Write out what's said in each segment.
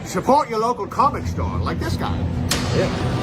Support your local comic store, like this guy. Yeah.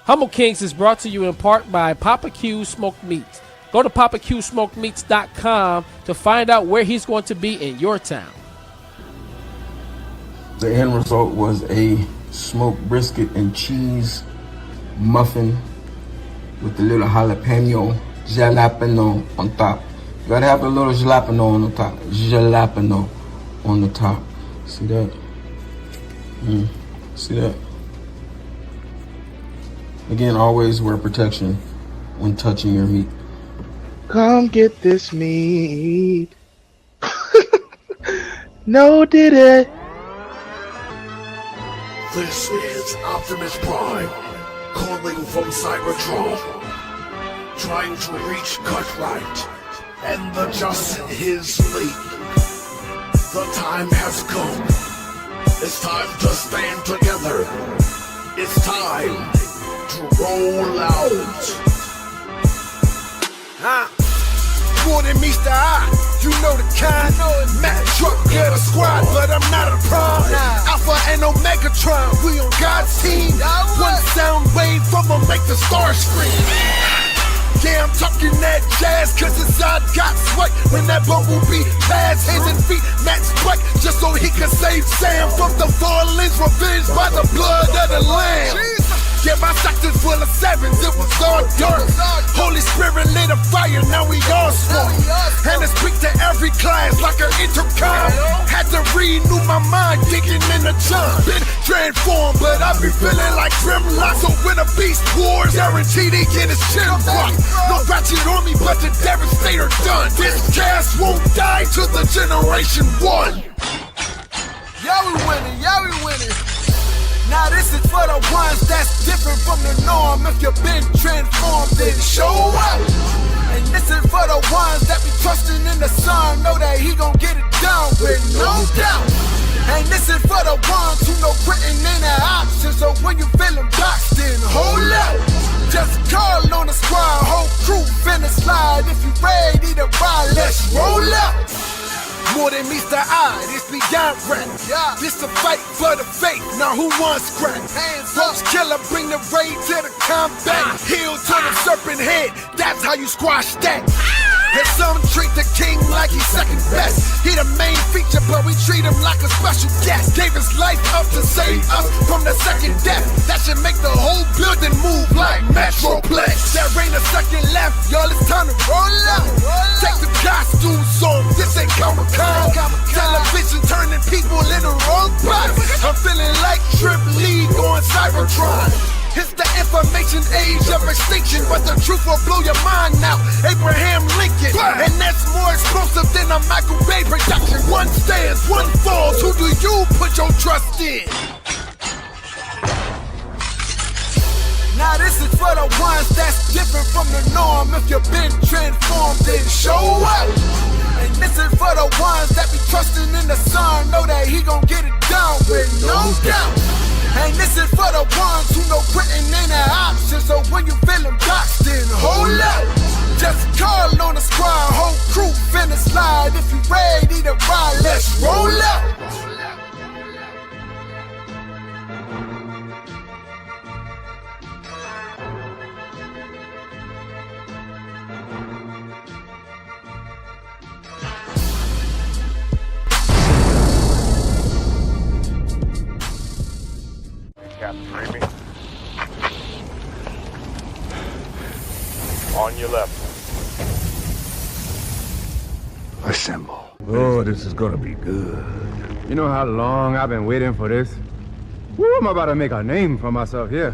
Humble Kingz is brought to you in part by Poppa Q Smoked Meats. Go to PoppaQSmokedMeats.com to find out where he's going to be in your town. The end result was a smoked brisket and cheese muffin with a little jalapeno on top. You gotta have a little jalapeno on the top. Jalapeno on the top. See that? See that? Again, always wear protection when touching your meat. Come get this meat. No, did it? This is Optimus Prime, calling from Cybertron, trying to reach Cutright and adjust his fleet. The time has come. It's time to stand together. It's time to roll out. More than meets the eye, you know the kind. Mac truck, get a squad, but I'm not a prime. Alpha and Omegatron, we on God's team. One sound wave from them make the stars scream. Yeah, I'm talking that jazz, cause inside got sweat. When that bumblebee pass, hands and feet match break, just so he could save Sam from the fallen's revenge by the blood of the lamb. Yeah, my sector's full of sevens, it was all dirt. Holy Spirit lit a fire, now we all swarm. And I speak to every class like an intercom. Had to renew my mind, digging in the chunk. Been transformed, but I be feeling like Grimlock. So when a beast wars, guaranteed he get his chin rocked. No ratchet on me, but the Devastator done. This cast won't die till the generation one. Yeah, we winning, yeah, we winning. Now this is for the ones that's different from the norm. If you've been transformed, then show up. And this is for the ones that be trusting in the sun. Know that he gon' get it done with no doubt. And this is for the ones who know quitting ain't an option. So when you feeling boxed in, hold up. Just call on the squad, whole crew finna slide. If you ready to ride, let's roll up. More than meets the eye, it's beyond rap. This a fight for the faith, now who wants scrap? Folks killer, bring the raid to the combat. Heel to the serpent head, that's how you squash that. And some treat the king like he's second best. He the main feature, but we treat him like a special guest. Gave his life up to save us from the second death. That should make the whole building move like Metroplex. There ain't a second left, y'all, it's time to roll up. Take the costumes off, this ain't Comic-Con. Television turning people into robots. I'm feeling like Trip League on Cybertron. It's the information age of extinction, but the truth will blow your mind now. Abraham Lincoln, and that's more explosive than a Michael Bay production. One stands, one falls. Who do you put your trust in? Now this is for the ones that's different from the norm. If you've been transformed, then show up. And this is for the ones Resting in the sun, know that he gon' get it done with no doubt. And this is for the ones who know quitting ain't an option. So when you feeling boxed in, hold up. Just call on the squad, whole crew finna slide. If you ready to ride, let's roll up. On your left. Assemble. Oh, this is gonna be good. You know how long I've been waiting for this? Woo, I'm about to make a name for myself here.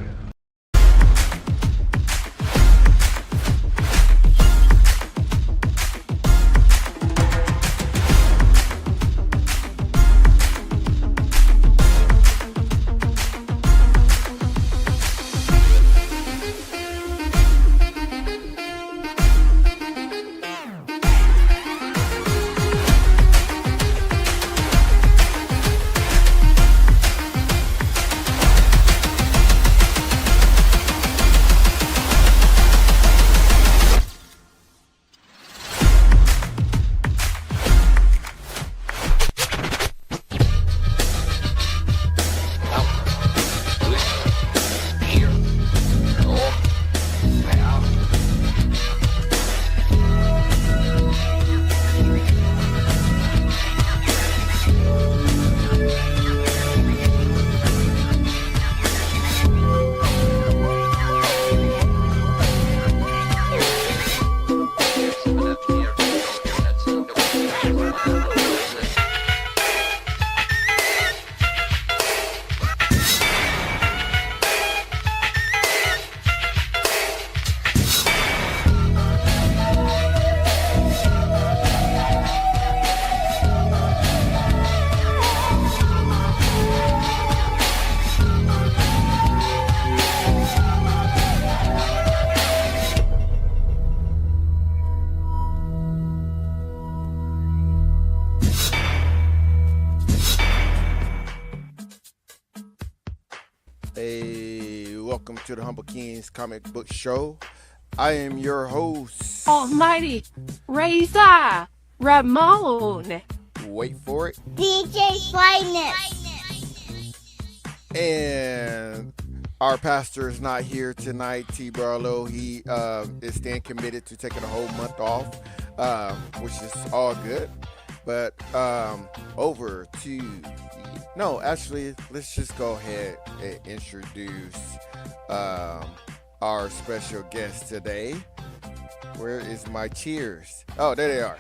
Hey, welcome to the Humble Kingz Comic Book Show. I am your host. Almighty Razor Ramon. Wait for it. DJ Finest. And our pastor is not here tonight, T. Barlow. He is staying committed to taking a whole month off, which is all good. But over to... No, actually, let's just go ahead and introduce our special guest today. Where is my cheers? Oh, there they are.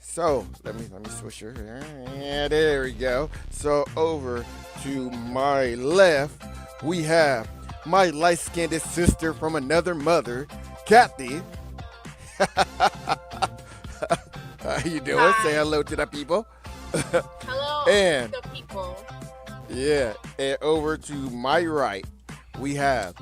So let me switch her. Yeah, there we go. So over to my left, we have my light-skinned sister from another mother, Kathy. How you doing? Hi. Say hello to the people. Hello, And- the people. Yeah, and over to my right, we have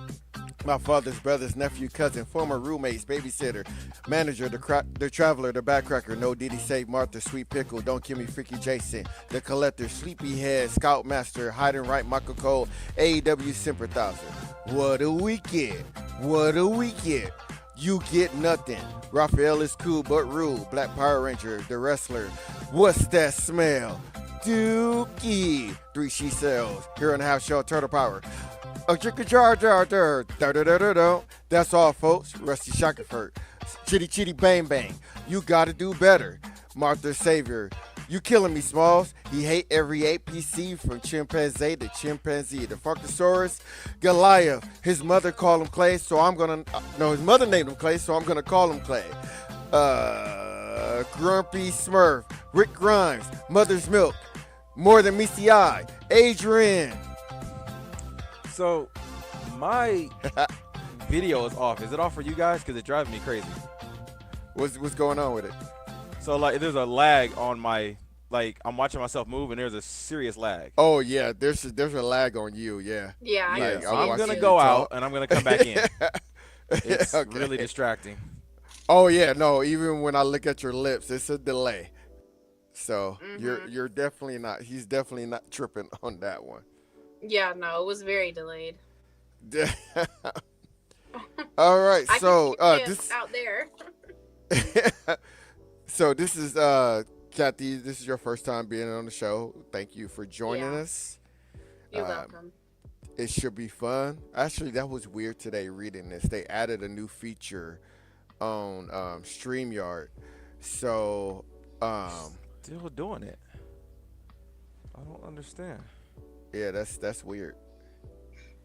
my father's brother's nephew, cousin, former roommates, babysitter, manager, the traveler, the backcracker, no Diddy Save Martha, Sweet Pickle, Don't Kill Me, Freaky Jason, the collector, Sleepyhead, Scoutmaster, Hide and Right, Michael Cole, AEW sympathizer. What do we get? What do we get? You get nothing. Raphael is cool but rude. Black Power Ranger, the wrestler. What's that smell? Dookie. 3 she sells. Here on the house show, Turtle Power. A chicken jar. That's all, folks. Rusty Shackelford. Chitty Chitty Bang Bang. You gotta do better. Martha Savior. You killing me, Smalls. He hate every APC from chimpanzee to chimpanzee. The Funkosaurus, Goliath. His mother called him Clay, so I'm gonna. No, his mother named him Clay, so I'm gonna call him Clay. Grumpy Smurf. Rick Grimes. Mother's Milk. More than meets the eye. Adrian. So, my video is off. Is it off for you guys? Because it drives me crazy. What's going on with it? So, like, there's a lag on my like I'm watching myself move, and there's a serious lag. Oh yeah, there's a lag on you. Yeah. Yeah. Yeah, so I'm I'm gonna watching go you out talk. and I'm gonna come back in. It's Okay. really distracting. Oh yeah, no. Even when I look at your lips, it's a delay. So you're definitely not. He's definitely not tripping on that one. Yeah. No, it was very delayed. All right, I so can hear this you out there. so this is Kathy. This is your first time being on the show. Thank you for joining us. You're welcome. It should be fun. Actually, that was weird today reading this. They added a new feature on StreamYard. So Still doing it. I don't understand. yeah, that's weird.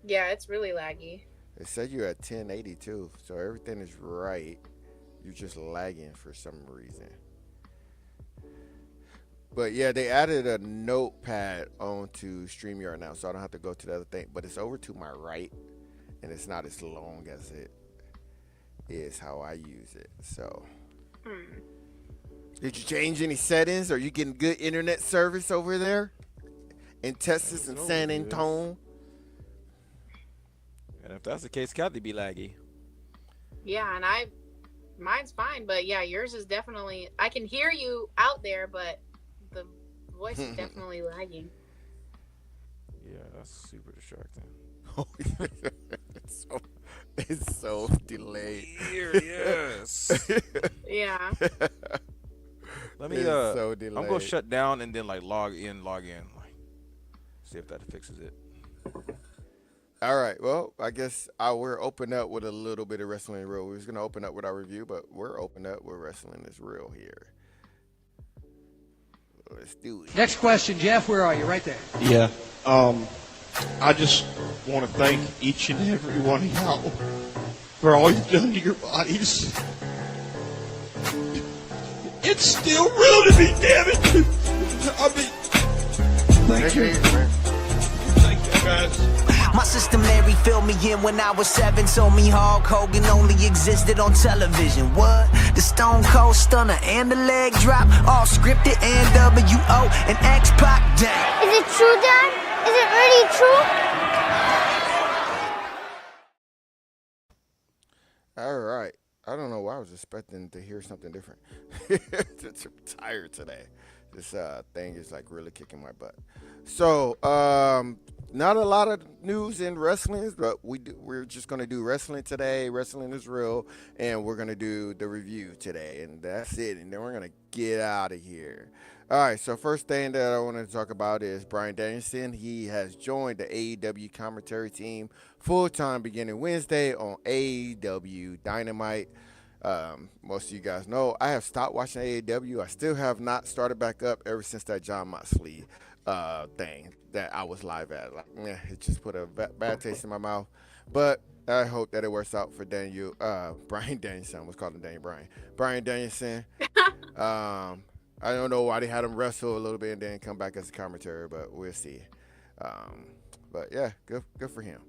Yeah, it's really laggy. It said you're at 1080 too, so everything is right. You're just lagging for some reason. But yeah, they added a notepad onto StreamYard now, so I don't have to go to the other thing. But it's over to my right, and it's not as long as it is how I use it. So, did you change any settings? Are you getting good internet service over there in Texas and San Antonio? And if that's the case, Kathy be laggy. Yeah, and mine's fine, but yeah, yours is definitely. I can hear you out there, but the voice is definitely lagging. Yeah, that's super distracting. It's so delayed. Yes. Yeah. Let me. It's so I'm gonna delayed. shut down and then like log in. Like, see if that fixes it. All right. Well, I guess we're open up with a little bit of Wrestling Real. We was going to open up with our review, but we're open up with Wrestling is Real here. Let's do it. Next question, Jeff. Where are you? Right there. Yeah. I just want to thank each and every one of y'all for all you've done to your bodies. It's still real to me, damn it. I mean, thank you. Thank you, guys. My sister Mary filled me in when I was 7. Told me Hulk Hogan only existed on television. What? The Stone Cold Stunner and the leg drop, all scripted, and WO and X-Pac down. Is it true, Dad? Is it really true? All right. I don't know why I was expecting to hear something different. I'm tired today. This thing is like really kicking my butt. So, not a lot of news in wrestling, but we're just going to do wrestling today. Wrestling is Real, and we're going to do the review today, and that's it. And then we're going to get out of here. All right, so first thing that I wanted to talk about is Bryan Danielson. He has joined the AEW commentary team full-time beginning Wednesday on AEW Dynamite. Most of you guys know I have stopped watching AEW. I still have not started back up ever since that Jon Moxley thing that I was live at. Like, it just put a bad taste in my mouth. But I hope that it works out for Bryan Danielson. I almost called him Daniel Bryan. Bryan Danielson. I don't know why they had him wrestle a little bit and then come back as a commentator, but we'll see. But yeah, good for him.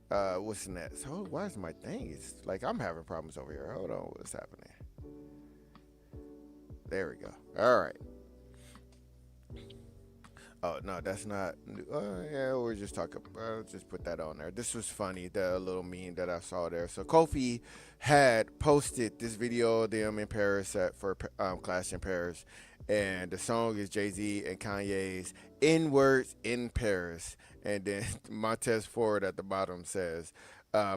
What's next? Oh, why is my thing? It's like I'm having problems over here. Hold on, what's happening? There we go. All right. Oh no, that's not. Yeah, we're just talking. Just put that on there. This was funny. The little meme that I saw there. So Kofi had posted this video of them in Paris for Clash in Paris, and the song is Jay-Z and Kanye's "In Words in Paris." And then Montez Ford at the bottom says,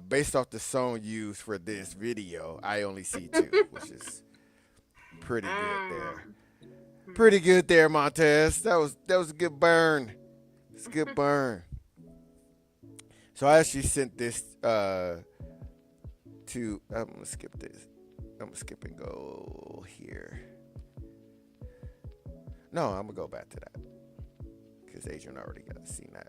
based off the song used for this video, I only see 2, which is pretty good there. Pretty good there, Montez. That was a good burn. It's a good burn. So I actually sent this to. I'm gonna skip this. I'm gonna skip and go here. No, I'm gonna go back to that because Adrian already got seen that.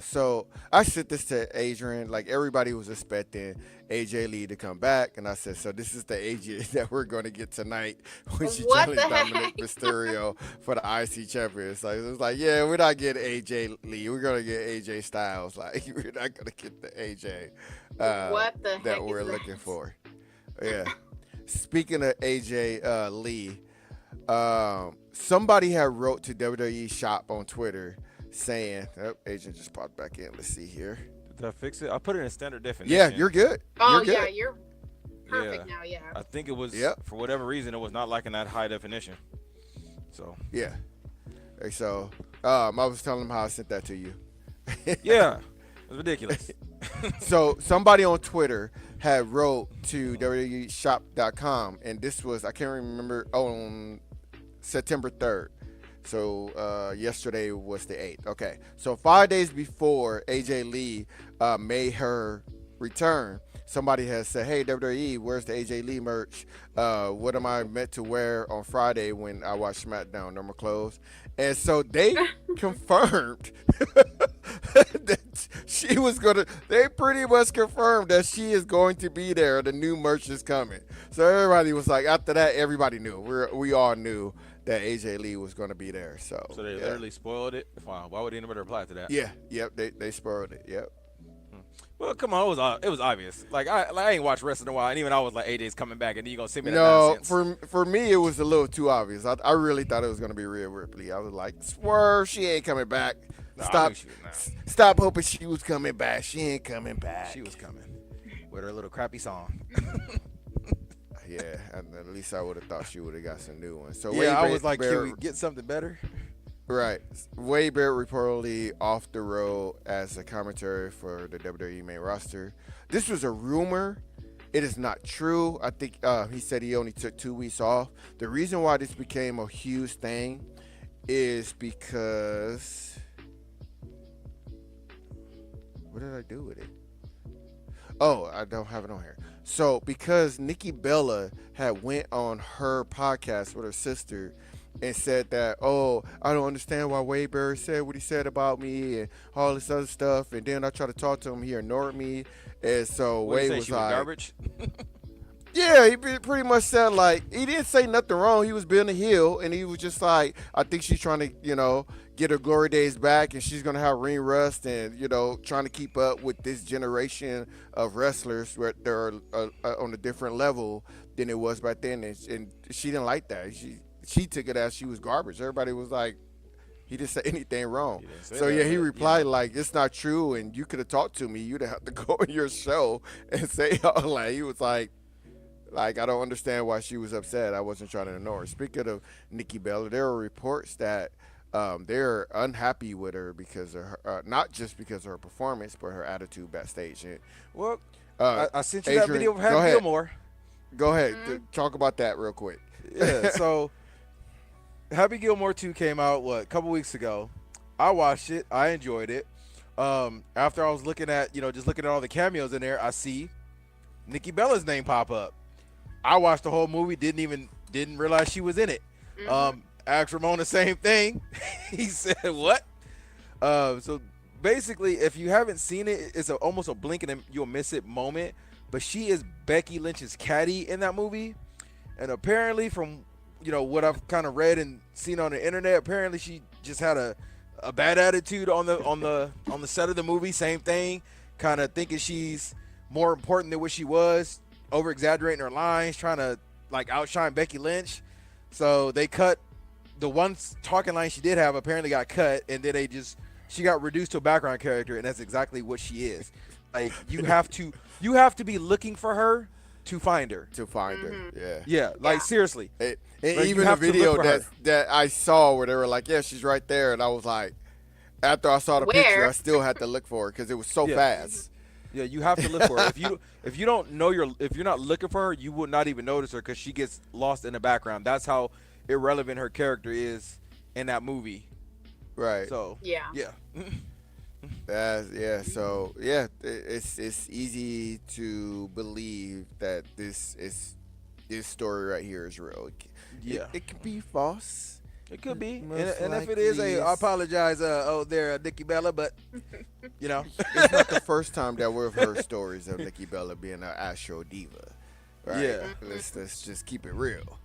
So I sent this to Adrian. Like everybody was expecting AJ Lee to come back, and I said, so this is the AJ that we're going to get tonight when she challenged Dominic Mysterio for the IC champions. Like it was like, yeah, we're not getting AJ Lee. We're going to get AJ Styles. Like we're not going to get the AJ that we're looking for. Yeah. Speaking of AJ Lee, somebody had wrote to WWE Shop on Twitter saying, Agent just popped back in. Let's see here. Did I fix it? I put it in standard definition. Yeah, you're good. Oh, you're good. yeah, you're perfect now, yeah. I think it was, Yep. for whatever reason, it was not liking that high definition. So. Yeah. So, I was telling him how I sent that to you. Yeah. It was ridiculous. So, somebody on Twitter had wrote to WWEshop.com, and this was, I can't remember, on September 3rd. So, yesterday was the 8th. Okay. So, 5 days before AJ Lee made her return, somebody has said, hey, WWE, where's the AJ Lee merch? What am I meant to wear on Friday when I watch SmackDown? Normal clothes. And so they confirmed that she was going to, they pretty much confirmed that she is going to be there. The new merch is coming. So everybody was like, after that, everybody knew. We all knew that AJ Lee was going to be there. So they literally spoiled it? Wow. Why would anybody reply to that? Yeah. Yep. They spoiled it. Yep. Well, come on, it was obvious. Like I ain't watched wrestling in a while, and even I was like, AJ's coming back, and then you gonna send me that nonsense. For me, it was a little too obvious. I really thought it was gonna be Rhea Ripley. I was like, swerve, she ain't coming back. No, Stop hoping she was coming back. She ain't coming back. She was coming with her little crappy song. Yeah, and at least I would have thought she would have got some new ones. So yeah, I was like, can we get something better? Right. Wade Barrett reportedly off the road as a commentary for the WWE main roster. This was a rumor. It is not true. I think he said he only took 2 weeks off. The reason why this became a huge thing is because... What did I do with it? Oh, I don't have it on here. So, because Nikki Bella had went on her podcast with her sister and said that, oh, I don't understand why Wade Barrett said what he said about me and all this other stuff. And then I tried to talk to him. He ignored me. And so Wade was like, garbage? Yeah, he pretty much said, like, he didn't say nothing wrong. He was being a heel. And he was just like, I think she's trying to, get her glory days back. And she's going to have ring rust and, trying to keep up with this generation of wrestlers where they're on a different level than it was back then. And she didn't like that. She took it as she was garbage. Everybody was like, he didn't say anything wrong. So, yeah, he replied, like, it's not true, and you could have talked to me. You'd have to go on your show and say, he was like, I don't understand why she was upset. I wasn't trying to ignore her. Speaking of Nikki Bella, there are reports that they're unhappy with her because of her, not just because of her performance, but her attitude backstage. And, well, I sent you Adrian, that video of Happy Gilmore. Go ahead. Talk about that real quick. Yeah, so Happy Gilmore 2 came out, a couple weeks ago. I watched it. I enjoyed it. After I was looking at, just looking at all the cameos in there, I see Nikki Bella's name pop up. I watched the whole movie, didn't realize she was in it. Asked Ramon the same thing. He said, what? So basically, if you haven't seen it, it's almost a blink and you'll miss it moment. But she is Becky Lynch's caddy in that movie. And apparently from, what I've kind of read and seen on the internet, apparently she just had a bad attitude on the set of the movie. Same thing, kind of thinking she's more important than what she was, over exaggerating her lines, trying to outshine Becky Lynch. So they cut the one talking line she did have, apparently got cut, and then she got reduced to a background character, and that's exactly what she is. You have to be looking for her to find her. Yeah. Seriously. And even the video that I saw where they were like, yeah, she's right there, and I was like, after I saw the picture, I still had to look for her because it was so fast. Yeah, you have to look for her. If you don't know if you're not looking for her, you would not even notice her because she gets lost in the background. That's how irrelevant her character is in that movie. Right. So yeah. So it's easy to believe that this story right here is real. It can be false. It could be, and if it is, I apologize, Nikki Bella, but it's not the first time that we've heard stories of Nikki Bella being an Astro diva. Right? Yeah, let's just keep it real.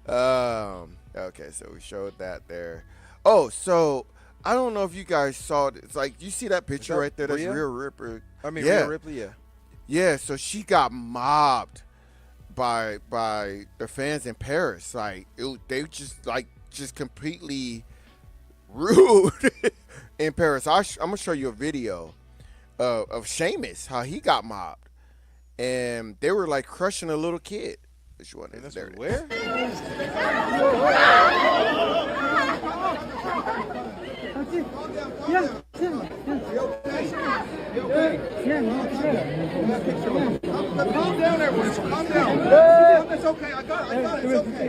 Okay, so we showed that there. Oh, so I don't know if you guys saw it. It's like you see that picture right there. That's Rhea Ripley. Rhea Ripley. Yeah. Yeah. So she got mobbed by the fans in Paris. Like they just completely rude in Paris. I'm gonna show you a video of Sheamus, how he got mobbed, and they were like crushing a little kid. Which one is there? Where? Calm down, everyone. Calm down. It's okay. I got it. It's okay.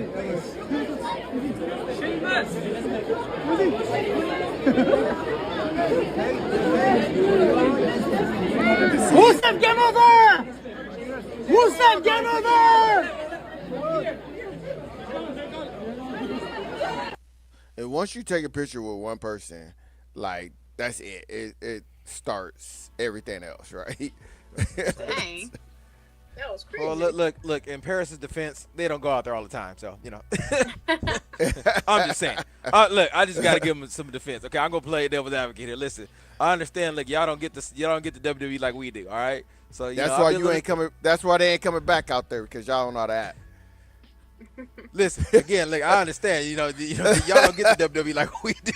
Who said game over? Who said game over? And once you take a picture with one person, like that's it. It starts everything else, right? Dang. That was crazy. Well, look. In Paris' defense, they don't go out there all the time, so you know. I'm just saying. Look, I just gotta give them some defense. Okay, I'm gonna play devil's advocate here. Listen, I understand. Look, y'all don't get the WWE like we do. All right, so that's why you ain't coming. That's why they ain't coming back out there, because y'all don't know how to act. Listen, again, like I understand, y'all don't get the WWE like we do.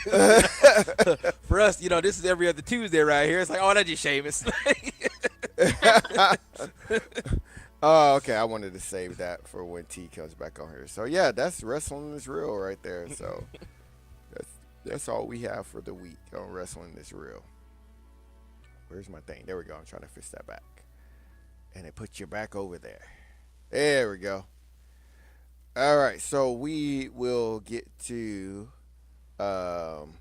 For us, this is every other Tuesday right here. It's like, oh, that's just Sheamus. Oh, okay. I wanted to save that for when T comes back on here. So yeah, that's Wrestling is Real right there. So that's all we have for the week on Wrestling is Real. Where's my thing? There we go. I'm trying to fix that back, and it puts you back over there. There we go. All right, so we will get to I'm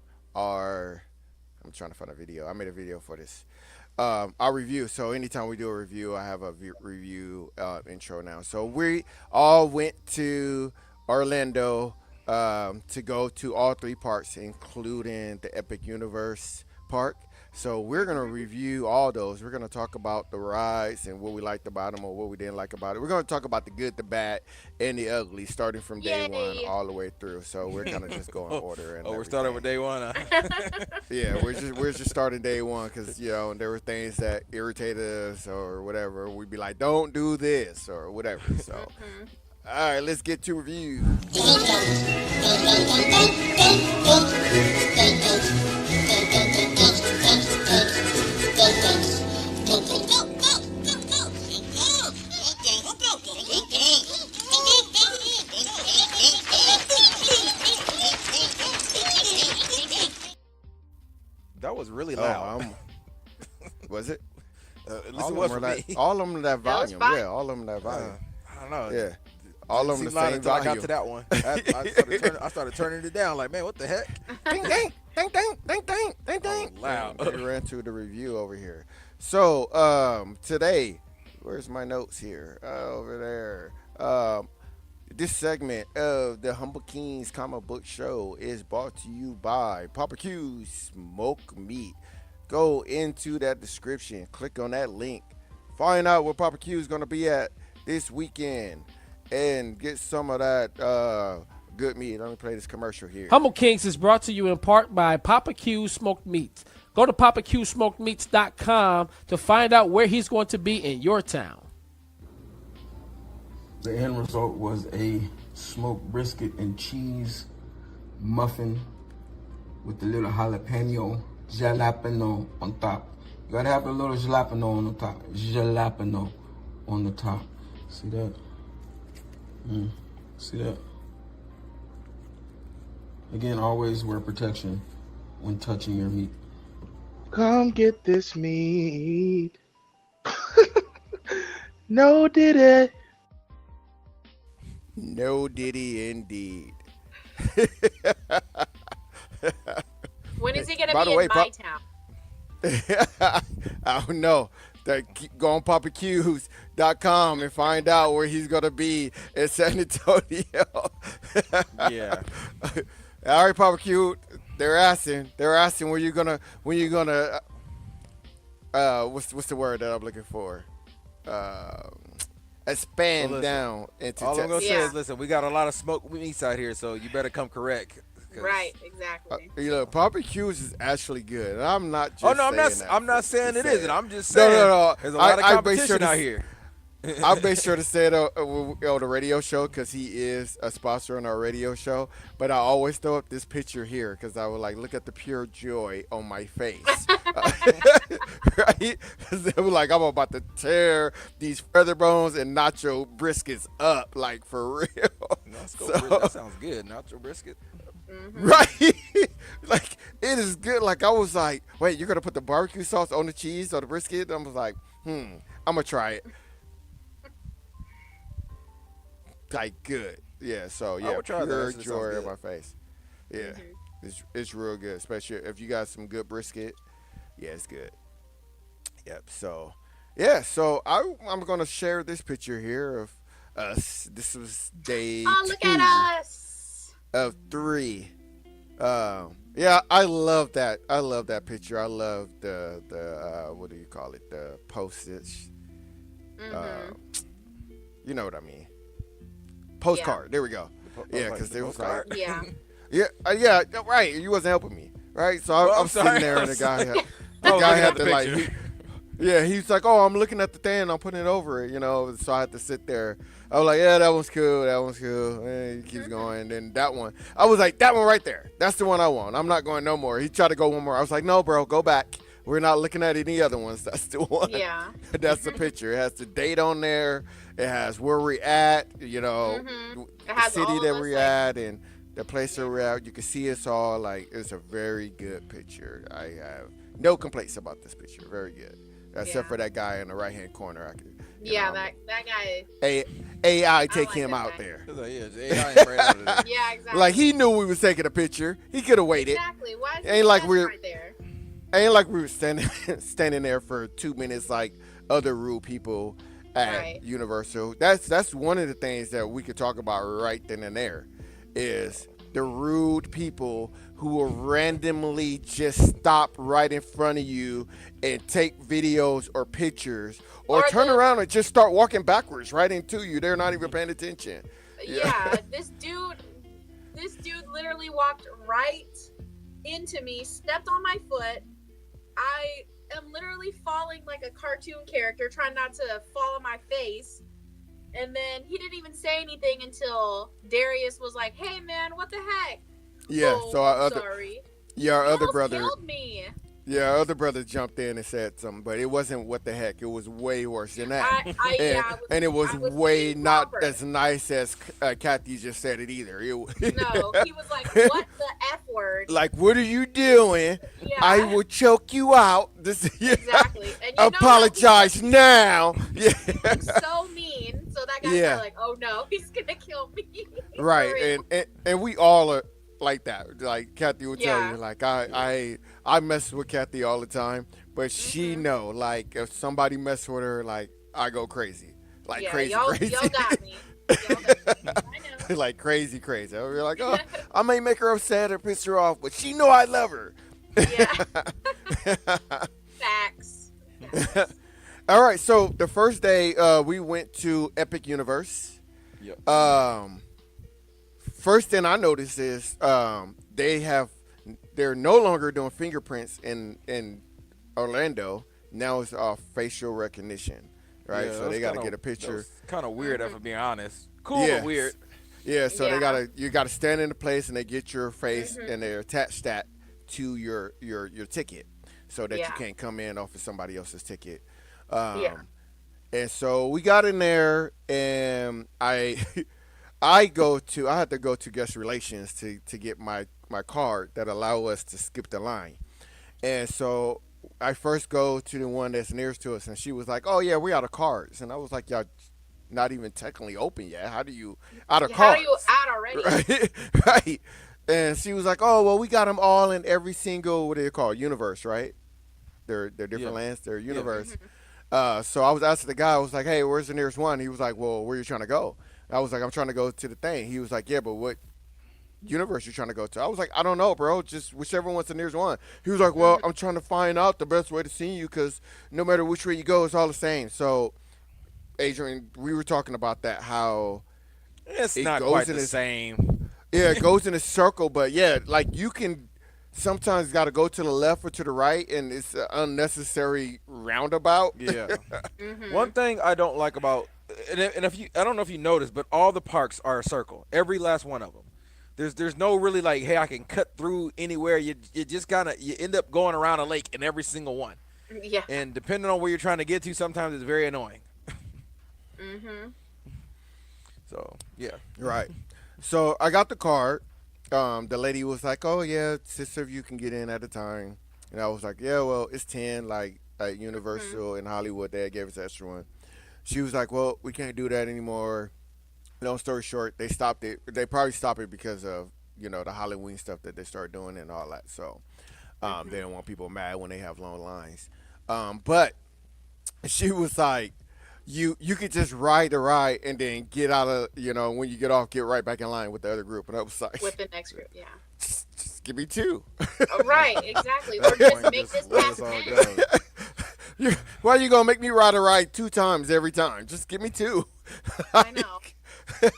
trying to find a video. I made a video for this. Our review. So anytime we do a review, I have a review intro now. So we all went to Orlando to go to all three parks, including the Epic Universe Park. So we're going to review all those. We're going to talk about the rides and what we liked about them or what we didn't like about it. We're going to talk about the good, the bad, and the ugly, starting from day one all the way through. So we're kind of just going order. And we're starting with day one. Yeah, we're just starting day one because, there were things that irritated us or whatever. We'd be like, don't do this or whatever. So, all right, let's get to review. That was really loud. Was it? At least it was for me. All of them that volume. Yeah, all of them that volume. I don't know. Yeah. All of them the same until I volume. got to that one. I started turning it down like, man, what the heck? Ding, ding, ding, ding, ding, ding, ding, ding. Oh, loud. We ran to the review over here. So, today, where's my notes here? Over there. This segment of the Humble Kingz comic book show is brought to you by Poppa Smoke Meat. Go into that description, click on that link, find out where Poppa is going to be at this weekend, and get some of that good meat. Let me play this commercial here. Humble Kingz is brought to you in part by Poppa Smoked Meats. Go to PoppaQSmokedMeats.com to find out where he's going to be in your town. The end result was a smoked brisket and cheese muffin with a little jalapeno on top. You gotta have a little jalapeno on the top. Jalapeno on the top. See that? See that? Again, always wear protection when touching your meat. Come get this meat. No did it. No diddy indeed. When is he going to be in my town? I don't know. Go on PoppaQs.com and find out where he's going to be in San Antonio. Yeah. All right, Poppa Q. They're asking when you're gonna what's the word that I'm looking for? Expand down into all I'm gonna say is, listen, we got a lot of smoked meats out here, so you better come correct. Right, exactly. Poppa is actually good. I'm not just I'm not saying it isn't. I'm just saying no. There's a lot of competition out here. I made sure to say it on the radio show because he is a sponsor on our radio show. But I always throw up this picture here because I would like look at the pure joy on my face, right? I'm like I'm about to tear these feather bones and nacho briskets up, like for real. That sounds good. Nacho brisket. Right? Like it is good. Like I was like, wait, you're gonna put the barbecue sauce on the cheese or the brisket? I was like, I'm gonna try it. Like good, yeah. So yeah, pure joy on my face. Yeah, it's real good, especially if you got some good brisket. Yeah, it's good. Yep. So yeah, so I'm gonna share this picture here of us. This was day 2 look at us of 3. Yeah, I love that. I love that picture. I love the what do you call it? The postage. You know what I mean? Postcard. There we go. Yeah, because there was like, yeah, right. You wasn't helping me, right? So I'm sitting there, and the guy had to like, he's like, oh, I'm looking at the thing, I'm putting it over it, So I had to sit there. I was like, yeah, that one's cool. And he keeps going. And then that one, I was like, that one right there. That's the one I want. I'm not going no more. He tried to go one more. I was like, no, bro, go back. We're not looking at any other ones. That's the one. Yeah. That's the picture. It has the date on there. It has where we're at, the city that we're at and the place that we're at. You can see us all. Like, it's a very good picture. I have no complaints about this picture. Very good. Except for that guy in the right-hand corner. That guy. AI take him out there. AI right out of there. Yeah, exactly. Like, he knew we was taking a picture. He could have waited. Exactly. Why is ain't like we're right there? Ain't like we were standing there for 2 minutes like other rude people at Universal. That's one of the things that we could talk about right then and there is the rude people who will randomly just stop right in front of you and take videos or pictures or turn around and just start walking backwards right into you. They're not even paying attention. Yeah, this dude literally walked right into me, stepped on my foot. I am literally falling like a cartoon character, trying not to fall on my face. And then he didn't even say anything until Darius was like, "Hey man, what the heck?" Yeah, so our other brother killed me. Yeah, our other brother jumped in and said something, but it wasn't what the heck. It was way worse than that. It was way not as nice as Kathy just said it either. No, he was like, "What the F word?" Like, what are you doing? Yeah. I will choke you out. Exactly. And apologize now. Yeah. So mean. So that guy's like, "Oh no, he's gonna kill me." Right, and we all are like that. Like Kathy would tell you, like I mess with Kathy all the time, but she know, like, if somebody mess with her, like, I go crazy. Like, crazy. Y'all got me. I know. Like, crazy. I'll be like, oh, I may make her upset or piss her off, but she know I love her. Yeah. Facts. All right, so the first day, we went to Epic Universe. Yep. First thing I noticed is they're no longer doing fingerprints in Orlando. Now it's facial recognition, right? So they got to get a picture. Kind of weird, if I'm being honest. Cool, but weird. Yeah. So you gotta stand in the place and they get your face and they attach that to your ticket, so that you can't come in off of somebody else's ticket. And so we got in there and I had to go to guest relations to get my card that allow us to skip the line. And so I first go to the one that's nearest to us, and she was like, "Oh yeah, we out of cards." And I was like, "Y'all not even technically open yet. How do you out of cards? How are you out already?" Right. And she was like, "Oh well, we got them all in every single, what do they call, universe, right? They're different lands. They're universe." So I was asking the guy. I was like, "Hey, where's the nearest one?" He was like, "Well, where you trying to go?" I was like, "I'm trying to go to the thing." He was like, "Yeah, but what universe you trying to go to?" I was like, "I don't know, bro. Just whichever one's the nearest one." He was like, "Well, I'm trying to find out the best way to see you because no matter which way you go, it's all the same." So, Adrian, we were talking about that, how it's not quite the same. Yeah, it goes in a circle, but yeah, like you can sometimes got to go to the left or to the right, and it's an unnecessary roundabout. Yeah. One thing I don't like about and if you, I don't know if you noticed, but all the parks are a circle. Every last one of them. There's no really like, hey, I can cut through anywhere. You just you end up going around a lake in every single one. Yeah. And depending on where you're trying to get to, sometimes it's very annoying. Mm-hmm. So yeah. Right. So I got the card. The lady was like, "Oh yeah, sister, of you can get in at a time." And I was like, "Yeah, well, it's 10, like at Universal in Hollywood. They gave us an extra one." She was like, "Well, we can't do that anymore." Long story short, they stopped it. They probably stopped it because of the Halloween stuff that they started doing and all that. So they don't want people mad when they have long lines. But she was like, You could just ride the ride and then get out of, when you get off, get right back in line with the other group. And I was like, with the next group, yeah. Just give me 2. Oh, right, exactly. Or just make this past 10. Why are you going to make me ride a ride 2 times every time? Just give me 2. I know.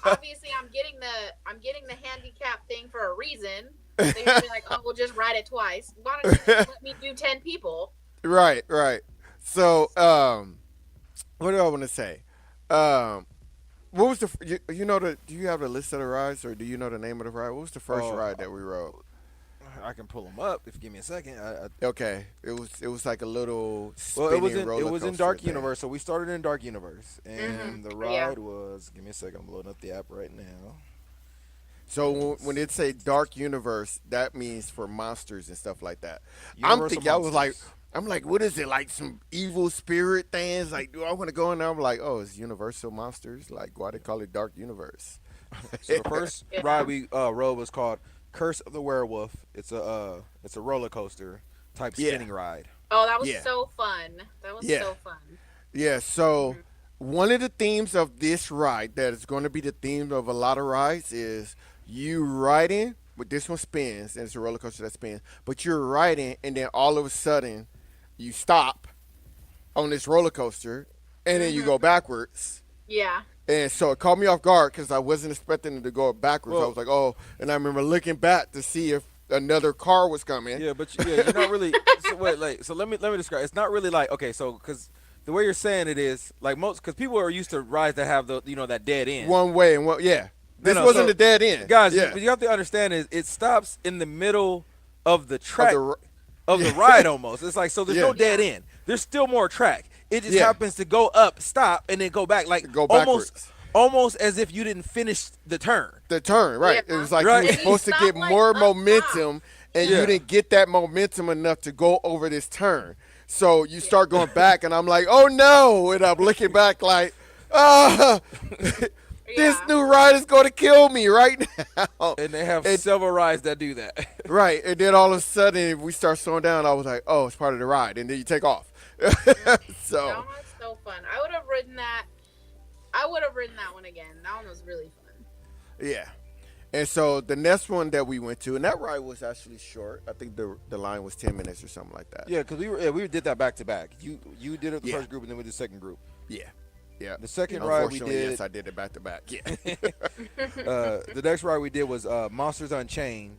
Obviously, I'm getting the handicap thing for a reason. They're gonna be like, "Oh, we'll just ride it twice." Why don't you just let me do 10 people? Right. So, what do I want to say? What was the do you have the list of the rides, or do you know the name of the ride? What was the first ride that we rode? I can pull them up if you give me a second. Okay, it was like a little it was roller in Dark thing. Universe. So we started in Dark Universe, and the ride was. Give me a second. I'm loading up the app right now. So when it say Dark Universe, that means for monsters and stuff like that. I'm like, what is it, like some evil spirit things? Like, do I want to go in there? I'm like, oh, it's Universal Monsters. Like, why they call it Dark Universe? So the first ride we rode was called Curse of the Werewolf. It's a roller coaster type spinning ride. Oh, that was so fun. That was so fun. Yeah. So one of the themes of this ride that is going to be the theme of a lot of rides is you riding, but this one spins, and it's a roller coaster that spins. But you're riding, and then all of a sudden, you stop on this roller coaster, and then you go backwards. Yeah. And so it caught me off guard because I wasn't expecting it to go backwards. I was like, oh, and I remember looking back to see if another car was coming. Yeah, but you're not really. So let me describe. It's not really like, okay, so because the way you're saying it is like because people are used to rides that have that dead end. One way and one, yeah. This wasn't the dead end, guys. What you have to understand is it stops in the middle of the track of the ride almost. It's like, so there's no dead end. There's still more track. It just happens to go up, stop, and then go back, like almost as if you didn't finish the turn. The turn, right? Yeah. It was like you were supposed to get more momentum, and you didn't get that momentum enough to go over this turn. So you start going back, and I'm like, oh no! And I'm looking back like, this new ride is going to kill me right now. And they have several rides that do that. Right. And then all of a sudden, if we start slowing down, I was like, oh, it's part of the ride. And then you take off. So. That was so fun. I would have ridden that one again. That one was really fun. Yeah. And so the next one that we went to, and that ride was actually short. I think the line was 10 minutes or something like that. Yeah, because we did that back to back. You did it the first group, and then we did the second group. Yeah. Yeah. The second ride we did. Yes, I did it back to back. Yeah. The next ride we did was Monsters Unchained,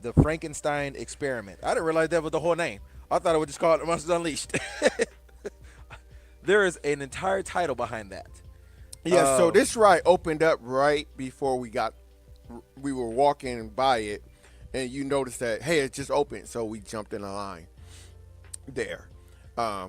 the Frankenstein Experiment. I didn't realize that was the whole name. I thought it would just call it Monsters Unleashed. There is an entire title behind that. Yeah. So this ride opened up right before we were walking by it, and you noticed that, hey, it just opened. So we jumped in a line there.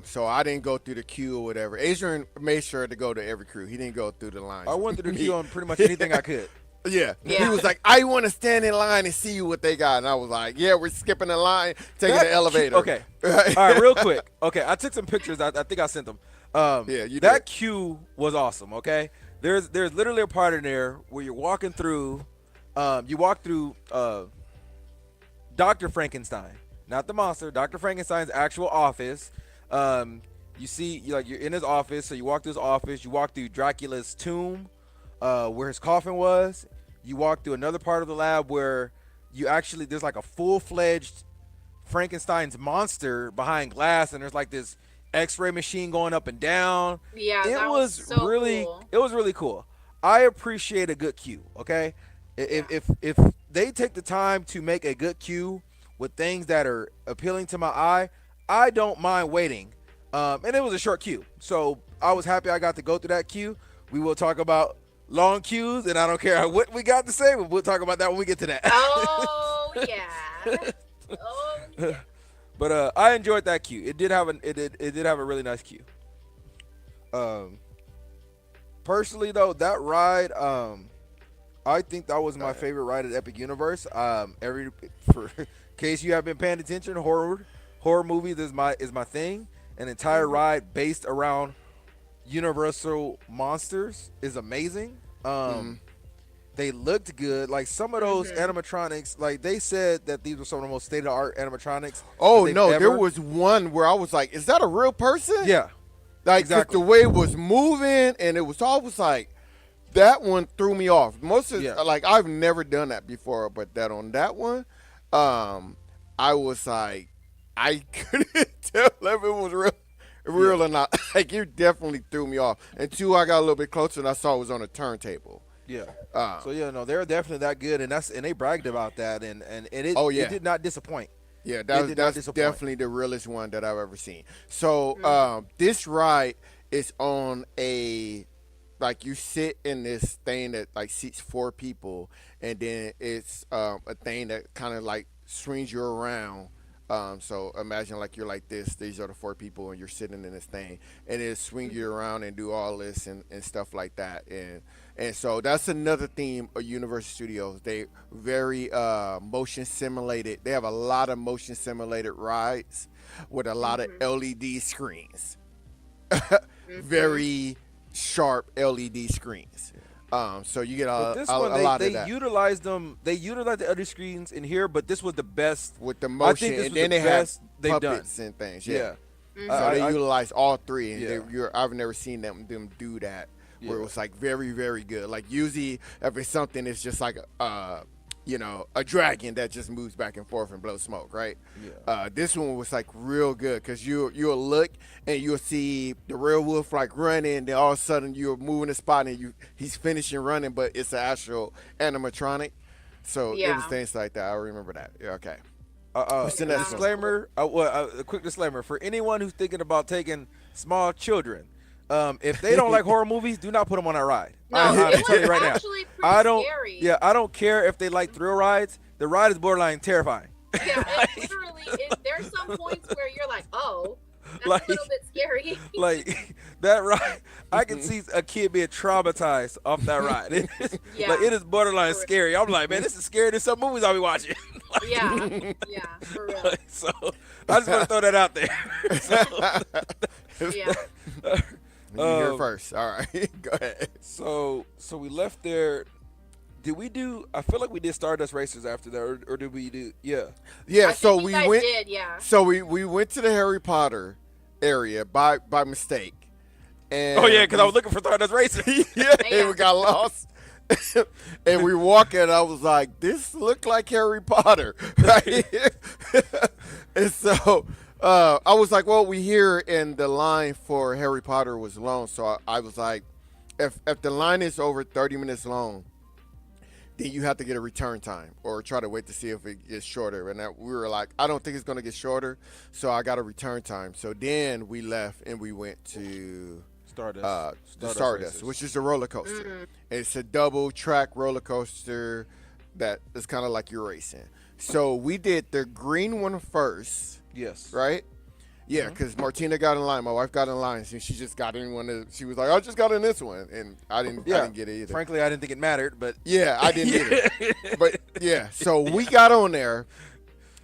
So I didn't go through the queue or whatever. Adrian made sure to go to every crew. He didn't go through the line. I went through the queue on pretty much anything I could. Yeah. He was like, I want to stand in line and see what they got. And I was like, yeah, we're skipping the line, taking the elevator. Okay. All right, real quick. Okay, I took some pictures. I think I sent them. You that did. queue was awesome, okay? There's literally a part in there where you're walking through, you walk through Dr. Frankenstein, not the monster, Dr. Frankenstein's actual office. You see, you're in his office, so you walk through his office, you walk through Dracula's tomb, where his coffin was. You walk through another part of the lab where there's like a full-fledged Frankenstein's monster behind glass, and there's like this X-ray machine going up and down. Yeah, it was so really cool. It was really cool. I appreciate a good queue, okay? If they take the time to make a good queue with things that are appealing to my eye, I don't mind waiting. And it was a short queue, so I was happy I got to go through that queue. We will talk about long queues, and I don't care what we got to say, but we'll talk about that when we get to that. Oh yeah. Oh yeah. But I enjoyed that queue. It did have a really nice queue. Personally though, that ride, I think that was my favorite ride at Epic Universe. For case you have been paying attention, horror movies is my thing. An entire ride based around Universal monsters is amazing. They looked good. Like some of those animatronics, like they said that these were some of the most state-of-the-art animatronics. Oh no, there was one where I was like, "Is that a real person?" Yeah, like exactly. the way it was moving, and it was always like that one threw me off. Most of like I've never done that before, but that on that one, I was like, I couldn't tell if it was real or not. Like it definitely threw me off. And two, I got a little bit closer and I saw it was on a turntable. Yeah. So yeah, no, they're definitely that good, and they bragged about that, and it did not disappoint. Yeah, that's definitely the realest one that I've ever seen. So this ride is on a, like you sit in this thing that like seats 4 people, and then it's a thing that kind of like swings you around. So imagine like you're like this. These are the 4 people, and you're sitting in this thing, and it swings you around and do all this and stuff like that. And so that's another theme of Universal Studios. They very motion simulated. They have a lot of motion simulated rides with a lot of LED screens. Very sharp LED screens. So you get a lot of that. They utilized them. They utilized the other screens in here, but this was the best with the motion. And then they have puppets and things. Yeah. So they utilize all 3, and I've never seen them do that. Where it was like very, very good. Like usually if it's something, it's just like a dragon that just moves back and forth and blows smoke, right? Yeah. This one was like real good because you'll look and you'll see the real wolf like running, and then all of a sudden you're moving the spot and he's finishing running, but it's an actual animatronic. So it was things like that. I remember that. Yeah, okay. Disclaimer. A quick disclaimer for anyone who's thinking about taking small children. If they don't like horror movies, do not put them on that ride. No, I'm telling you right now. I don't. Scary. Yeah, I don't care if they like thrill rides. The ride is borderline terrifying. Yeah, there's some points where you're like, oh, that's a little bit scary. Like that ride, I can see a kid being traumatized off that ride. Like it is borderline scary. I'm like, man, this is scarier than some movies I'll be watching. Yeah, for real. So I just want to throw that out there. You hear first. All right, go ahead. So we left there. Did we do? I feel like we did Stardust Racers after that, or did we do? Yeah. Yeah. So we went. Did, yeah. So we went to the Harry Potter area by mistake. And because I was looking for Stardust Racers. And we got lost. And we walk in, I was like, this looked like Harry Potter, right? And so I was like, well, we here, and the line for Harry Potter was long. So I was like, if the line is over 30 minutes long, then you have to get a return time or try to wait to see if it gets shorter. And we were like, I don't think it's going to get shorter. So I got a return time. So then we left and we went to Stardust, which is a roller coaster. Mm-hmm. It's a double track roller coaster that is kind of like you're racing. So we did the green one first. Yes. Right? Yeah, because Martina got in line. My wife got in line. So she just got in one. She was like, I just got in this one. And I didn't get it either. Frankly, I didn't think it mattered. But yeah, I didn't either. But yeah, so we got on there.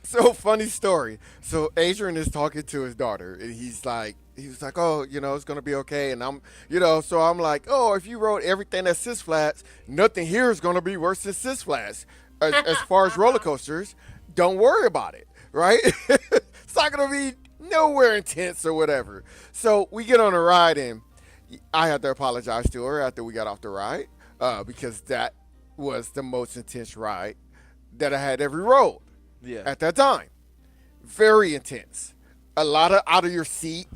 So funny story. So Adrian is talking to his daughter. And he was like, oh, it's going to be okay. And I'm, so I'm like, oh, if you wrote everything at Six Flags, nothing here is going to be worse than Six Flags. As far as roller coasters, don't worry about it, right? It's not going to be nowhere intense or whatever. So we get on a ride, and I had to apologize to her after we got off the ride because that was the most intense ride that I had ever rode at that time. Very intense. A lot of out of your seat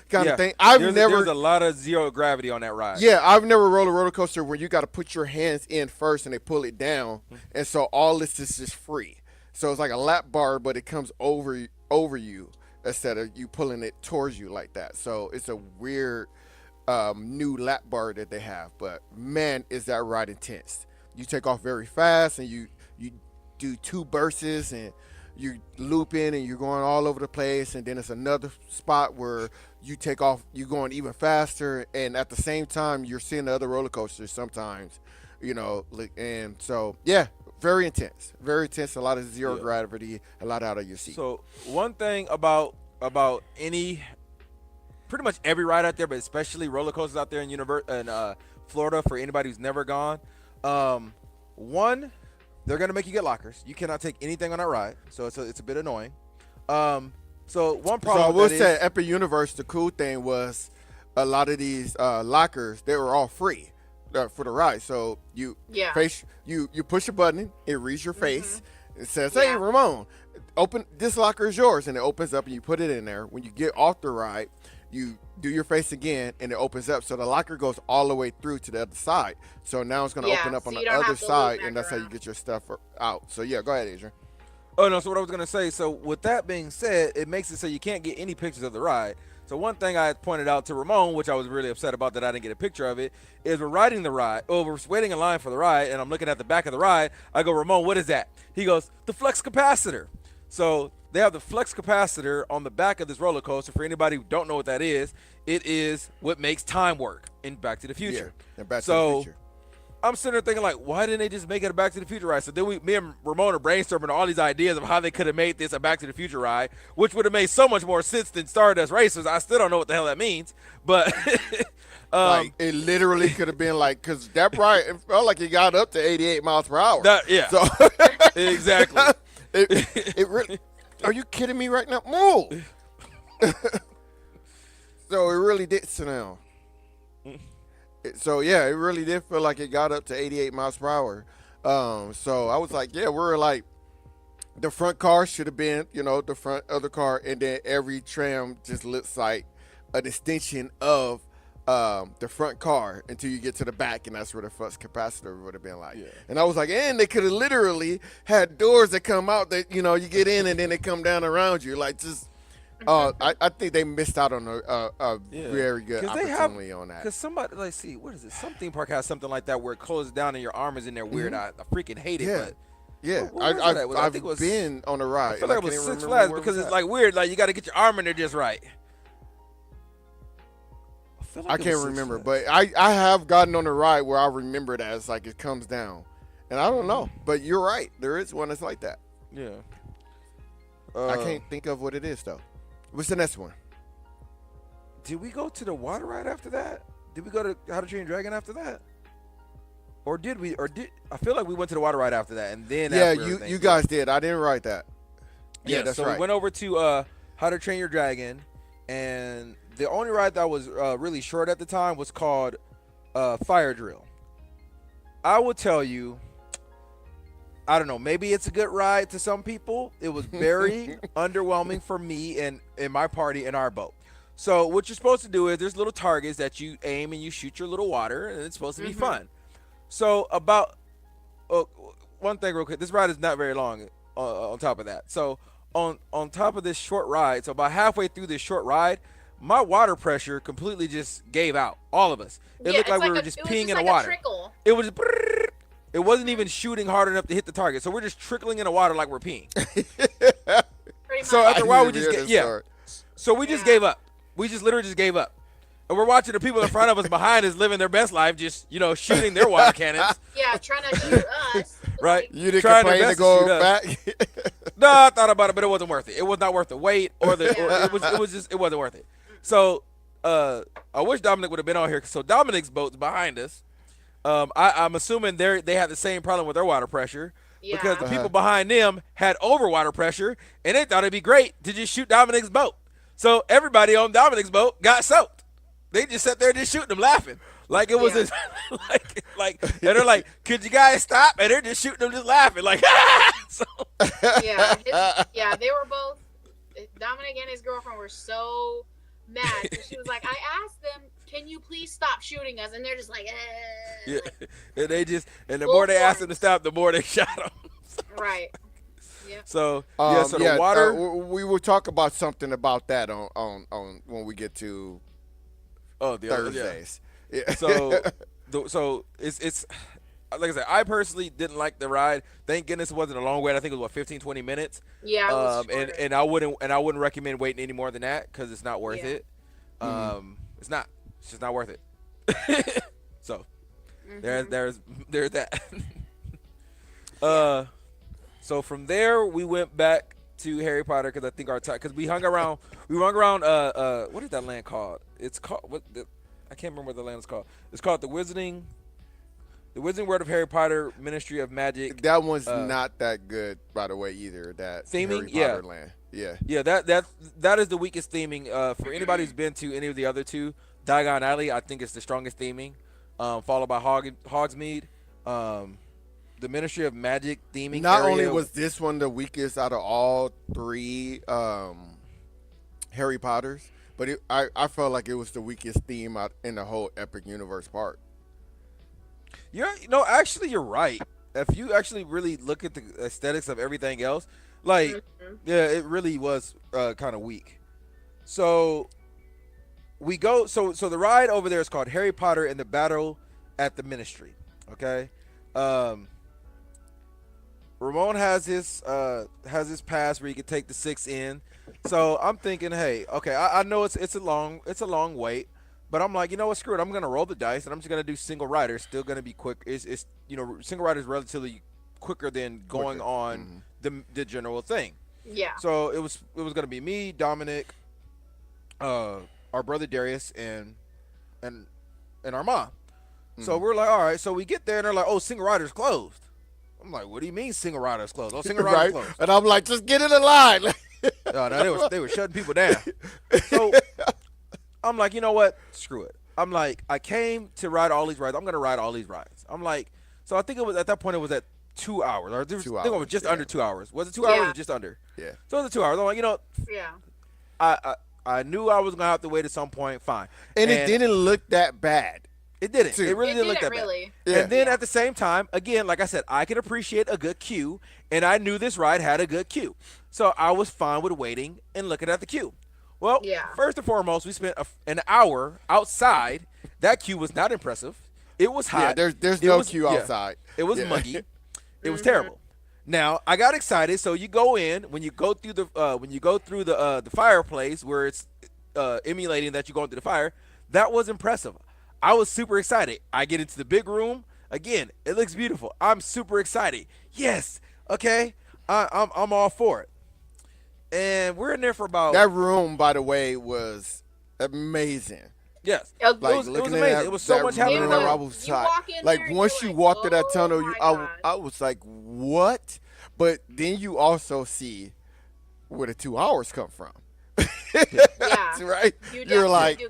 kind of thing. There's a lot of zero gravity on that ride. Yeah, I've never rode a roller coaster where you got to put your hands in first and they pull it down, and so all this is just free. So it's like a lap bar, but it comes over you instead of you pulling it towards you like that. So it's a weird new lap bar that they have. But man, is that ride intense. You take off very fast, and you do 2 bursts, and you're looping, and you're going all over the place, and then it's another spot where you take off, you're going even faster, and at the same time, you're seeing the other roller coasters sometimes, and so, yeah, very intense, a lot of zero gravity, a lot out of your seat. So one thing about pretty much every ride out there, but especially roller coasters out there in Florida, for anybody who's never gone, one, they're gonna make you get lockers. You cannot take anything on that ride, so it's a bit annoying. So one problem. So I will say, Epic Universe, the cool thing was a lot of these lockers, they were all free for the ride. So you push a button, it reads your face, it says, "Hey, Ramon, open this locker is yours," and it opens up, and you put it in there. When you get off the ride, you do your face again, and it opens up. So the locker goes all the way through to the other side. So now it's going to open up on the other side, and that's how you get your stuff out. So, yeah, go ahead, Adrian. Oh, no, so what I was going to say, so with that being said, it makes it so you can't get any pictures of the ride. So one thing I had pointed out to Ramon, which I was really upset about that I didn't get a picture of it, is we're riding the ride. Oh, we're waiting in line for the ride, and I'm looking at the back of the ride. I go, "Ramon, what is that?" He goes, "The flex capacitor." So they have the flex capacitor on the back of this roller coaster. For anybody who don't know what that is, it is what makes time work in Back to the Future. Yeah, in Back to the Future. I'm sitting there thinking, like, why didn't they just make it a Back to the Future ride? So then me and Ramon are brainstorming all these ideas of how they could have made this a Back to the Future ride, which would have made so much more sense than Stardust Racers. I still don't know what the hell that means, but like, it literally could have been like, because that ride, it felt like it got up to 88 miles per hour. So exactly. It really. Are you kidding me right now? Move. So it really did. So now. So yeah, it really did feel like it got up to 88 miles per hour. So I was like, yeah, we're like, the front car should have been, the front of the car, and then every tram just looks like an extension of the front car until you get to the back, and that's where the flux capacitor would have been like. Yeah. And I was like, and they could have literally had doors that come out that, you get in and then they come down around you. Like, just, I think they missed out on a very good opportunity on that. Because somebody, let's see, what is it? Some theme park has something like that where it closes down and your arm is in there weird. I freaking hate it. But yeah, I've been on a ride. I feel like it was Six Flags because it's like weird. Like, you got to get your arm in there just right. I can't remember, but I have gotten on a ride where I remember that it's like it comes down, and I don't know, but you're right. There is one that's like that. Yeah. I can't think of what it is though. What's the next one? Did we go to the water ride after that? Did we go to How to Train Your Dragon after that? Or did we? Or did I feel like we went to the water ride after that, and then you guys did. I didn't write that. Yeah, that's right. So we went over to How to Train Your Dragon, and the only ride that was really short at the time was called Fire Drill. I will tell you, I don't know, maybe it's a good ride to some people. It was very underwhelming for me and my party in our boat. So what you're supposed to do is there's little targets that you aim and you shoot your little water, and it's supposed to be fun. So about one thing real quick, this ride is not very long on top of that. So on top of this short ride, so about halfway through this short ride, my water pressure completely just gave out. All of us. It looked like we were just peeing in the water. It was just, it wasn't even shooting hard enough to hit the target. So we're just trickling in the water like we're peeing. So after a while, we just So we just gave up. We just literally just gave up. And we're watching the people in front of us behind us living their best life, just, shooting their water cannons. Yeah, trying to shoot us. Right? You didn't complain to go back? No, I thought about it, but it wasn't worth it. It was not worth the wait or it wasn't worth it. So I wish Dominic would have been on here. So Dominic's boat's behind us. I'm assuming they had the same problem with their water pressure because the people behind them had over water pressure, and they thought it'd be great to just shoot Dominic's boat. So everybody on Dominic's boat got soaked. They just sat there just shooting them, laughing like it was like and they're like, "Could you guys stop?" And they're just shooting them, just laughing like. So. They were both. Dominic and his girlfriend were so mad. She was like, "I asked them, can you please stop shooting us?" And they're just like, eh. Yeah, and the more they asked them to stop, the more they shot them. Right. Yeah. So the water. We will talk about something about that on when we get to Oh, the other Thursdays. Yeah. So it's like I said, I personally didn't like the ride. Thank goodness it wasn't a long wait. I think it was 15, 20 minutes. Yeah, it was shorter. and I wouldn't recommend waiting any more than that because it's not worth it. It's not. It's just not worth it. So there's that. So from there we went back to Harry Potter because I think our time, because we hung around what is that land called? It's called I can't remember what the land is called. It's called the Wizarding World of Harry Potter Ministry of Magic. That one's not that good, by the way, either. That theming, Harry Potter land. Yeah. That is the weakest theming. For anybody who's been to any of the other two, Diagon Alley, I think it's the strongest theming, followed by Hogsmeade. The Ministry of Magic theming. Not area. only was this one the weakest out of all three Harry Potters, but I felt like it was the weakest theme out in the whole Epic Universe park. Actually, you're right. If you actually really look at the aesthetics of everything else, like, it really was kind of weak. So we go. So the ride over there is called Harry Potter and the Battle at the Ministry. Okay. Ramon has his pass where you can take the 6 in. So I'm thinking, hey, okay, I know it's a long wait, but I'm like, you know what, screw it. I'm gonna roll the dice and I'm just gonna do single rider. It's still gonna be quick. It's single rider is relatively quicker than going on the general thing. Yeah. So it was gonna be me, Dominic, our brother Darius, and our mom. So we're like, all right. So we get there and they're like, oh, single rider's closed. I'm like, what do you mean single rider's closed? Oh, single rider's closed. And I'm like, just get in the line. No, they were shutting people down. So I'm like, you know what? Screw it. I'm like, I came to ride all these rides. I'm gonna ride all these rides. I'm like, so I think it was at that point it was at 2 hours. Or I think it was just under 2 hours. Was it 2 hours or just under? Yeah. So it was 2 hours. I'm like, I knew I was gonna have to wait at some point. Fine. And it didn't look that bad. It didn't. It really didn't look that bad. Yeah. And then at the same time, again, like I said, I can appreciate a good queue, and I knew this ride had a good queue. So I was fine with waiting and looking at the queue. Well, first and foremost, we spent an hour outside. That queue was not impressive. It was hot. Yeah, there's no queue outside. It was muggy. It was terrible. Now I got excited. So you go in when you go through the fireplace where it's emulating that you're going through the fire. That was impressive. I was super excited. I get into the big room. Again, it looks beautiful. I'm super excited. Yes. Okay. I'm all for it. And we're in there for about... That room, by the way, was amazing. Yes. Like, it was amazing. It was so much happening. Like, once you walk through that tunnel, I was like, what? But then you also see where the 2 hours come from. Yeah. Right? You're like,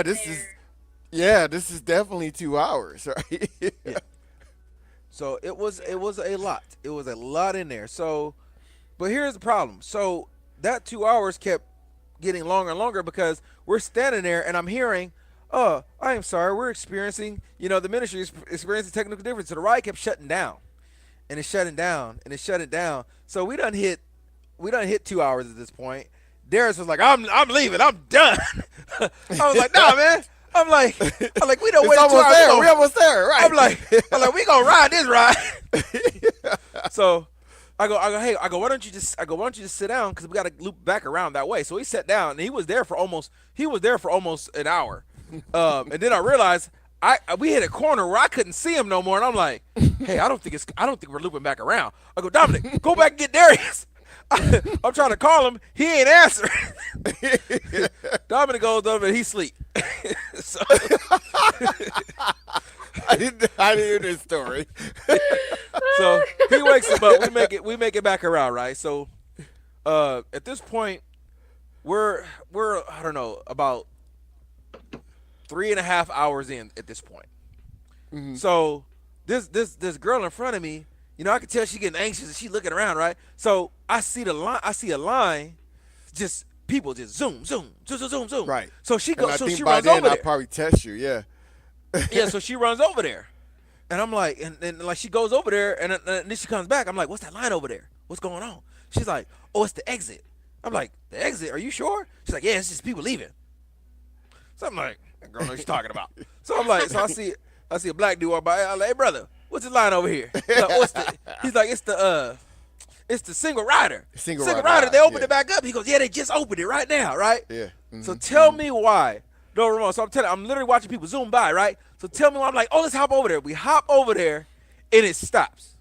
this is definitely 2 hours, right? Yeah. So it was a lot. It was a lot in there. So, but here's the problem. So that 2 hours kept getting longer and longer because we're standing there and I'm hearing, oh, I am sorry, we're experiencing, the ministry is experiencing technical difference. So the ride kept shutting down, and it's shutting down, and it's shutting down. So we done hit 2 hours at this point. Darius was like, I'm leaving. I'm done. I was like, nah, man. I'm like, we don't wait 2 hours. We're almost there, right? I'm like, we gonna ride this ride. So I go, hey, why don't you just sit down because we got to loop back around that way. So he sat down and he was there for almost an hour. And then I realized we hit a corner where I couldn't see him no more, and I'm like, hey, I don't think we're looping back around. I go, Dominic, go back and get Darius. I'm trying to call him. He ain't answering. Dominic goes over and he sleep. So I didn't hear this story. So he wakes him up. We make it back around, right? So at this point, we're I don't know, about 3.5 hours in at this point. Mm-hmm. So this girl in front of me, I could tell she getting anxious and she looking around, right? So I see a line, just people just zoom. Right. So she goes. So she by runs then over there. I probably test you, yeah. Yeah. So she runs over there, and I'm like, and like she goes over there, and then she comes back. I'm like, what's that line over there? What's going on? She's like, oh, it's the exit. I'm like, the exit? Are you sure? She's like, yeah, it's just people leaving. So I'm like, that girl knows what she's talking about. So I'm like, I see a black dude walk by. I'm like, hey brother, what's this line over here? He's like, it's the single rider. Single rider. They opened it back up. He goes, yeah, they just opened it right now, right? Yeah. So tell me why. No, Ramon. So I'm literally watching people zoom by, right? So tell me why. I'm like, oh, let's hop over there. We hop over there, and it stops,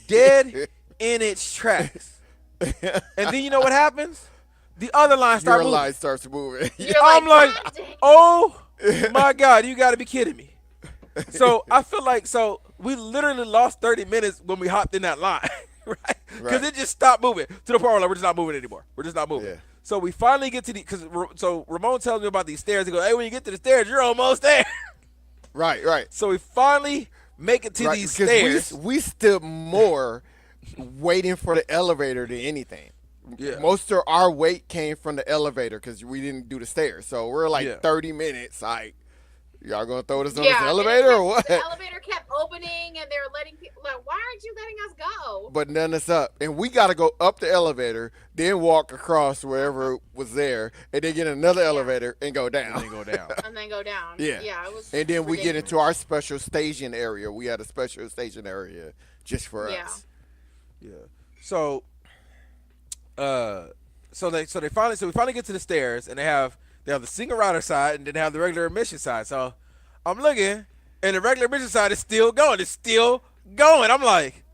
dead in its tracks. And then you know what happens? The other line starts moving. Your line starts moving. I'm like, oh my God, you got to be kidding me. So I feel like we literally lost 30 minutes when we hopped in that line, right? Because it just stopped moving to the point where like, we're just not moving anymore. We're just not moving. Yeah. So we finally get to so Ramon tells me about these stairs. He goes, hey, when you get to the stairs, you're almost there. Right. So we finally make it to these stairs. We stood more waiting for the elevator than anything. Yeah. Most of our wait came from the elevator because we didn't do the stairs. So we're like 30 minutes. Like, y'all gonna throw this on this elevator or what? The elevator kept opening and they were letting people like, why aren't you letting us go? But none of us up. And we gotta go up the elevator, then walk across wherever was there, and then get another elevator and go down. And then go down. And then go down. Yeah. Yeah, it was and then ridiculous. We get into our special staging area. We had a special staging area just for us. Yeah. So we finally get to the stairs and they have the single rider side and then they have the regular admission side. So I'm looking and the regular admission side is still going. It's still going. I'm like,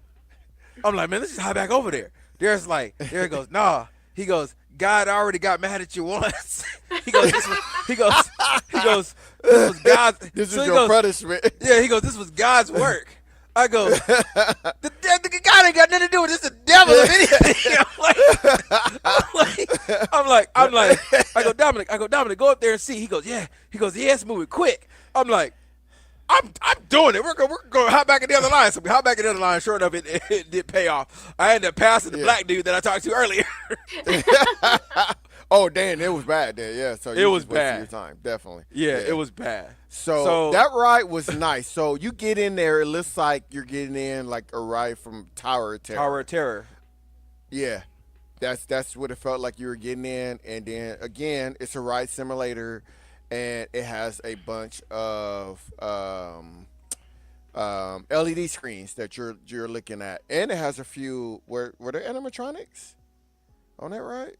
man, let's just hop back over there. There it goes, nah. He goes, God already got mad at you once. He goes, this was God's. This is your punishment. Yeah, he goes, this was God's work. I go, the God ain't got nothing to do with this. The devil of anything. I'm like, I go, Dominic, go up there and see. He goes, yeah. He goes, yeah, it's moving quick. I'm like, I'm doing it. We're going to hop back in the other line. So we hop back in the other line. Sure enough, it did pay off. I ended up passing the black dude that I talked to earlier. Oh, damn, it was bad there. Yeah, so it was bad. Your time, definitely. Yeah, it was bad. So that ride was nice. So you get in there, it looks like you're getting in like a ride from Tower of Terror. Tower of Terror. Yeah, that's what it felt like you were getting in. And then again, it's a ride simulator, and it has a bunch of LED screens that you're looking at, and it has a few. Were there animatronics on that ride?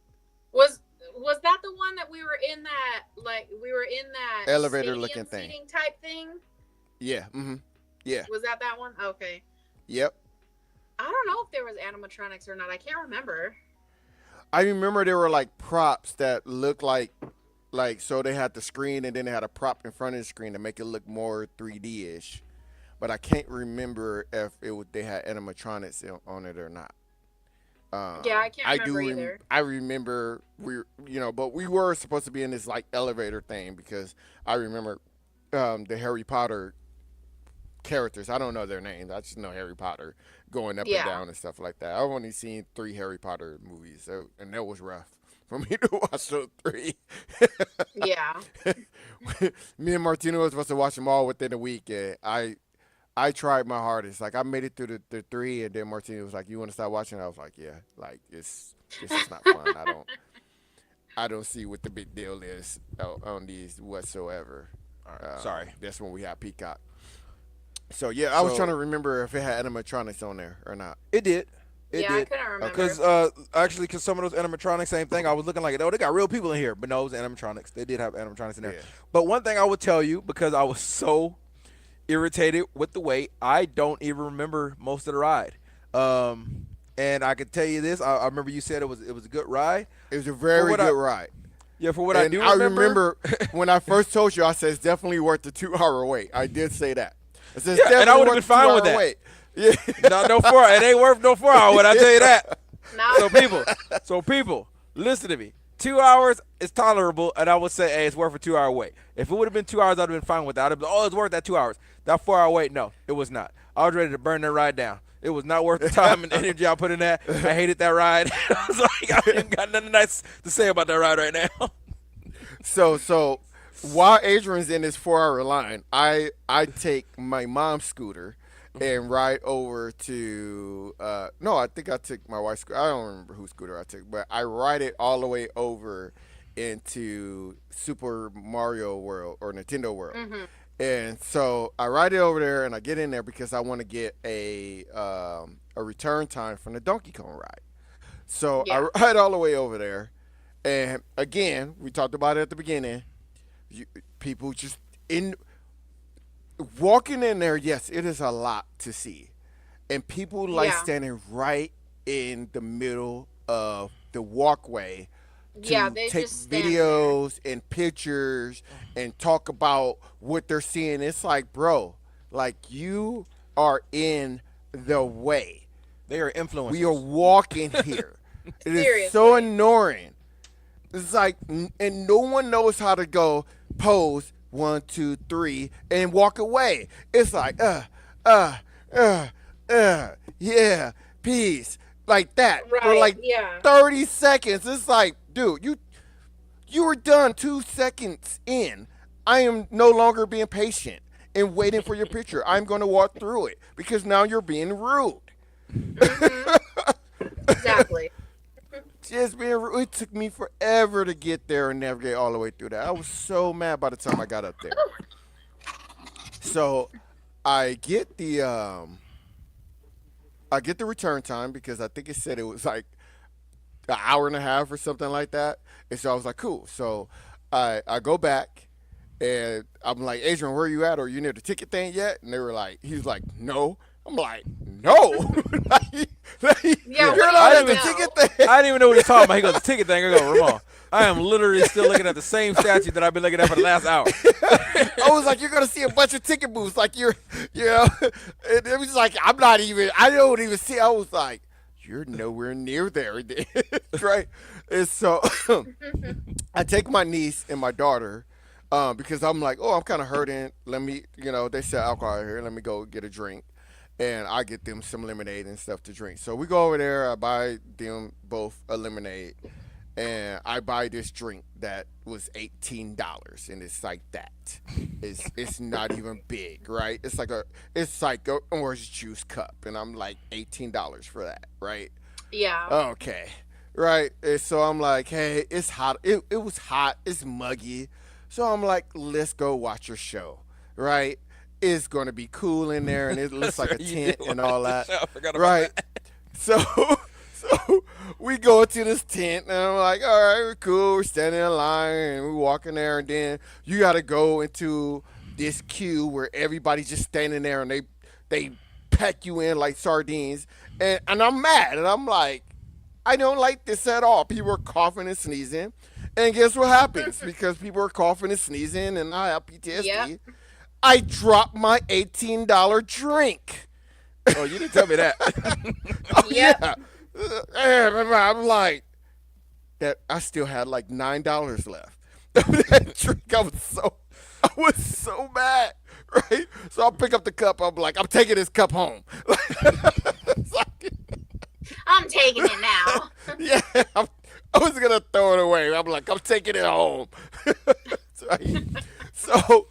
Was that the one that we were in that elevator looking thing type thing? Yeah. Mm-hmm. Yeah. Was that one? Okay. Yep. I don't know if there was animatronics or not. I can't remember. I remember there were like props that looked like so they had the screen and then they had a prop in front of the screen to make it look more 3D-ish. But I can't remember if they had animatronics on it or not. Yeah, I can't remember either. I remember but we were supposed to be in this like elevator thing because I remember the Harry Potter characters. I don't know their names. I just know Harry Potter going up and down and stuff like that. I've only seen 3 Harry Potter movies, and that was rough for me to watch those 3. Yeah. Me and Martino were supposed to watch them all within a week, and I tried my hardest. Like, I made it through the 3, and then Martino was like, you want to start watching? I was like, yeah. Like, this is not fun. I don't see what the big deal is on these whatsoever. All right, sorry. That's when we had Peacock. So, yeah, I was trying to remember if it had animatronics on there or not. It did. I couldn't remember. Because some of those animatronics, same thing. I was looking like, oh, they got real people in here. But no, it was animatronics. They did have animatronics in there. Yeah. But one thing I would tell you, because I was so irritated with the wait, I don't even remember most of the ride. And I could tell you this. I remember you said it was a good ride. It was a very good ride. Yeah, for what I do remember. I remember when I first told you, I said it's definitely worth the 2-hour wait. I did say that. And I would have been fine with that. Wait. Yeah. Not no 4. It ain't worth no 4-hour wait. I tell you that. No. So people, listen to me. 2 hours is tolerable, and I would say, hey, it's worth a 2-hour wait. If it would have been 2 hours, I'd have been fine with that. I'd have been, oh, it's worth that 2 hours. That 4-hour wait, no, it was not. I was ready to burn that ride down. It was not worth the time and energy I put in that. I hated that ride. I was like, I ain't got nothing nice to say about that ride right now. So while Adrian's in this 4-hour line, I take my mom's scooter and ride over to I think I took my wife's scooter. I don't remember whose scooter I took, but I ride it all the way over into Super Mario World or Nintendo World. Mm-hmm. And so I ride it over there, and I get in there because I want to get a return time from the Donkey Kong ride. So I ride all the way over there, and again, we talked about it at the beginning. People just walking in there. Yes, it is a lot to see, and people like standing right in the middle of the walkway to they take just stand videos and pictures and talk about what they're seeing. It's like, bro, like you are in the way. They are influencers. We are walking here. It is Seriously. so annoying. It's like, and no one knows how to go pose 1, 2, 3 and walk away. It's like, yeah, peace. Like that for like 30 seconds. It's like, dude, you were done 2 seconds in. I am no longer being patient and waiting for your picture. I'm going to walk through it because now you're being rude. Exactly. Just being rude. It took me forever to get there and navigate all the way through that. I was so mad by the time I got up there. So I get the return time because I think it said it was like an hour and a half or something like that. And so I was like, cool. So I go back and I'm like, Adrian, where are you at? Are you near the ticket thing yet? And they were like, he's like, no. I'm like, no. You're not at the ticket thing. I didn't even know what he was talking about. He goes, the ticket thing. I go, Ramon, I am literally still looking at the same statue that I've been looking at for the last hour. I was like, you're going to see a bunch of ticket booths. Like, it was like, I don't even see. I was like, you're nowhere near there. Right? And so I take my niece and my daughter because I'm like, I'm kind of hurting. Let me, they sell alcohol here. Let me go get a drink. And I get them some lemonade and stuff to drink. So we go over there. I buy them both a lemonade. And I buy this drink that was $18. And it's like that. It's not even big, right? It's like a orange juice cup. And I'm like, $18 for that, right? Yeah. Okay. Right. And so I'm like, hey, it's hot. It was hot. It's muggy. So I'm like, let's go watch your show, right? It's going to be cool in there, and it looks like a tent and all that. Right. So we go to this tent, and I'm like, all right, we're cool. We're standing in line, and we're walking there, and then you got to go into this queue where everybody's just standing there, and they pack you in like sardines. And I'm mad, and I'm like, I don't like this at all. People are coughing and sneezing. And guess what happens? Because people are coughing and sneezing, and I have PTSD. Yep. I dropped my $18 drink. Oh, you didn't tell me that. Yeah. I'm like, that I still had like $9 left. That drink, I was so mad, right? So I'll pick up the cup. I'm like, I'm taking this cup home. I'm taking it now. Yeah, I was gonna throw it away. I'm like, I'm taking it home. So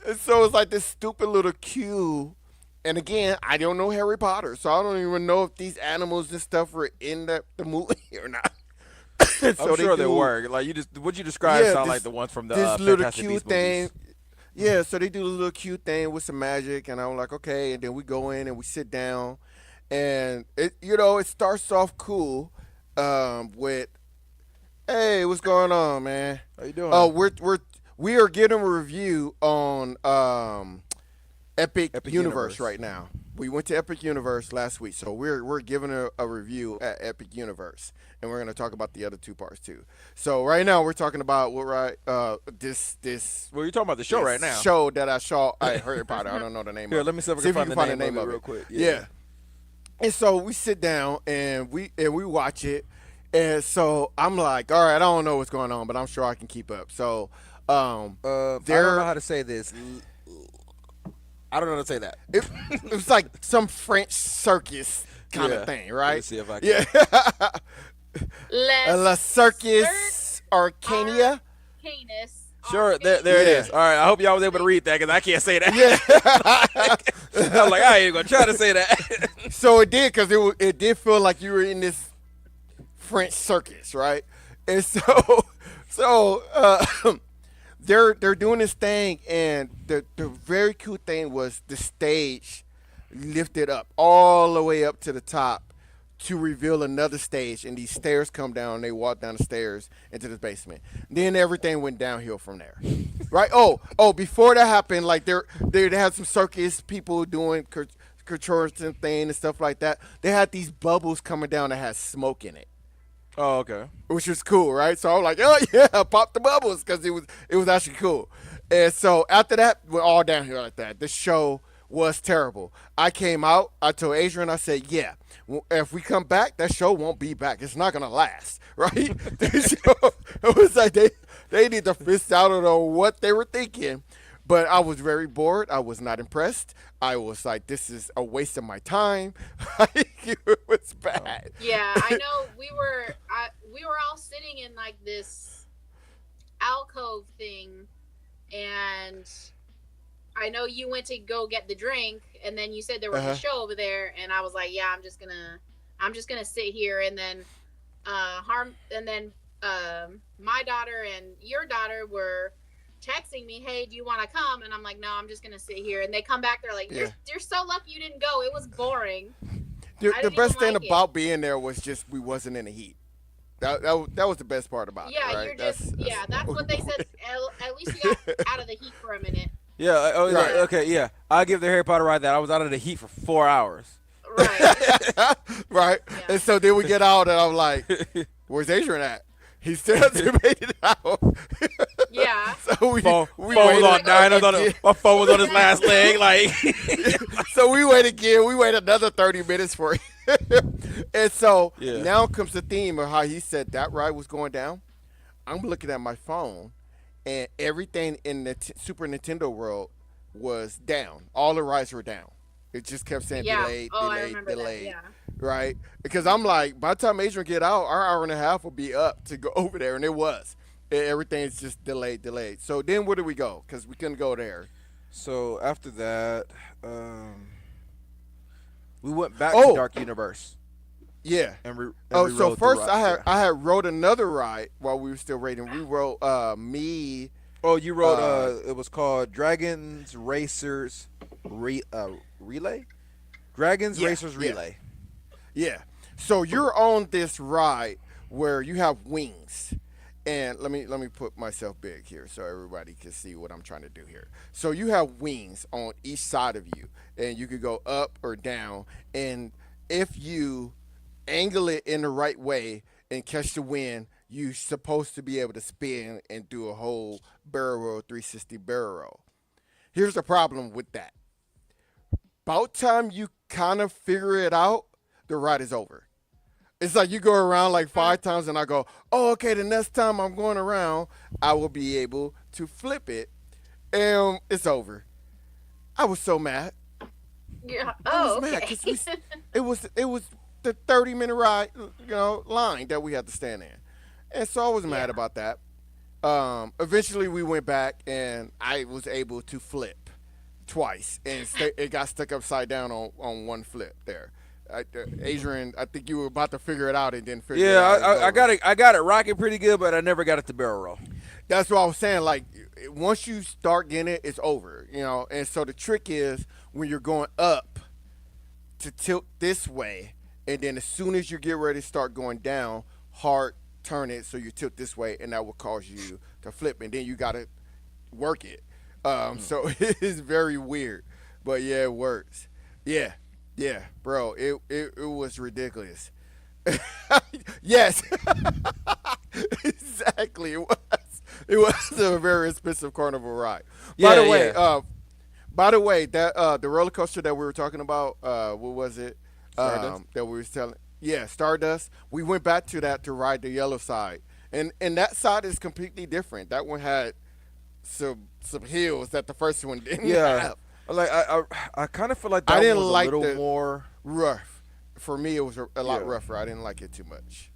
it's like this stupid little queue. And again, I don't know Harry Potter, so I don't even know if these animals and stuff were in the movie or not. I'm sure they were. Like what you described sound like the ones from the this little Fantastic cute Beasts thing. movies. Yeah, so they do a little cute thing with some magic, and I'm like, okay. And then we go in and we sit down, and it starts off cool with, hey, what's going on, man? How you doing? Oh, we are getting a review on Epic Universe right now. We went to Epic Universe last week, so we're giving a review at Epic Universe, and we're going to talk about the other two parts too. So right now we're talking about this. Well, you're talking about the show right now. Show that I saw. I Harry Potter. I don't know the name. Here, of let me see if I can find the name of it real quick. Yeah. And so we sit down and we watch it, and so I'm like, all right, I don't know what's going on, but I'm sure I can keep up. So. I don't know how to say this. I don't know how to say that. It was like some French circus kind of thing, right? Let's see if I can. Yeah. La Circus Arcania. Sure, there it is. All right, I hope y'all was able to read that because I can't say that. Yeah. I was like, I ain't gonna try to say that. So it did, because it did feel like you were in this French circus, right? And So they're doing this thing, and the very cool thing was the stage lifted up all the way up to the top to reveal another stage, and these stairs come down. They walk down the stairs into the basement. Then everything went downhill from there. Right? Oh! Before that happened, like they had some circus people doing couture and thing and stuff like that. They had these bubbles coming down that had smoke in it. Oh, okay. Which was cool, right? So I was like, oh yeah, pop the bubbles, because it was actually cool. And so after that, we're all downhill like that. The show was terrible. I came out. I told Adrian, I said, yeah, if we come back, that show won't be back. It's not gonna last, right? It was like they need to fist out on what they were thinking. But I was very bored. I was not impressed. I was like, this is a waste of my time. It was bad. Yeah, I know. We were all sitting in like this alcove thing, and I know you went to go get the drink, and then you said there was a show over there, and I was like, yeah, I'm just gonna sit here, and then my daughter and your daughter were texting me, hey, do you want to come? And I'm like, no, I'm just gonna sit here. And they come back, they're like, you're so lucky you didn't go. It was boring. The best thing about being there was just we wasn't in the heat. That was the best part about it. Yeah, right? That's what they said. At least you got out of the heat for a minute. Yeah. Right. Okay. Yeah. I'll give the Harry Potter right that I was out of the heat for 4 hours. Right. Right. Yeah. And so then we get out, and I'm like, where's Adrian at? He still hasn't made it out. Yeah. So we phone was on 9. My phone was on his last leg. Like. So we wait again. We wait another 30 minutes for it. And so now comes the theme of how he said that ride was going down. I'm looking at my phone, and everything in the Super Nintendo world was down. All the rides were down. It just kept saying delayed. That, yeah. Right? Because I'm like, by the time Adrian get out, our hour and a half will be up to go over there, and it was. Everything's just delayed. So then where do we go? Because we couldn't go there. So after that, we went back to Dark Universe. Yeah. So first I had rode another ride while we were still raiding. We rode me. Oh, you rode it was called Dragons Racers Relay? Dragons Racers Relay. Yeah. So you're on this ride where you have wings. And let me put myself big here so everybody can see what I'm trying to do here. So you have wings on each side of you, and you could go up or down. And if you angle it in the right way and catch the wind, you're supposed to be able to spin and do a whole barrel roll, 360 barrel roll. Here's the problem with that. About time you kind of figure it out, the ride is over. It's like you go around like 5 times, and I go, oh, okay, the next time I'm going around, I will be able to flip it, and it's over. I was so mad. Yeah. I was mad because it was the 30-minute ride, line that we had to stand in, and so I was mad about that. Eventually, we went back, and I was able to flip twice, and it got stuck upside down on one flip there. Adrian, I think you were about to figure it out and didn't figure it out. Yeah, I got it rocking pretty good, but I never got it to barrel roll. That's what I was saying. Like, once you start getting it, it's over, And so the trick is when you're going up to tilt this way, and then as soon as you get ready to start going down, hard turn it so you tilt this way, and that will cause you to flip, and then you got to work it. So it's very weird, but yeah, it works. Yeah, bro, it was ridiculous. Yes, exactly. It was a very expensive carnival ride. By the way, that the roller coaster that we were talking about, what was it? Stardust? That we were telling. Yeah, Stardust. We went back to that to ride the yellow side, and that side is completely different. That one had some hills that the first one didn't have. Like I kind of feel like that I didn't was like a little more rough. For me, it was a lot rougher. I didn't like it too much.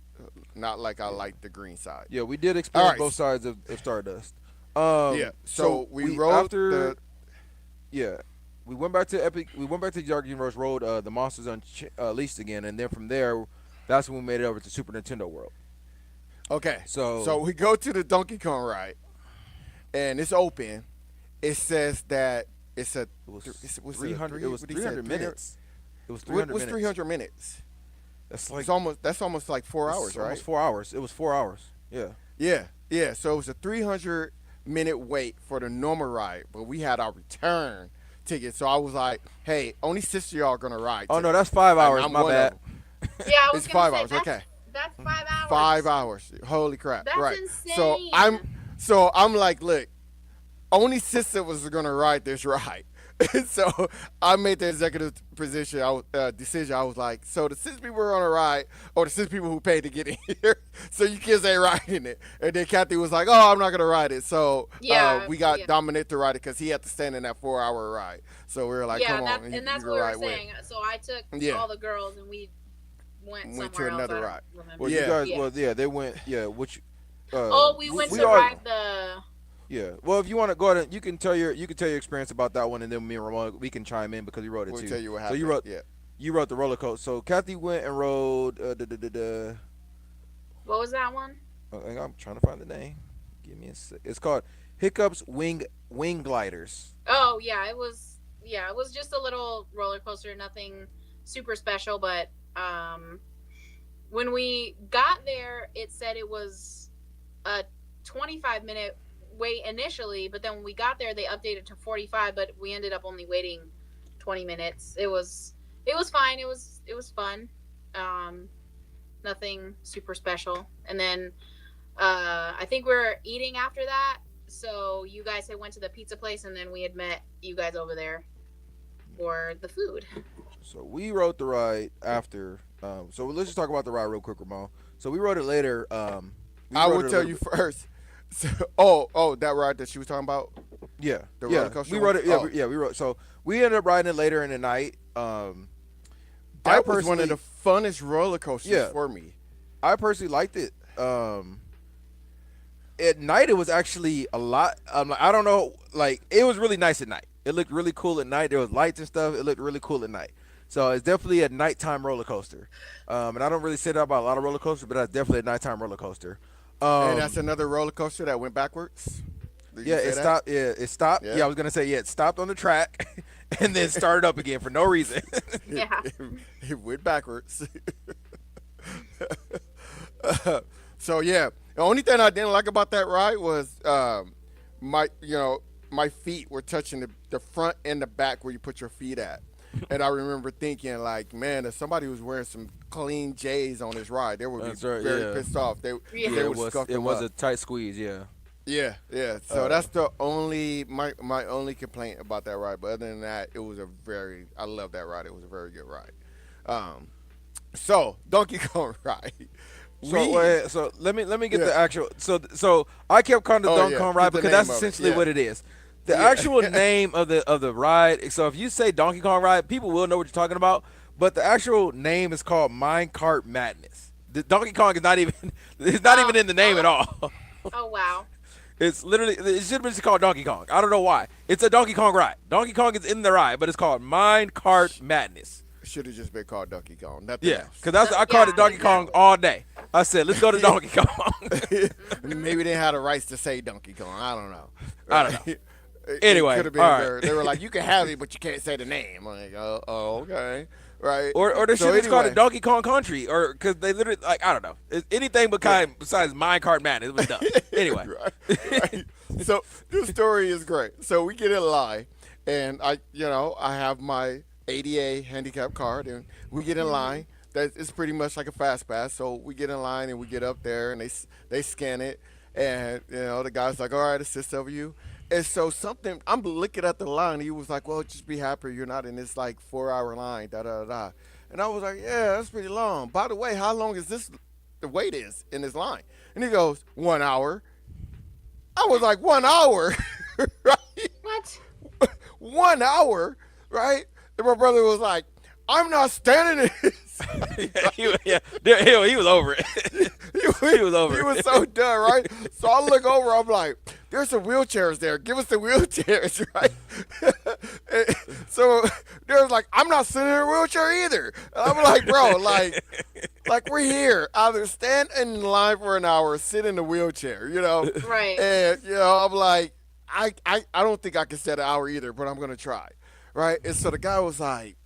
Not like I liked the green side. Yeah, we did experience both sides of Stardust. So we rode we went back to Epic. We went back to Dark Universe Road. The Monsters Unleashed again, and then from there, that's when we made it over to Super Nintendo World. Okay. So So we go to the Donkey Kong ride, and it's open. It says that it's a. it was 300. It was 300 minutes. It was 300 What's minutes. 300 minutes? That's like That's almost like 4 hours, it's right? Almost 4 hours. It was 4 hours. Yeah. Yeah. So it was a 300-minute wait for the normal ride, but we had our return ticket. So I was like, "Hey, only 6 of y'all are gonna ride." Oh no, today. that's 5 hours. I'm My one bad. of 'em. Yeah, I was It's gonna 5 say, hours. That's, Okay. That's 5 hours. 5 hours. Holy crap! That's right. insane. So I'm like, look, only 6 of us are gonna ride this ride. And so I made the executive decision. I was like, so the 6 people who are on a ride, or the 6 people who paid to get in here, so you kids ain't riding it. And then Kathy was like, oh, I'm not gonna ride it. So we got Dominic to ride it because he had to stand in that 4-hour ride. So we were like, come on, and that's what we were saying. So I took all the girls and we went to somewhere another else. ride. Well, you guys. Well, they went. Yeah. Which. We went to ride the. Yeah. Well, if you want to go ahead, you can tell your experience about that one, and then me and Ramon we can chime in because we wrote it We'll too. tell you what So happened. you wrote the roller coaster. So Kathy went and rode. What was that one? I'm trying to find the name. Give me a sec. It's called Hiccup's Wing Gliders. Oh yeah, it was just a little roller coaster, nothing super special. But when we got there, it said it was a 25-minute wait initially, but then when we got there, they updated to 45. But we ended up only waiting 20 minutes. It was fine. It was fun. Nothing super special. And then I think we were eating after that. So you guys had went to the pizza place, and then we had met you guys over there for the food. So we rode the ride after. So let's just talk about the ride real quick, Ramon. So we rode it later. I will tell you first. So, that ride that she was talking about. Yeah, the roller coaster. We rode it. Yeah, we rode. So we ended up riding it later in the night. That was one of the funnest roller coasters for me. I personally liked it. At night, it was actually a lot. I don't know. Like, it was really nice at night. It looked really cool at night. There was lights and stuff. It looked really cool at night. So it's definitely a nighttime roller coaster. And I don't really say that about a lot of roller coasters, but that's definitely a nighttime roller coaster. And that's another roller coaster that went backwards. It stopped. Yeah, it stopped. Yeah, I was gonna say it stopped on the track, and then started up again for no reason. It went backwards. So the only thing I didn't like about that ride was my feet were touching the front and the back where you put your feet at. And I remember thinking, like, man, if somebody was wearing some clean J's on this ride, they would be very pissed off. They would scuff them It was up. a tight squeeze, yeah. Yeah. So that's the only my only complaint about that ride. But other than that, it was I love that ride. It was a very good ride. So Donkey Kong ride. So let me get the actual. So I kept calling the Donkey Kong ride because that's essentially what it is. The actual name of the ride. So if you say Donkey Kong ride, people will know what you're talking about. But the actual name is called Minecart Madness. The Donkey Kong is not even. It's not even in the name at all. Oh wow. It's literally. It should have been just called Donkey Kong. I don't know why. It's a Donkey Kong ride. Donkey Kong is in the ride, but it's called Minecart Madness. Should have just been called Donkey Kong. Because I called it Donkey Kong all day. I said, let's go to Donkey Kong. Maybe they had a rights to say Donkey Kong. I don't know. I don't know. Anyway, could have been they were like, you can have it, but you can't say the name. I'm like, oh, okay, right. Or they should have called it Donkey Kong Country, or because they literally I don't know, it's anything but besides Minecart Madness. It was dumb. Anyway, right. So this story is great. So we get in line, and I have my ADA handicap card, and we get in line. It's pretty much like a fast pass. So we get in line and we get up there, and they scan it, and the guy's like, all right, it sits over you. And so I'm looking at the line. He was like, well, just be happy you're not in this like 4-hour line, da-da-da-da. And I was like, yeah, that's pretty long. By the way, how long is the wait is in this line? And he goes, 1 hour. I was like, 1 hour? Right? What? 1 hour, right? And my brother was like, I'm not standing in this. he was over it. He was over it. He was so done, right? So I look over, I'm like, there's some wheelchairs there. Give us the wheelchairs, right? So they're like, I'm not sitting in a wheelchair either. And I'm like, bro, like we're here. Either stand in line for an hour or sit in the wheelchair, you know? Right. And, you know, I'm like, I don't think I can sit an hour either, but I'm going to try, right? And so the guy was like,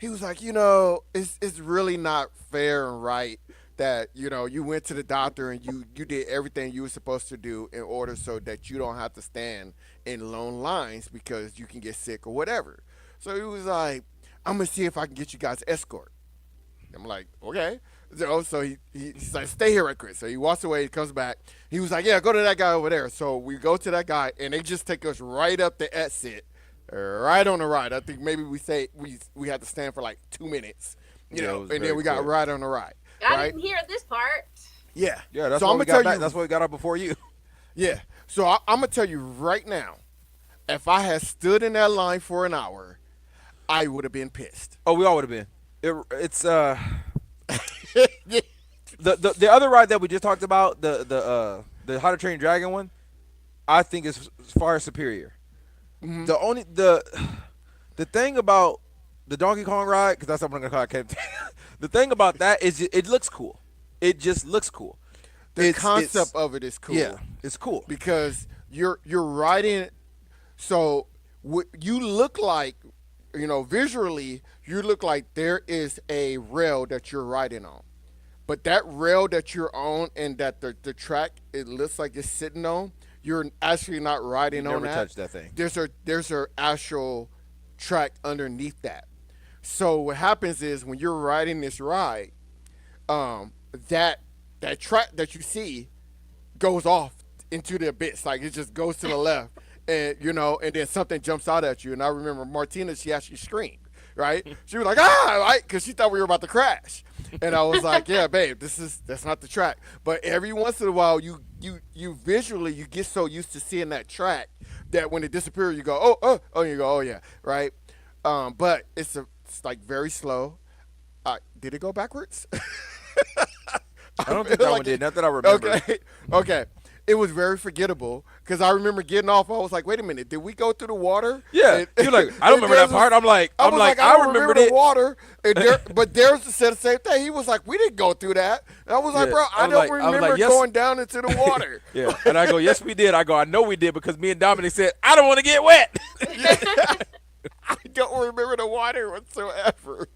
you know, it's really not fair and right that, you know, you went to the doctor and you did everything you were supposed to do in order so that you don't have to stand in long lines because you can get sick or whatever. So he was like, I'm going to see if I can get you guys an escort. I'm like, okay. So he's like, stay here right quick. So he walks away, he comes back. He was like, yeah, go to that guy over there. So we go to that guy, and they just take us right up the exit, right on the right. I think maybe we had to stand for like 2 minutes, you know, and then we got right on the right. I didn't hear this part. Yeah. Yeah, that's so what we got back. That's what we got up before you. Yeah. So I'm going to tell you right now, if I had stood in that line for an hour, I would have been pissed. Oh, we all would have been. It's the other ride that we just talked about, the How to Train Dragon one, I think is far superior. Mm-hmm. The thing about the Donkey Kong ride, because that's what I'm gonna call it. The thing about that is it looks cool. It just looks cool. The concept of it is cool. Yeah, it's cool because you're riding. So you look like, you know, visually, you look like there is a rail that you're riding on. But that rail that you're on and that the track, it looks like it's sitting on, you're actually not riding on that. Never touched that thing. There's an actual track underneath that. So what happens is when you're riding this ride, that track that you see goes off into the abyss. Like it just goes to the left. And, you know, and then something jumps out at you. And I remember Martina, she actually screamed, right? She was like, right? Because she thought we were about to crash. And I was like, yeah, babe, that's not the track. But every once in a while, you visually, you get so used to seeing that track that when it disappears, you go, oh, you go, oh, yeah, right? But it's like very slow. Did it go backwards? I don't think that one did. Not that I remember. Okay. It was very forgettable because I remember getting off. I was like, "Wait a minute, did we go through the water?" Yeah, you're like, "I don't remember that part." I'm like, I remember the water. But Darius said the same thing. He was like, "We didn't go through that." And I was like, "Bro, I don't remember going down into the water." Yeah, and I go, "Yes, we did." I go, "I know we did because me and Dominic said I don't want to get wet." I don't remember the water whatsoever.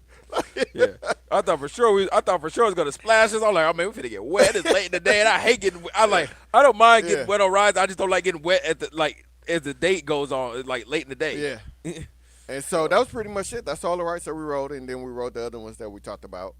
Yeah, I thought for sure it was gonna splash us. I'm like, oh man, we finna get wet. It's late in the day, and I hate getting. I don't mind getting wet on rides. I just don't like getting wet as the date goes on, like late in the day. Yeah. And so that was pretty much it. That's all the rides that we rode, and then we rode the other ones that we talked about,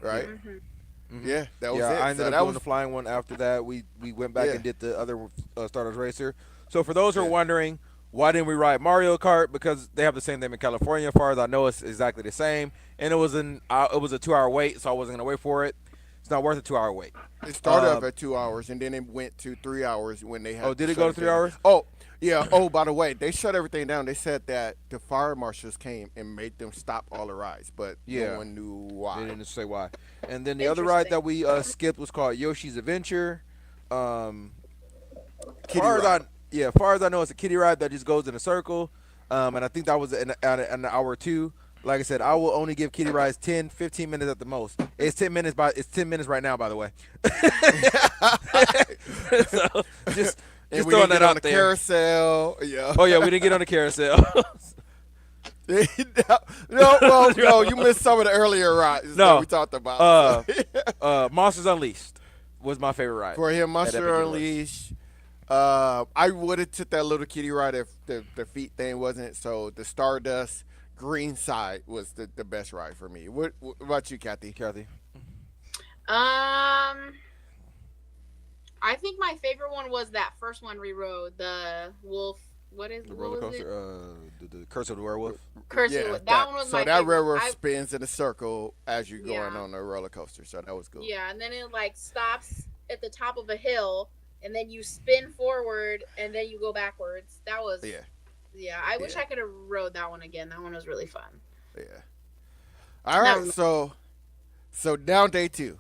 right? Mm-hmm. Yeah, that was it. I ended up doing the flying one after that. We went back and did the other Stardust Racer. So for those who are wondering, why didn't we ride Mario Kart? Because they have the same name in California. As far as I know, it's exactly the same. And it was a 2-hour wait, so I wasn't gonna wait for it. It's not worth a 2-hour wait. It started off at 2 hours, and then it went to 3 hours when they had. Oh, did it go to 3 hours? Oh, yeah. Oh, by the way, they shut everything down. They said that the fire marshals came and made them stop all the rides, but no one knew why. They didn't say why. And then the other ride that we skipped was called Yoshi's Adventure. As far as I know, it's a kiddie ride that just goes in a circle. And I think that was an hour or two. Like I said, I will only give kiddie rides 10, 15 minutes at the most. It's 10 minutes right now, by the way. So just throwing that out there. Carousel. Yeah. Oh yeah, we didn't get on the carousel. No, you missed some of the earlier rides that we talked about. Monsters Unleashed was my favorite ride. For him, Monsters Unleashed. I would have took that little kiddie ride if the feet thing wasn't. So the Stardust green side was the best ride for me. What about you, Kathy? I think my favorite one was that first one we rode, the wolf. What is the roller coaster? The Curse of the Werewolf. Curse of the that one was my favorite. So that railroad spins in a circle as you're going on the roller coaster. So that was cool. Yeah, and then it like stops at the top of a hill, and then you spin forward, and then you go backwards. That was Yeah, I wish I could have rode that one again. That one was really fun. Yeah. All right, so now day 2,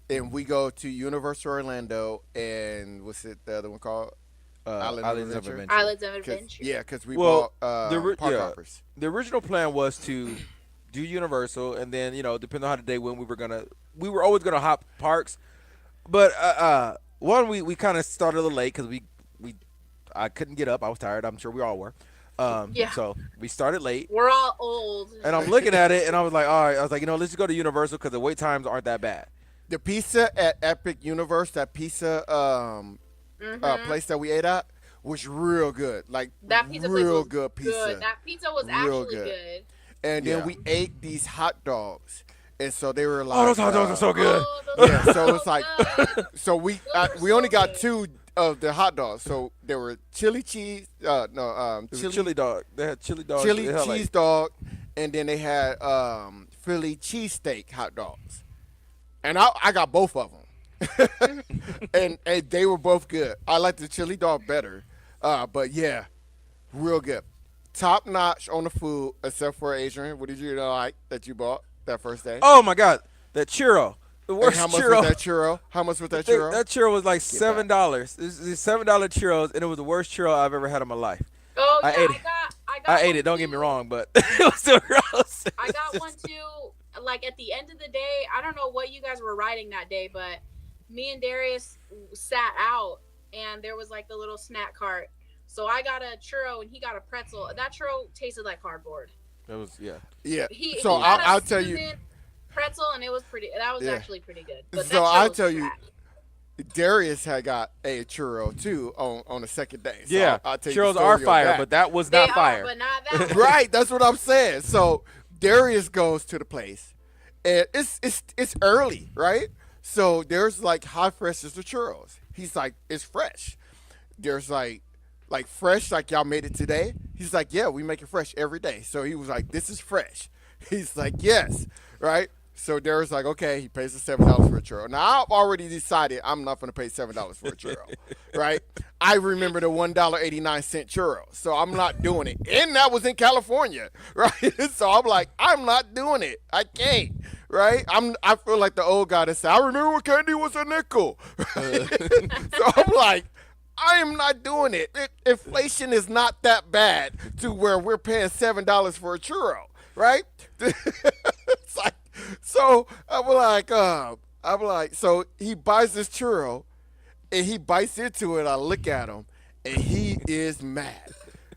and we go to Universal Orlando, and what's the other one called? Islands of Adventure. Islands of Adventure. Yeah, because we Well, bought park hoppers. the original plan was to do Universal, and then depending on how the day went, we were always gonna hop parks. But one, we kind of started a little late because I couldn't get up. I was tired. I'm sure we all were. Yeah. So we started late. We're all old. And I'm looking at it, and I was like, all right. I was like, let's just go to Universal because the wait times aren't that bad. The pizza at Epic Universe, that pizza place that we ate at, was real good. Like that pizza real place was good pizza. Good. That pizza was Real actually good. And then we ate these hot dogs, and so they were like, oh, those hot dogs are so good. Yeah, so it's like, so we only got 2 of the hot dogs. So there were chili cheese, chili dog. They had chili dog, chili cheese dog, and then they had Philly cheesesteak hot dogs, and I got both of them, and they were both good. I like the chili dog better, but yeah, real good. Top notch on the food, except for Adrian. What did you like that you bought that first day? Oh my God, that churro. The worst how much churro. was that churro? How much was that churro? That churro was like $7. It's $7 churros, and it was the worst churro I've ever had in my life. Oh, yeah, I ate it. I ate it. Don't get me wrong, but it was so gross. I got one too. Like at the end of the day, I don't know what you guys were riding that day, but me and Darius sat out, and there was like the little snack cart. So I got a churro, and he got a pretzel. That churro tasted like cardboard. That was Yeah. So I'll tell you. Pretzel, and it was pretty. That was actually pretty good. But so I'll tell you, Darius had got a churro too on the second day. So yeah, I'll tell you the churros story are of fire, that. but that was not fire. But not that. Right, that's what I'm saying. So Darius goes to the place, and it's early, right? So there's like, how fresh is the churros? He's like, it's fresh. There's like fresh, like y'all made it today? He's like, yeah, we make it fresh every day. So he was like, this is fresh. He's like, yes, right? So Darius like, okay, he pays the $7 for a churro. Now I've already decided I'm not going to pay $7 for a churro, right? I remember the $1.89 churro, so I'm not doing it. And that was in California, right? So I'm like, I'm not doing it. I can't, right? I feel like the old guy that said, I remember when candy was a nickel. So I'm like, I am not doing it. Inflation is not that bad to where we're paying $7 for a churro, right? It's like, so I'm like, so he buys this churro, and he bites into it. I look at him, and he is mad.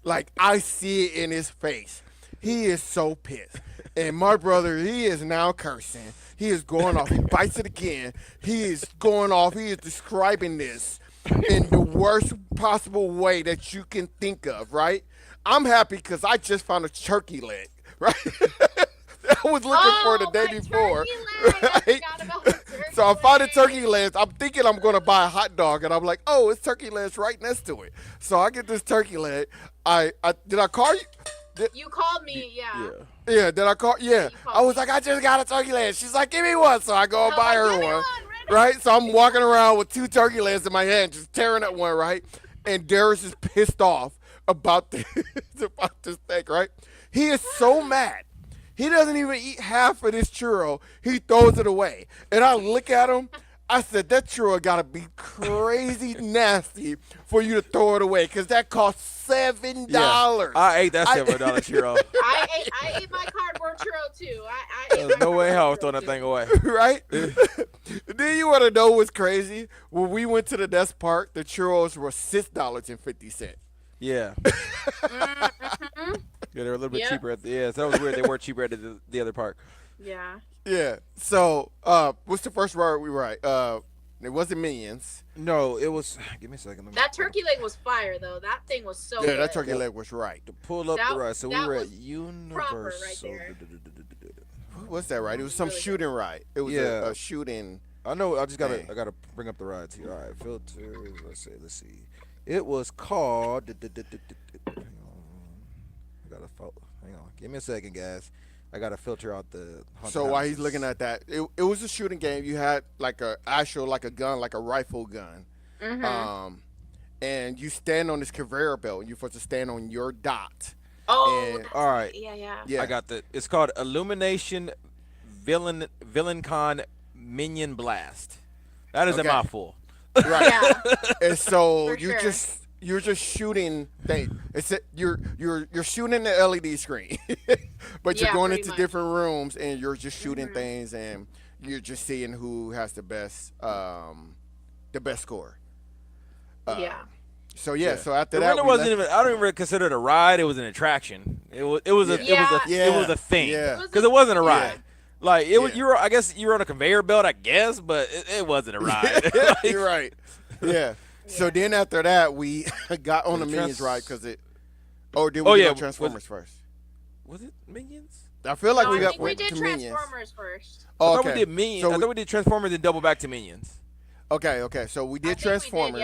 Like, I see it in his face. He is so pissed. And my brother, he is now cursing. He is going off. He bites it again. He is going off. He is describing this in the worst possible way that you can think of, right? I'm happy because I just found a turkey leg, right? I was looking for the day before, right? So I found a turkey leg. I'm thinking I'm going to buy a hot dog, and I'm like, oh, it's turkey legs right next to it. So I get this turkey leg. Did I call you? You called me, yeah. Yeah, did I call? Yeah. I was like, I just got a turkey leg. She's like, give me one. So I go and buy her one. Right? So I'm walking around with 2 turkey legs in my hand, just tearing at one, right? And Darius is pissed off about this thing, right? He is so mad. He doesn't even eat half of this churro. He throws it away. And I look at him. I said, that churro got to be crazy nasty for you to throw it away, because that costs $7. Yeah, I ate that $7 churro. I ate my cardboard churro, too. There's no way hell I was throwing that thing away. Right? Then you want to know what's crazy? When we went to the Nest Park, the churros were $6.50. Yeah. Yeah, they were a little bit cheaper. So that was weird. They were cheaper at the other park. Yeah. Yeah. So, what's the first word we write? It wasn't Minions. No, it was. Give me a second. That turkey leg was fire, though. That thing was so good. Yeah, that turkey leg was right. To pull up the ride. So we were at Universal. Right, what's that ride? It was some really shooting ride. It was a shooting. I know. I gotta bring up the rides here. All right, filters. Let's see. It was called. Hang on. Give me a second, guys. I gotta filter out the. So while he's looking at that, it was a shooting game. You had like a gun, like a rifle gun, and you stand on this conveyor belt, and you're supposed to stand on your dot. Oh, all right. Yeah. I got the. It's called Illumination Villain Con Minion Blast. That is a mouthful. Right. And so you're just shooting things. You're shooting the LED screen, but you're going into different rooms and you're just shooting things and you're just seeing who has the best score. So so after that, Riddler wasn't even. I don't even consider it a ride. It was an attraction. It was a thing because it wasn't a ride. Like it was. I guess you were on a conveyor belt. I guess, but it wasn't a ride. You're right. Yeah. So then after that, we got on the Minions ride because it. Oh, did we go Transformers first? Was it Minions? I feel like we did Transformers first. Oh, I thought we did Minions. I thought we did Transformers and double back to Minions. Okay. So we did Transformers.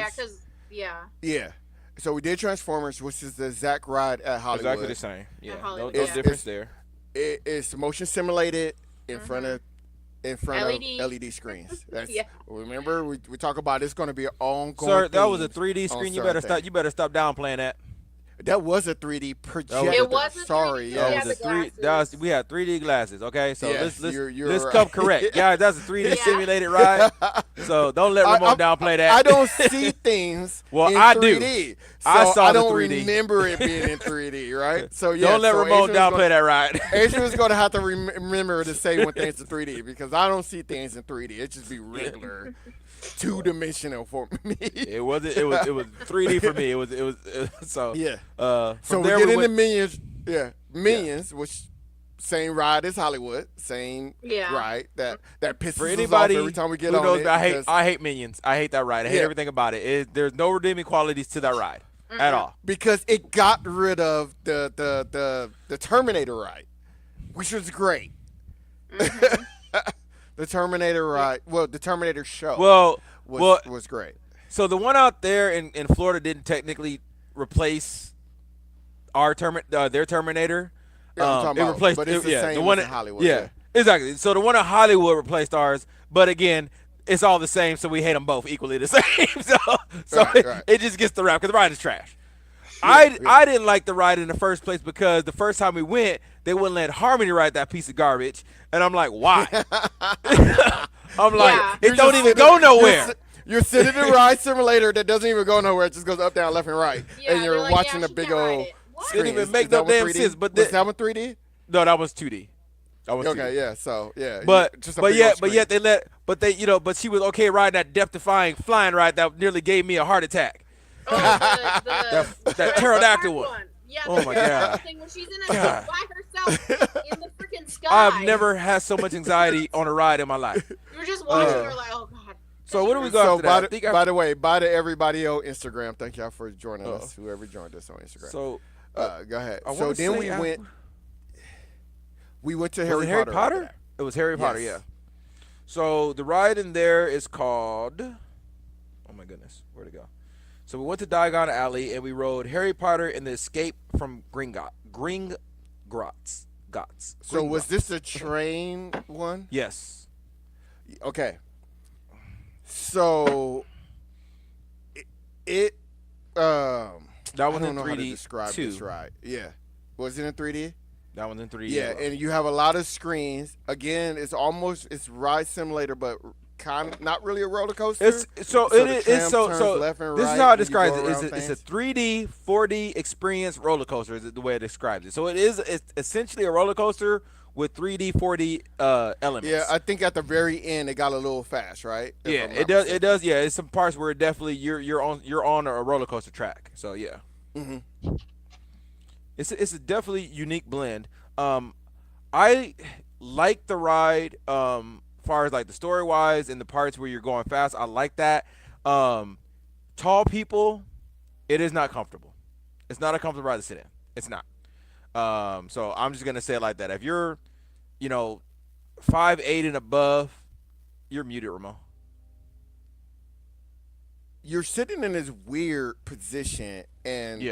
Yeah. So we did Transformers, which is the Zack ride at Hollywood. Exactly the same. Yeah. No difference there. It's motion simulated in front of LED screens. That's, remember, we talk about it's going to be an ongoing. Sir, that was a 3D screen. You better stop downplaying that. That was a 3D projector. It was a 3D. We had 3D glasses. Okay, so let's right. come correct. Yeah, that's a 3D simulated ride. So don't let Ramon downplay that. I don't see things. Well, in I 3D, do. So I don't remember it being in 3D. Right. So don't let Ramon downplay that ride. Adrian's going to have to remember to say when things are 3D because I don't see things in 3D. It just be regular. Two-dimensional for me. It was 3D for me. It was so yeah. So we get into Minions. Yeah, Minions, which same ride as Hollywood, same ride that pisses us off every time we get on it. I hate Minions. I hate that ride. I hate everything about it. There's no redeeming qualities to that ride at all because it got rid of the Terminator ride, which was great. The Terminator ride, the Terminator show was great. So the one out there in Florida didn't technically replace their Terminator. It replaced, but it's the same one in Hollywood. Yeah, exactly. So the one in Hollywood replaced ours, but again, it's all the same, so we hate them both equally the same. So it just gets the rap because the ride is trash. I didn't like the ride in the first place because the first time we went, they wouldn't let Harmony ride that piece of garbage, and I'm like, why? I'm like, it don't even go nowhere. You're sitting in a ride simulator that doesn't even go nowhere. It just goes up, down, left, and right, and you're like, watching a big old screen. Didn't even make no damn sense. But was that one 3D? No, that was 2D. But yet but she was okay riding that death-defying flying ride that nearly gave me a heart attack. That pterodactyl one. Yeah, oh my god. Thing when she's in a by herself in the freaking sky. I've never had so much anxiety on a ride in my life. You were just watching her like, oh god. So what do we go after that? By the way, bye to everybody on Instagram. Thank y'all for joining us. Whoever joined us on Instagram. So go ahead. So then we went to Harry Potter. It was Harry Potter, yeah. So the ride in there is called. Oh my goodness, where'd it go? So we went to Diagon Alley and we rode Harry Potter and the Escape from Gringotts. So was this a train one? Yes. Okay. So that was in 3D how to describe too. This ride. Yeah. Was it in 3D? That one's in 3D. Yeah, and you have a lot of screens. Again, it's ride simulator, but kind of not really a roller coaster. This is how I describe it. It's a 3D, 4D experience roller coaster is the way it describes it. So it's essentially a roller coaster with 3D, 4D elements. Yeah, I think at the very end it got a little fast, right? Yeah, it does. It does. Yeah, it's some parts where it definitely you're on a roller coaster track. So yeah, it's a definitely unique blend. I like the ride. Far as like the story wise and the parts where you're going fast, I like that. Tall people, it is not comfortable. It's not a comfortable ride to sit in. It's not. So I'm just gonna say it like that. If you're, 5'8" and above, you're muted, Ramon. You're sitting in this weird position, and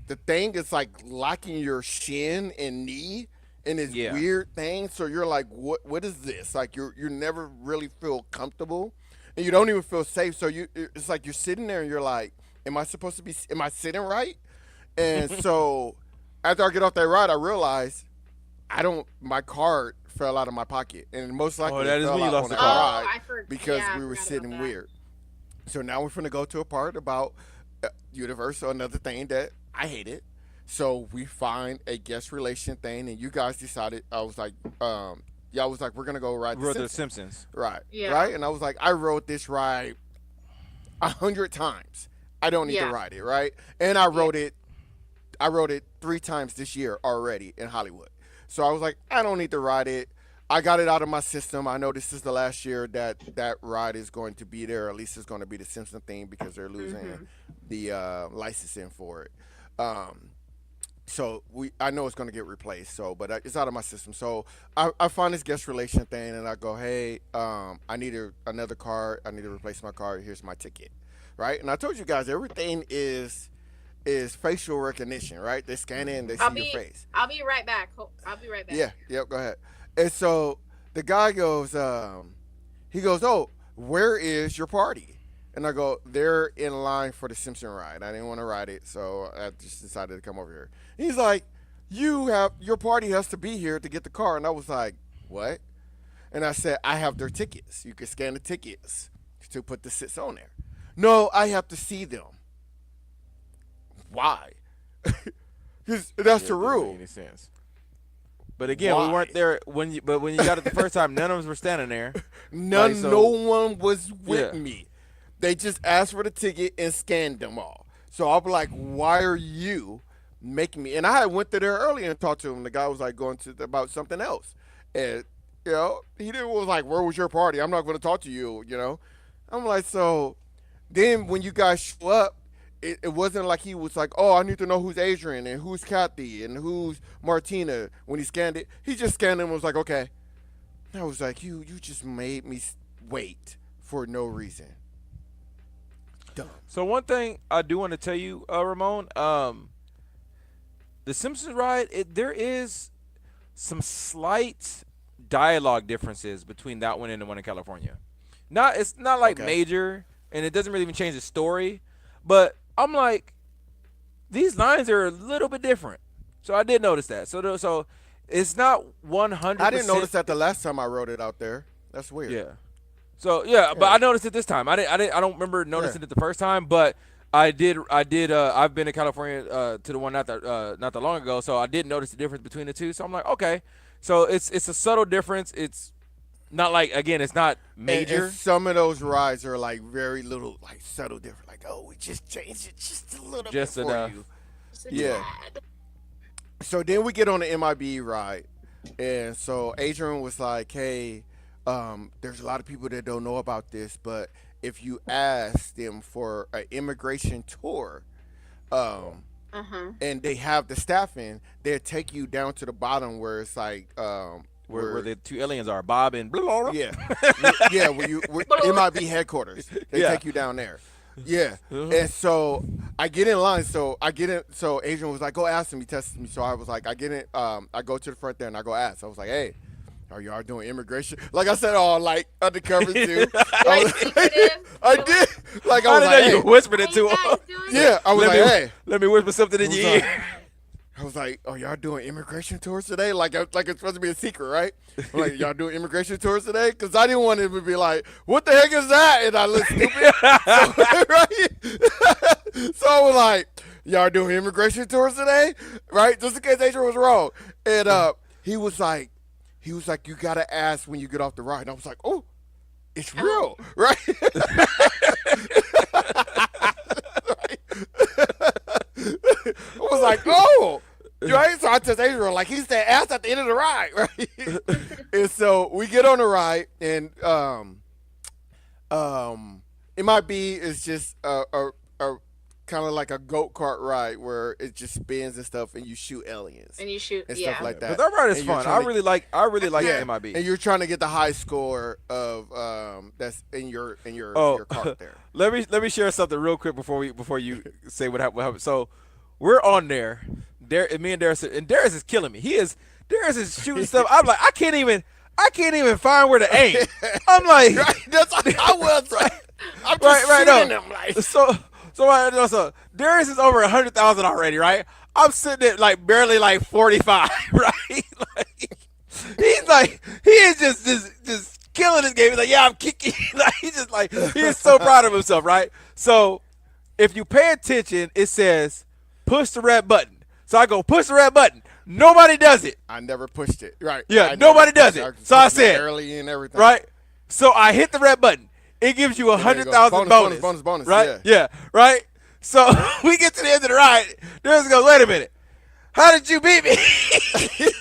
the thing is like locking your shin and knee. And this weird thing, so you're like, what is this? Like you never really feel comfortable, and you don't even feel safe. So it's like you're sitting there and you're like, am I sitting right? And so after I get off that ride, I realize my card fell out of my pocket, and most likely it fell out on the ride because we were sitting weird. So now we're gonna go to a part about Universal, another thing that I hated. So we find a guest relation thing, and you guys decided. I was like, y'all was like, we're gonna go ride the Simpsons. Right. Yeah. Right. And I was like, I rode this ride 100 times. I don't need to ride it. Right. And I rode it 3 times this year already in Hollywood. So I was like, I don't need to ride it. I got it out of my system. I know this is the last year that ride is going to be there. At least it's going to be the Simpson theme because they're losing the licensing for it. So I know it's going to get replaced. So, but it's out of my system. So I find this guest relation thing, and I go, hey, I need another card. I need to replace my card. Here's my ticket, right? And I told you guys everything is facial recognition, right? They scan in, they see your face. I'll be right back. I'll be right back. Yeah. Yep. Go ahead. And so the guy goes, he goes, oh, where is your party? And I go, they're in line for the Simpson ride. I didn't want to ride it, so I just decided to come over here. He's like, your party has to be here to get the car. And I was like, what? And I said, I have their tickets. You can scan the tickets to put the sits on there. No, I have to see them. Why? Because that's the rule. Doesn't make any sense. But again, we weren't there when you got it the first time. None of us were standing there. No one was with me. They just asked for the ticket and scanned them all. So I'll be like, why are you making me? And I had went to there earlier and talked to him. The guy was like going to about something else. And, he was like, where was your party? I'm not going to talk to you, I'm like, so then when you guys show up, it wasn't like he was like, oh, I need to know who's Adrian and who's Kathy and who's Martina. When he scanned it, he just scanned it and was like, okay. I was like, you just made me wait for no reason. Dumb. So one thing I do want to tell you, Ramon, the Simpsons ride, there is some slight dialogue differences between that one and the one in California. It's not like major, and it doesn't really even change the story, but I'm like, these lines are a little bit different. So I did notice that. So it's not 100%. I didn't notice that the last time I wrote it out there. That's weird. Yeah. So but I noticed it this time. I don't remember noticing it the first time, but I did. I've been to California to the one not that long ago, so I did notice the difference between the two. So I'm like, okay. So it's a subtle difference. It's not like, again, it's not major. And some of those rides are like very little, like subtle different. Like, oh, we just changed it just a little bit for enough. you. Yeah. So then we get on the MIB ride, and so Adrian was like, hey, there's a lot of people that don't know about this, but if you ask them for an immigration tour, and they have the staffing, they'll take you down to the bottom where it's like where the two aliens are, Bob and blah. Yeah. Yeah, it might be headquarters. They take you down there. Yeah. And so I get in line. So Adrian was like, go ask him. He tested me. So I was like, I get in. I go to the front there and I go ask. I was like, hey, are y'all doing immigration? Like I said, all like undercover too. I did. Like I was like, you whispered it to him. Yeah. I was like, hey, let me whisper something in your ear. I was like, oh, y'all doing immigration tours today? Like it's supposed to be a secret, right? I'm like, y'all doing immigration tours today? Because I didn't want it to be like, what the heck is that? And I look stupid. So I was like, y'all doing immigration tours today? Right? Just in case Adrian was wrong. And he was like, you got to ask when you get off the ride. And I was like, oh, it's real, right? I was like, oh. Right? So I just Adrian, like, he said, ask at the end of the ride, right? And so we get on the ride, and MIB is just a kind of like a go-kart ride where it just spins and stuff, and you shoot aliens and stuff like that. But that ride is fun. I really like MIB. And you're trying to get the high score of that's in your cart there. Let me share something real quick before you say what happened. So we're on there. Me and Darius, is killing me. Darius is shooting stuff. I'm like, I can't even find where to aim. I'm like, right, that's what I was right. I'm just shooting them like. So Darius is over 100,000 already, right? I'm sitting at like barely like 45, right? Like he is just killing this game. He's like, yeah, I'm kicking. Like he is so proud of himself, right? So if you pay attention, it says push the red button. So I go push the red button. Nobody does it. I never pushed it. Right. Yeah, nobody does it. So I said, early and everything. Right. So I hit the red button. It gives you 100,000 bonus. Right. Yeah. Right. So we get to the end of the ride. There's goes, wait a minute. How did you beat me?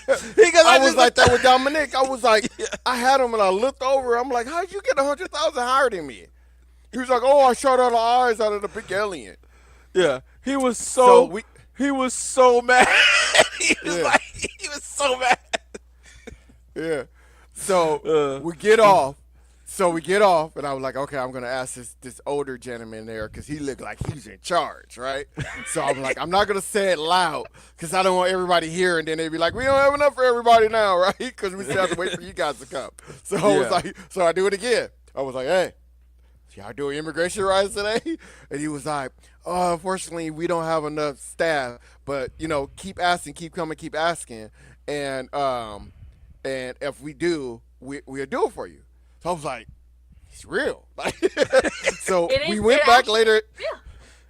I was like that with Dominic. I was like, I had him and I looked over. I'm like, how'd you get 100,000 higher than me? He was like, oh, I shot out the eyes out of the big alien. Yeah, he was so mad. He was so mad. Yeah. So we get off. And I was like, okay, I'm gonna ask this older gentleman there because he looked like he's in charge, right? So I'm like, I'm not gonna say it loud because I don't want everybody here, and then they'd be like, we don't have enough for everybody now, right? Because we still have to wait for you guys to come. So I was like, so I do it again. I was like, hey, y'all doing immigration rights today? And he was like, oh, unfortunately, we don't have enough staff, but keep asking, keep coming, keep asking, and if we do, we'll do it for you. So I was like, it's real. So we went back later.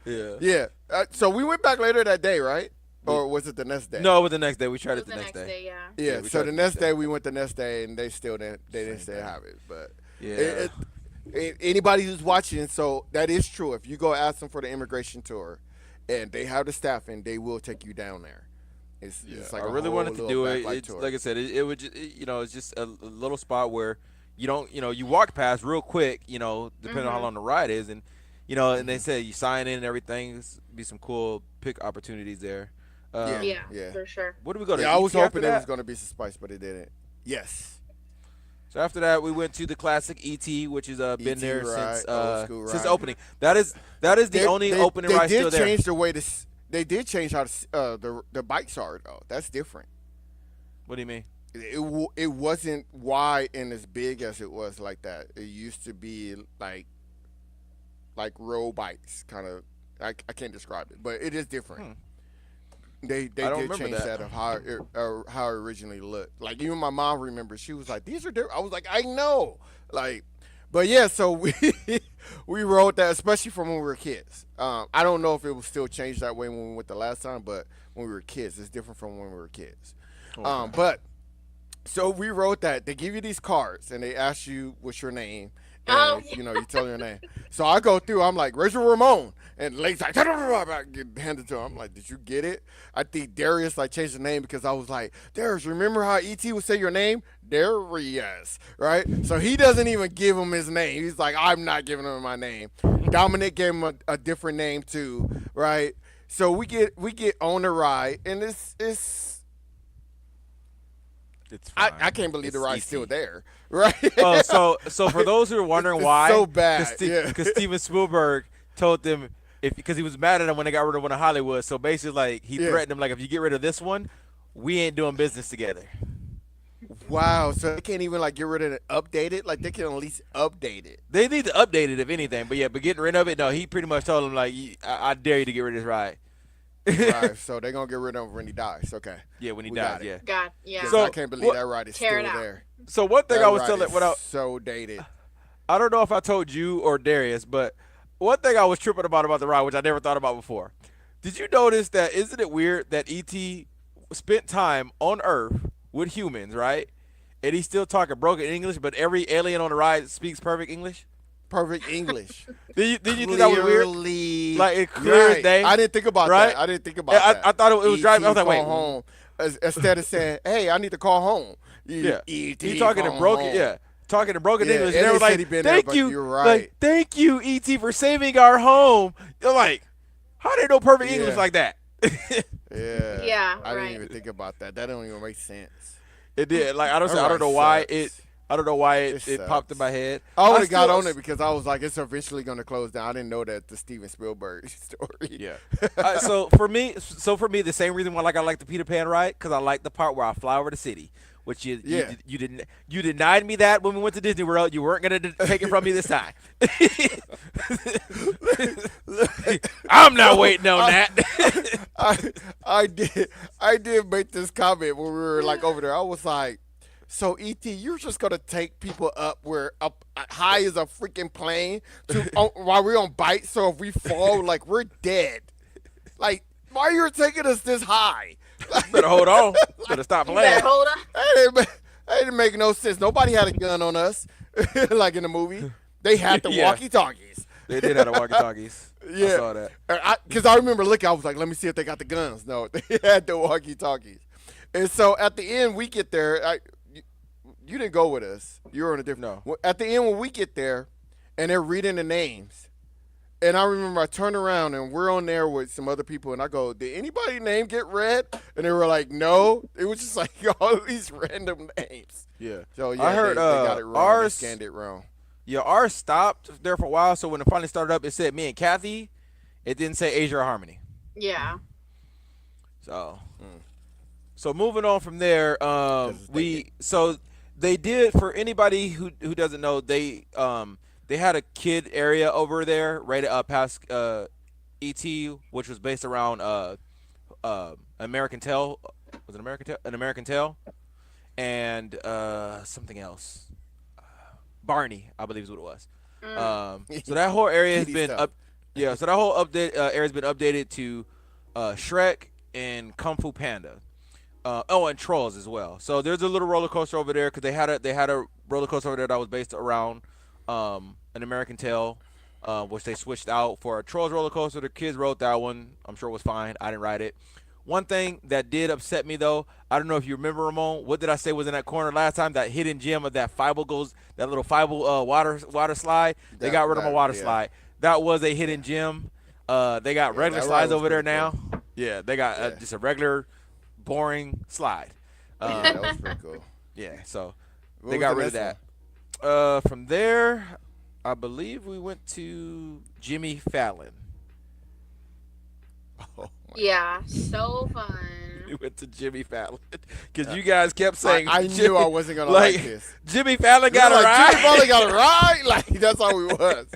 Yeah. So we went back later that day, right? Or was it the next day? No, it was the next day. We tried it the next day. Yeah. So the next day we went the next day, and they didn't still have it. But anybody who's watching, so that is true. If you go ask them for the immigration tour, and they have the staffing, they will take you down there. It's like I really wanted to do it. It's, like I said, it would just, it's just a little spot where you don't, you walk past real quick, depending on how long the ride is, and and they say you sign in and everything. There's be some cool pick opportunities there. Yeah, for sure. What do we go to? Yeah, I was hoping there was going to be some spice, but it didn't. Yes. So after that, we went to the classic ET, which has been there since opening. That is the only opening ride still there. They did change the way they did change how the bikes are though. That's different. What do you mean? It wasn't wide and as big as it was like that. It used to be like road bikes, kind of. I can't describe it, but it is different. They did change that of how it originally looked. Like even my mom remembers. She was like, "These are different." I was like, "I know." But yeah. So we rode that, especially from when we were kids. I don't know if it was still changed that way when we went the last time, but when we were kids, it's different from when we were kids. Okay. But so we wrote that. They give you these cards and they ask you what's your name. And, you tell your name. So I go through. I'm like, "Where's your Ramon?" And Lake's like, get handed to him. I'm like, "Did you get it?" I think Darius changed the name because I was like, "Darius, remember how ET would say your name? Darius, right?" So he doesn't even give him his name. He's like, "I'm not giving him my name." Dominic gave him a different name too, right? So we get on the ride, and it's fine. I can't believe the ride's still there, right? So for those who are wondering why, so bad, because Steven Spielberg told them because he was mad at them when they got rid of one in Hollywood. So basically, he threatened them if you get rid of this one, we ain't doing business together. Wow, so they can't even get rid of it, update it. They can at least update it. They need to update it if anything. But getting rid of it, no. He pretty much told them I dare you to get rid of this ride. Right, so they're gonna get rid of him when he dies. Okay. Yeah, when he dies. Yeah. God, yeah. So I can't believe that ride is still there. So one thing I was telling, so dated. I don't know if I told you or Darius, but one thing I was tripping about the ride, which I never thought about before. Did you notice that? Isn't it weird that ET spent time on Earth with humans, right? And he's still talking broken English, but every alien on the ride speaks perfect English. Perfect English. Did you think that was weird? It clear as day. I didn't think about that. I didn't think about that. I thought it was driving. I was like, wait. Home. Instead of saying, "Hey, I need to call home." He's talking in broken. Home. Yeah, talking in broken English. And they were like, "Thank you, you're right. Thank you, ET, for saving our home." You're like, how do they know perfect English like that? Yeah. I didn't even think about that. That don't even make sense. It did. I don't know why it popped in my head. I would have got on it because I was like, it's eventually going to close down. I didn't know that the Steven Spielberg story. Yeah. So for me, the same reason why I like the Peter Pan ride, because I like the part where I fly over the city, which you denied me that when we went to Disney World. You weren't going to take it from me this time. I'm not waiting on that. I did make this comment when we were over there. I was like, So ET, you're just gonna take people up where up high as a freaking plane while we're on bite. So if we fall, like we're dead. Like, why are you taking us this high? Better hold on. Better stop playing. Better hold on. That didn't make no sense. Nobody had a gun on us, like in the movie. They had the walkie-talkies. They did have the walkie-talkies. Yeah. I saw that. Because I remember looking, I was like, let me see if they got the guns. No, they had the walkie-talkies. And so at the end, we get there. You didn't go with us. You were on a different. No. At the end, when we get there, and they're reading the names, and I remember I turned around and we're on there with some other people, and I go, "Did anybody's name get read?" And they were like, "No." It was just like all these random names. Yeah. So yeah, I heard they got it wrong. ours They scanned it wrong. Yeah, ours stopped there for a while. So when it finally started up, it said me and Kathy. It didn't say Asia or Harmony. Yeah. So moving on from there, they did, for anybody who doesn't know, they had a kid area over there right past ET, which was based around American Tail. Was it American Tail? An American Tail, and something else. Barney, I believe is what it was. So that whole area has been up. Yeah, so that whole area has been updated to Shrek and Kung Fu Panda. And Trolls as well. So there's a little roller coaster over there because they had a roller coaster over there that was based around an American Tail, which they switched out for a Trolls roller coaster. The kids rode that one. I'm sure it was fine. I didn't ride it. One thing that did upset me though, I don't know if you remember, Ramon. What did I say was in that corner last time? That hidden gem of that that little Fievel water slide. They got rid of my water slide. That was a hidden gem. They got regular slides over there now. Cool. Yeah, they got just a regular, boring slide. That was pretty cool. Yeah, so they got rid of that. From there, I believe we went to Jimmy Fallon. Yeah, so fun. We went to Jimmy Fallon because you guys kept saying I knew I wasn't gonna like this. Jimmy Fallon got a ride. Jimmy Fallon got a ride. Like that's how we was.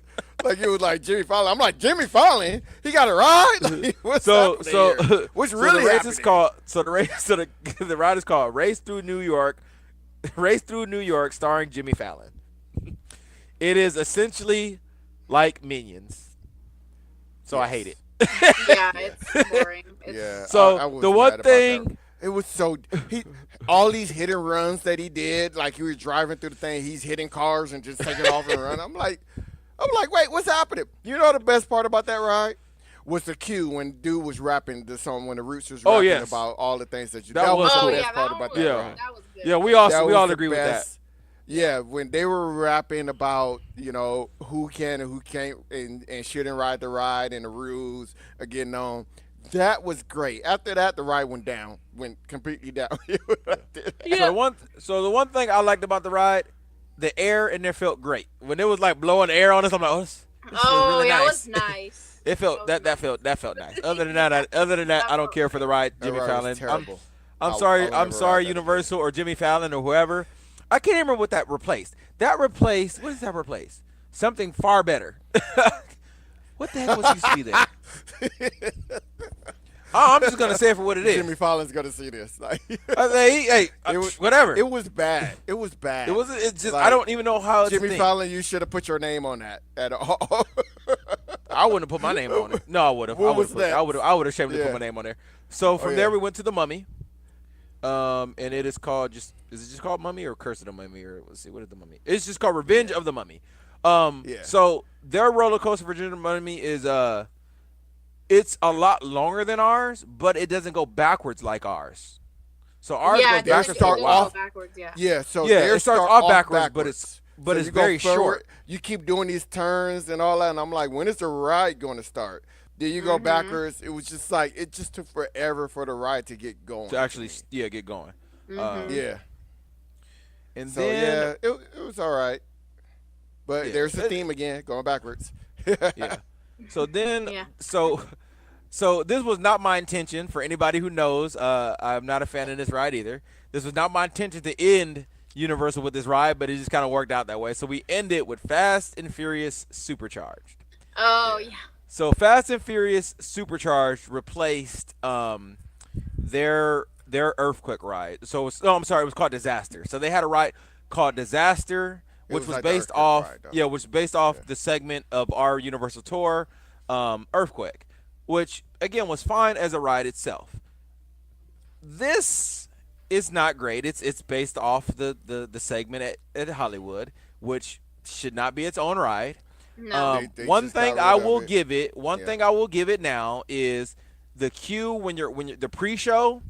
Like it was like Jimmy Fallon. I'm like Jimmy Fallon. He got a ride. Like, what's what's really the race happening? is called? So the race. So the ride is called Race Through New York. Race Through New York, starring Jimmy Fallon. It is essentially like Minions. So I hate it. Yeah, it's boring. Yeah. So I was the one mad about thing, that. It was so all these hit and runs that he did, like he was driving through the thing, he's hitting cars and just taking off and running. I'm like, wait, what's happening? You know the best part about that ride was the cue when dude was rapping the song when the Roots was rapping about all the things that you. That was the best part about that ride. That was good. Yeah, we all agree with that. Yeah, when they were rapping about, who can and who can't and shouldn't ride the ride and the rules are getting on, that was great. After that, the ride went completely down. Yeah. So the one thing I liked about the ride, the air in there felt great. When it was like blowing air on us, I'm like, this really nice. It was nice. It felt that felt nice. Other than that, I don't care for the ride. Jimmy Fallon. I'm sorry, Universal or Jimmy Fallon or whoever. I can't remember what that replaced. What does that replace? Something far better. What the heck was used to be there? I'm just gonna say it for what it is. Jimmy Fallon's gonna see this. Whatever. It was bad. It was bad. It's just I don't even know how. Jimmy Fallon, you should have put your name on that at all. I wouldn't have put my name on it. No, I would have. I would have shamelessly put my name on there. So from there we went to the Mummy. And it is called is it just called Mummy or Curse of the Mummy, or let's see, what is the Mummy? It's just called Revenge of the Mummy. So their roller coaster for Revenge of the Mummy is it's a lot longer than ours, but it doesn't go backwards like ours. So ours goes backwards. So it starts off backwards, but it's very short. You keep doing these turns and all that, and I'm like, when is the ride going to start? Then you go backwards. It was just like it just took forever for the ride to get going. To actually, get going. And so then it was all right. But there's the theme again, going backwards. So then, so this was not my intention. For anybody who knows, I'm not a fan of this ride either. This was not my intention to end Universal with this ride, but it just kind of worked out that way. So we end it with Fast and Furious Supercharged. Oh yeah. So Fast and Furious Supercharged replaced their their earthquake ride. So I'm sorry, it was called Disaster. So they had a ride called Disaster, which was like the based Earthquake off ride, though. which was based off the segment of our Universal tour, Earthquake, which again was fine as a ride itself. This is not great. It's based off the segment at Hollywood, which should not be its own ride. No. They One just thing got I rid of will it. give it. One Yeah. thing I will give it now is the queue when you're the pre-show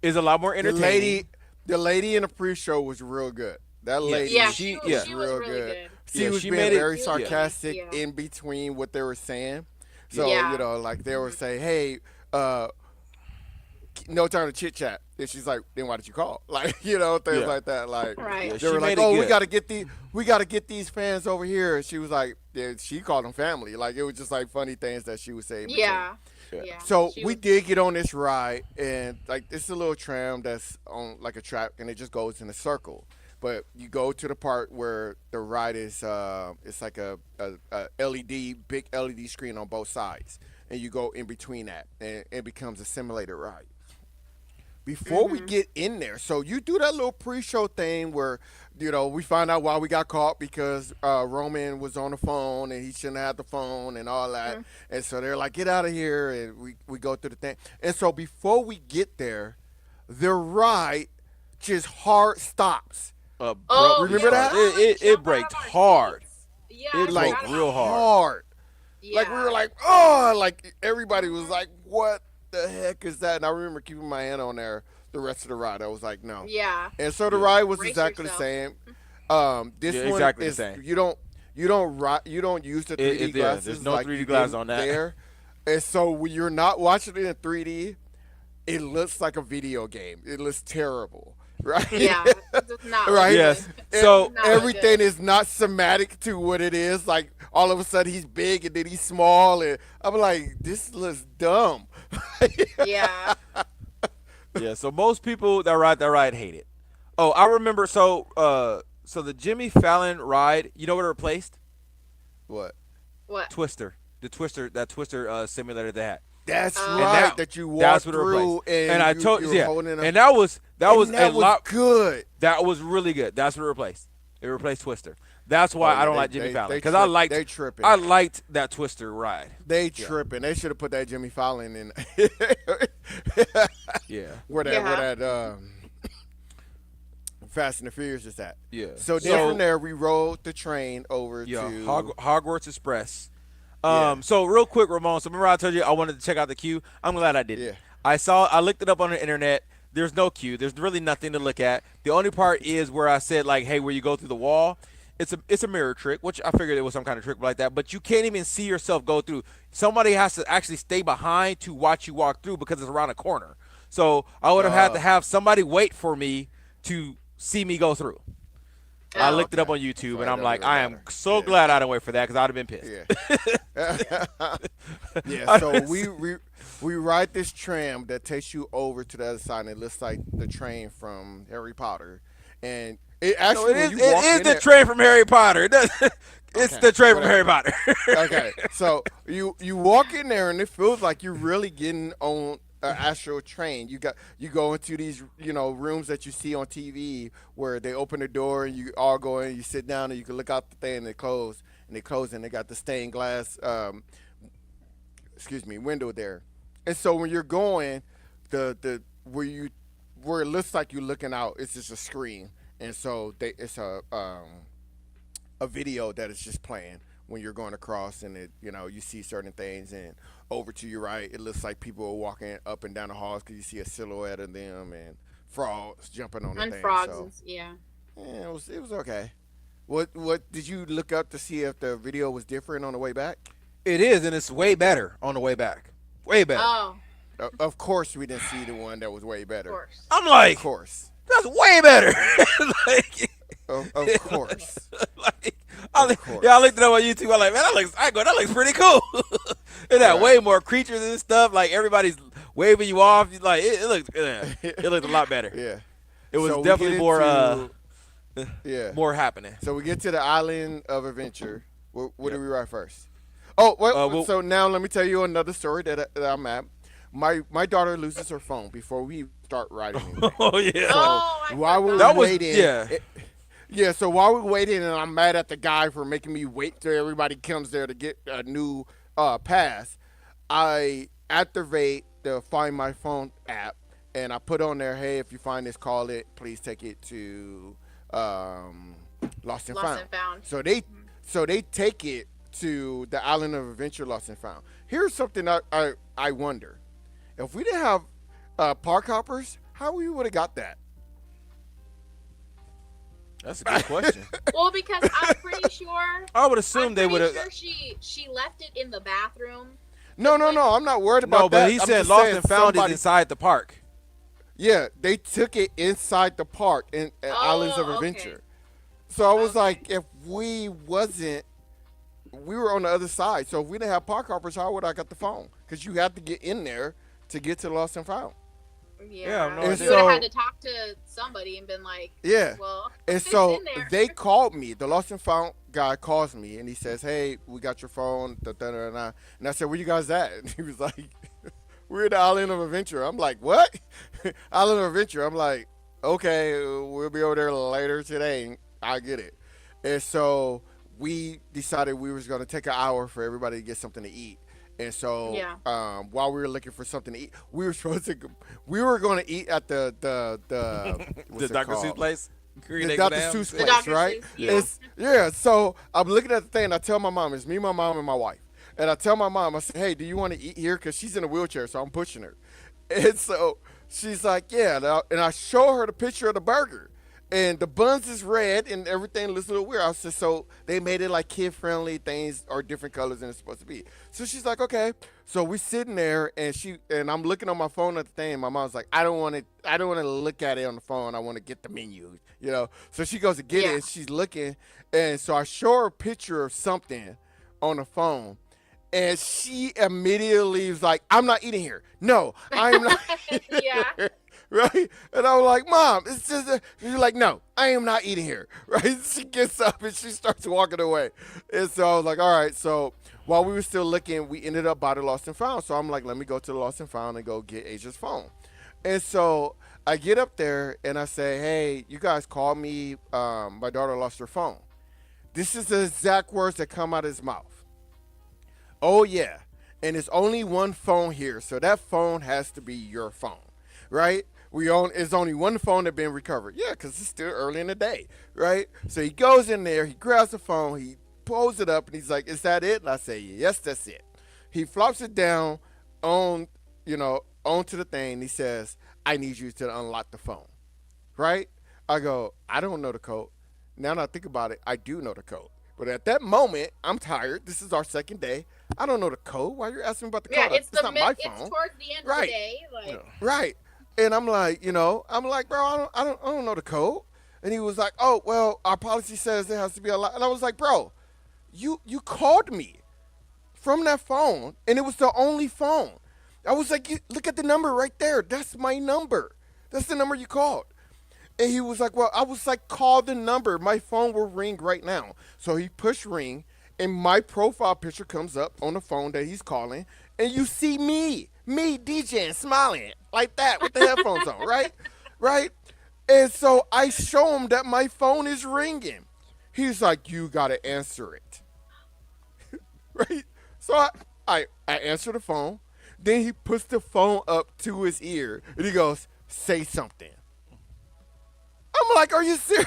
is a lot more The entertaining. lady in the pre-show was real good. That lady, Yeah, she she was real really good. She Yeah, was she being made it- very yeah. sarcastic Yeah. in between what they were saying. So Yeah. you know, like they were saying, "Hey, no time to chit chat," and she's like, "Then why did you call?" Like things Yeah. like that. Like Right. Yeah, they she were like, made it "Oh, we good. got to get these fans over here." And she was like, yeah, she called them family. Like it was just like funny things that she was saying. Yeah. Yeah. So She we was- did get on this ride, and like it's a little tram that's on like a track, and it just goes in a circle. But you go to the part where the ride is, it's like a big LED screen on both sides, and you go in between that, and it becomes a simulated ride. Before we get in there, so you do that little pre-show thing where, we find out why we got caught because Roman was on the phone and he shouldn't have the phone and all that. And so they're like, get out of here, and we go through the thing. And so before we get there, the ride just hard stops. Oh, remember yeah. that? It breaks hard. Yeah. It I like forgot real about hard. that. Like we Yeah. were like, oh, like everybody was like, what the heck is that? And I remember keeping my hand on there the rest of the ride. I was like, no. Yeah. And so the ride was Brace exactly yourself. the same. This Yeah, one exactly the is same. you don't use the 3D glasses. there's no like 3D you glasses did on that. There. And so when you're not watching it in 3D, it looks like a video game. It looks terrible. Right? Yeah. It's not Right? Yes. And So not everything good. is not somatic to what it is. Like all of a sudden he's big and then he's small, and I'm like, this looks dumb. Yeah. Yeah, so most people that ride hate it. Oh, I remember. So the Jimmy Fallon ride, you know what it replaced? What? What? Twister, that Twister simulator they had. That's And right. That you walk That's what it through replaced. and I you, told you're yeah, holding and that was a lot good. That was really good. That's what it replaced. It replaced Twister. That's why Oh, I don't they- like Jimmy they- Fallon they because I trip- they tripping. liked that Twister ride. They tripping. They should have put that Jimmy Fallon in. Yeah. Where that Fast and the Furious is at. Yeah. So then from there we rode the train over to Hogwarts Express. Yeah. So real quick, Ramon. So remember I told you I wanted to check out the queue. I'm glad I did. Yeah. I looked it up on the internet. There's no queue. There's really nothing to look at. The only part is where I said like, hey, where you go through the wall. It's a mirror trick, which I figured it was some kind of trick like that. But you can't even see yourself go through. Somebody has to actually stay behind to watch you walk through because it's around a corner. So I would have had to have somebody wait for me to see me go through. I looked it up on YouTube, and I'm like, I am so glad I didn't wait for that because I'd have been pissed. Yeah. Yeah. So we ride this tram that takes you over to the other side, and it looks like the train from Harry Potter, and it actually No, it when is, you walk it is in the there- train from Harry Potter. It's Okay, the train from whatever. Harry Potter. Okay, so you walk in there and it feels like you're really getting on an actual train. You go into these rooms that you see on TV where they open the door and you all go in, you sit down and you can look out the thing and they close and they got the stained glass window there. And so when you're going, the where it looks like you're looking out, it's just a screen, and so it's a video that is just playing when you're going across, and it you see certain things, and over to your right it looks like people are walking up and down the halls because you see a silhouette of them and frogs jumping on the And thing. frogs. So, Yeah. it was okay. What did you look up to see if the video was different on the way back? It is, and it's way better on the way back. Way better. Oh. Of course, we didn't see the one that was way better. Of course. I'm like, Of course. that's way better. Of course. I looked it up on YouTube. I'm like, man, that looks pretty cool. It had way more creatures and stuff. Like everybody's waving you off. Like it looked a lot better. Yeah. It was So we definitely get more yeah. more happening. So we get to the island of adventure. What do we write first? Oh, well, so now let me tell you another story that I'm at. My daughter loses her phone before we start riding it. Oh yeah. So while we were that was waiting, yeah. So while we're waiting, and I'm mad at the guy for making me wait till everybody comes there to get a new pass. I activate the Find My Phone app, and I put on there, hey, if you find this, call it. Please take it to Lost and Found. So they take it to the Island of Adventure, Lost and Found. Here's something I wonder: if we didn't have park hoppers, how we would have got that? That's a good question. Well, because I'm pretty sure. I would assume they would have. Sure she left it in the bathroom. No. I'm not worried about that. No, but he said Lost and Found it inside the park. Yeah, they took it inside the park in Islands of Adventure. Okay. So I was like, if we were on the other side. So if we didn't have park hoppers, how would I got the phone? Because you had to get in there to get to Lost and Found. Yeah, no you idea. would have had to talk to somebody and been like, yeah. Well, and it's so in there. they called me. The Lost and Found guy calls me and he says, hey, we got your phone. And I said, where you guys at? And he was like, we're at the Island of Adventure. I'm like, what? Island of Adventure. I'm like, okay, we'll be over there later today. I get it. And so we decided we was going to take an hour for everybody to get something to eat. And so while we were looking for something to eat, we were going to eat at the Dr. Seuss place? The Dr. Seuss place, right? Yeah. So I'm looking at the thing, and I tell my mom, it's me, my mom, and my wife. And I tell my mom, I said, hey, do you want to eat here? Because she's in a wheelchair, so I'm pushing her. And so she's like, yeah. And I show her the picture of the burger. And the buns is red and everything looks a little weird. I said, so they made it like kid-friendly. Things are different colors than it's supposed to be. So she's like, okay. So we sitting there and I'm looking on my phone at the thing. My mom's like, I don't want to look at it on the phone. I want to get the menu, you know. So she goes to get it and she's looking. And so I show her a picture of something on the phone. And she immediately was like, I'm not eating here. No, I'm not eating here. Right? And I was like, Mom, it's just, you're like, no, I am not eating here. Right? She gets up and she starts walking away. And so I was like, all right. So while we were still looking, we ended up by the Lost and Found. So I'm like, let me go to the Lost and Found and go get Asia's phone. And so I get up there and I say, hey, you guys called me. My daughter lost her phone. This is the exact words that come out of his mouth. Oh, yeah. And it's only one phone here. So that phone has to be your phone. Right? It's only one phone that been recovered. Yeah, because it's still early in the day, right? So he goes in there, he grabs the phone, he pulls it up, and he's like, is that it? And I say, yes, that's it. He flops it down onto the thing. He says, I need you to unlock the phone, right? I go, I don't know the code. Now that I think about it, I do know the code. But at that moment, I'm tired. This is our second day. I don't know the code. Why are you asking me about the code? It's not my phone. It's towards the end of the day. Right. And I'm like, bro, I don't know the code. And he was like, oh, well, our policy says there has to be a lot. And I was like, bro, you called me from that phone, and it was the only phone. I was like, look at the number right there. That's my number. That's the number you called. And he was like, well, I was like, call the number. My phone will ring right now. So he pushed ring, and my profile picture comes up on the phone that he's calling, and you see me DJing, smiling like that with the headphones on, right? Right? And so I show him that my phone is ringing. He's like, you got to answer it. Right? So I answer the phone. Then he puts the phone up to his ear, and he goes, say something. I'm like, are you serious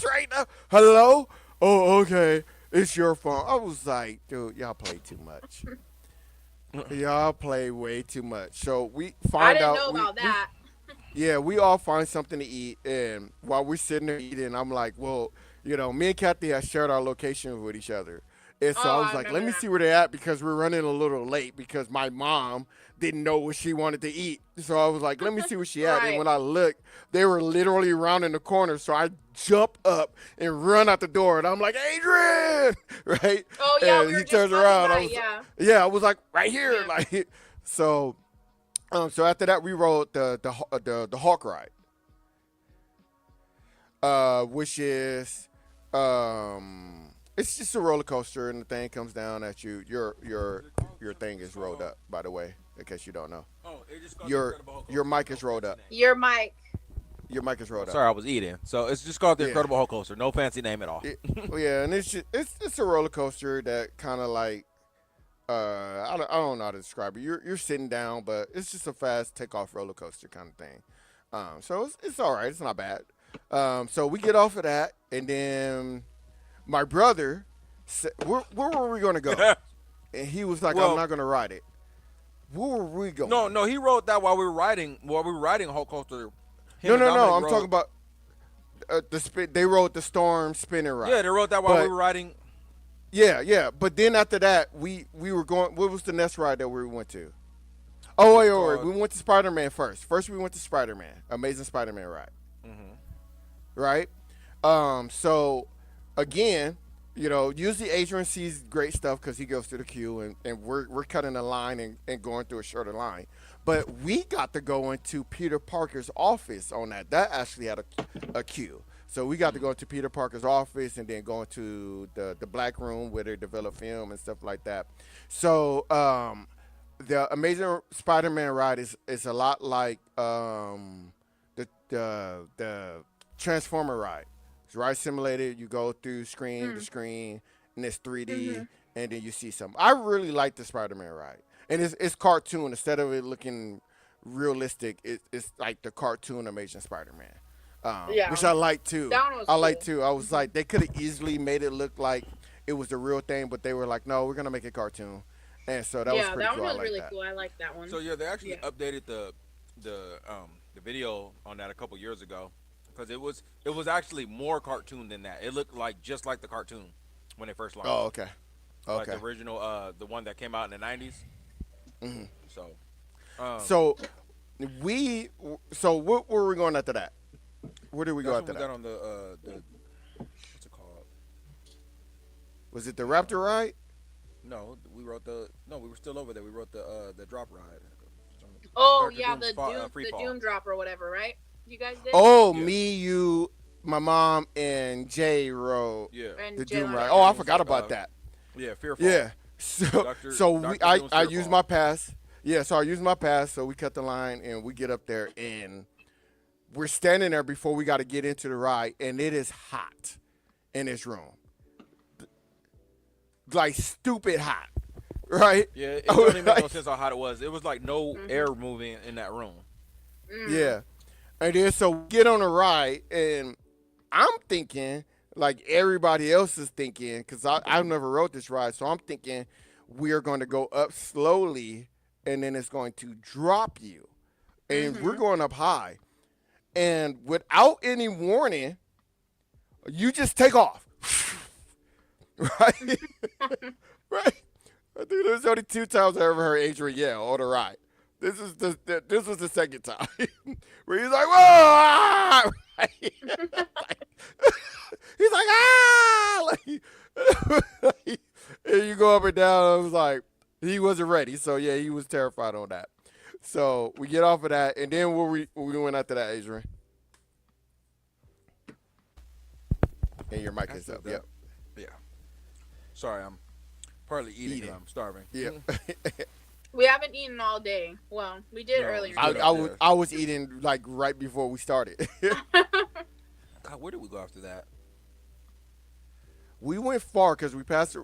right now? Hello? Oh, okay. It's your phone. I was like, dude, y'all play too much. Y'all play way too much. So we find out. I didn't know about that. We all find something to eat. And while we're sitting there eating, I'm like, well, me and Kathy have shared our location with each other. And so I was like, let me see where they're at because we're running a little late because my mom didn't know what she wanted to eat. So I was like, let me see where she at. Right. And when I looked, they were literally around in the corner. So I jump up and run out the door. And I'm like, Adrian! Right? Oh, yeah. And he turns around. I was like, right here. Yeah. Like, so after that, we rode the Hawk ride, which is it's just a roller coaster, and the thing comes down at you. Your thing is rolled up, by the way, in case you don't know. Oh, it just called Your mic is rolled up. Your mic. Your mic is rolled up. Sorry, I was eating. So it's just called the Incredible Hulk Coaster. No fancy name at all. Yeah, and it's a roller coaster that kind of like I don't know how to describe it. You're sitting down, but it's just a fast takeoff roller coaster kind of thing. So it's all right. It's not bad. So we get off of that, and then my brother said, "Where were we going to go?" And he was like, "I'm not going to ride it." Where were we going? No, he wrote that while we were riding Hulk Coaster. No. I'm talking about the spin. They rode the Storm spinning ride. Yeah, they wrote that while we were riding. Yeah. But then after that, we were going. What was the next ride that we went to? Oh wait. We went to Spider-Man first. First, we went to Spider-Man, Amazing Spider-Man ride. Right. So again, usually Adrian sees great stuff because he goes to the queue, and we're cutting a line and going through a shorter line. But we got to go into Peter Parker's office on that. That actually had a queue. So we got to go into Peter Parker's office and then go into the black room where they develop film and stuff like that. So the Amazing Spider-Man ride is a lot like the Transformer ride. It's ride simulated. You go through screen to screen, and it's 3D, and then you see something. I really like the Spider-Man ride. And it's cartoon. Instead of it looking realistic, it's like the cartoon Amazing Spider-Man, which I like too. I was like, they could have easily made it look like it was the real thing, but they were like, no, we're gonna make it cartoon. And so that was pretty cool. Yeah, that one was really cool. I like that one. So yeah, they actually updated the video on that a couple years ago because it was actually more cartoon than that. It looked like just like the cartoon when it first launched. Oh, okay. Like the original, the one that came out in the 90s. So what were we going after that? Where did we go after that? Got on the what's it called? Was it the Raptor ride? No, we were still over there. We wrote the drop ride. Oh yeah, the Doom drop or whatever, right? You guys did? Oh, me, you, my mom, and Jay rode the Doom ride. Oh, I forgot about that. Yeah, Fearful. Yeah. I used my pass. Yeah, so I used my pass. So we cut the line and we get up there and we're standing there before we got to get into the ride, and it is hot in this room, like stupid hot, right? Yeah, it don't even make no sense how hot it was. It was like no air moving in that room. Yeah, and then so we get on the ride, and I'm thinking, like everybody else is thinking, because I've never rode this ride, so I'm thinking we're going to go up slowly, and then it's going to drop you. And we're going up high. And without any warning, you just take off. Right? Right? I think there's only 2 times I ever heard Adrian yell on the ride. This was the second time. Where he's like, whoa! Ah! Right? He's like, ah! And you go up and down. I was like, he wasn't ready. So, yeah, he was terrified on that. So, we get off of that. And then we went after that, Adrian. And your mic is up. Yep. Yeah. Sorry, I'm partly eating. I'm starving. Yeah. We haven't eaten all day. Well, we did earlier. I was eating like right before we started. God, where did we go after that? We went far because we passed.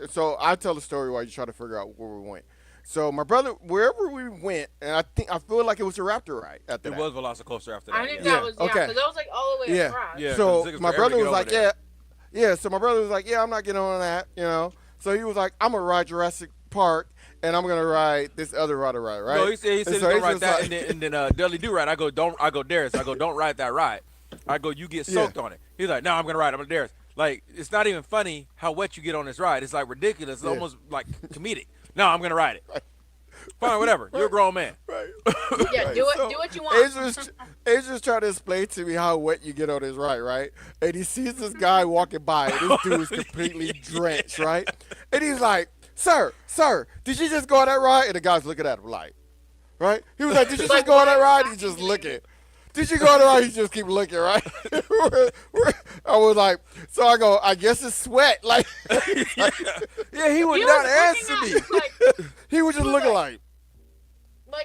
So I'll tell the story while you try to figure out where we went. So my brother, wherever we went, and I feel like it was a Raptor ride after that. It was Velocicoaster after that. I think that was because that was like all the way across. Yeah. So my brother was like, So my brother was like, I'm not getting on that, So he was like, I'm gonna ride Jurassic Park, and I'm gonna ride this other ride, right? No, he said he's gonna ride that, and then Dudley do ride. I go Darius. I go, don't ride that ride. I go, you get soaked on it. He's like, no, I'm gonna ride. I'm gonna Darius. Like, it's not even funny how wet you get on this ride. It's like ridiculous. It's almost like comedic. No, I'm gonna ride it. Fine, whatever. You're a grown man. Right. Yeah, do what you want. Adrian's trying to explain to me how wet you get on this ride, right? And he sees this guy walking by, and this dude is completely drenched, right? And he's like, sir, did you just go on that ride? And the guy's looking at him like, right? He was like, did you just go on that ride? He's just looking. Did you go on the ride? You just keep looking, right? I was like, so I go, I guess it's sweat. Like, yeah, he would not answer me. He was just looking like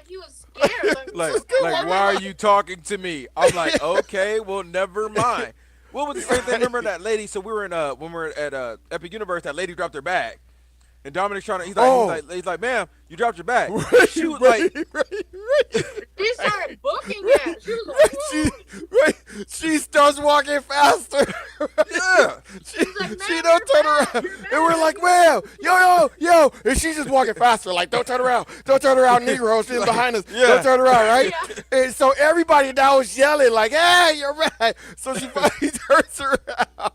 he was scared. Like, why are you talking to me? I'm like, okay, well, never mind. What was the same thing? Remember that lady? So we were in when we were at Epic Universe. That lady dropped her bag, and Dominic's trying to. He's like, ma'am, you dropped your bag. She was like, She started booking it. She was like, she starts walking faster. Yeah, she don't turn around, and we're like, "Wow, yo!" And she's just walking faster, like, "Don't turn around, Negro, she's behind us, don't turn around, right?" Yeah. And so everybody now was yelling, like, "Hey, you're right!" So she finally turns around,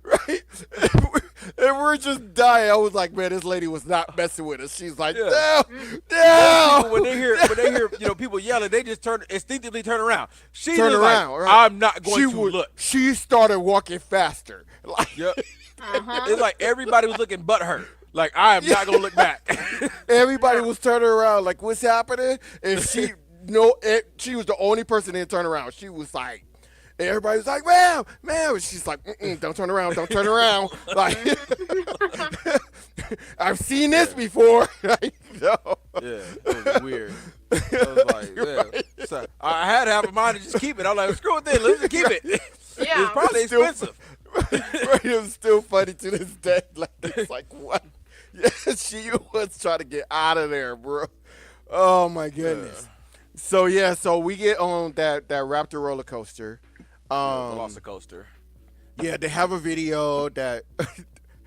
right? And we're just dying. I was like, "Man, this lady was not messing with us." She's like, "No." When they hear people yelling, they just instinctively turn around. She turn around. Like, right? I'm not going to look. She started walking faster. Like, yep. It's like everybody was looking but her. Like, I am not gonna look back. Everybody was turning around. Like, what's happening? And she was the only person that didn't turn around. She was like. And everybody was like, ma'am. And she's like, don't turn around. Like, I've seen this before. Like, no. Yeah, it was weird. I was like, Right. So I had to have a mind to just keep it. I'm like, screw it then. Let's just keep it. Yeah. It's probably expensive. Right, it was still funny to this day. Like, it's like, what? Yeah, she was trying to get out of there, bro. Oh, my goodness. So we get on that Raptor roller coaster. The Velocicoaster. Yeah, they have a video that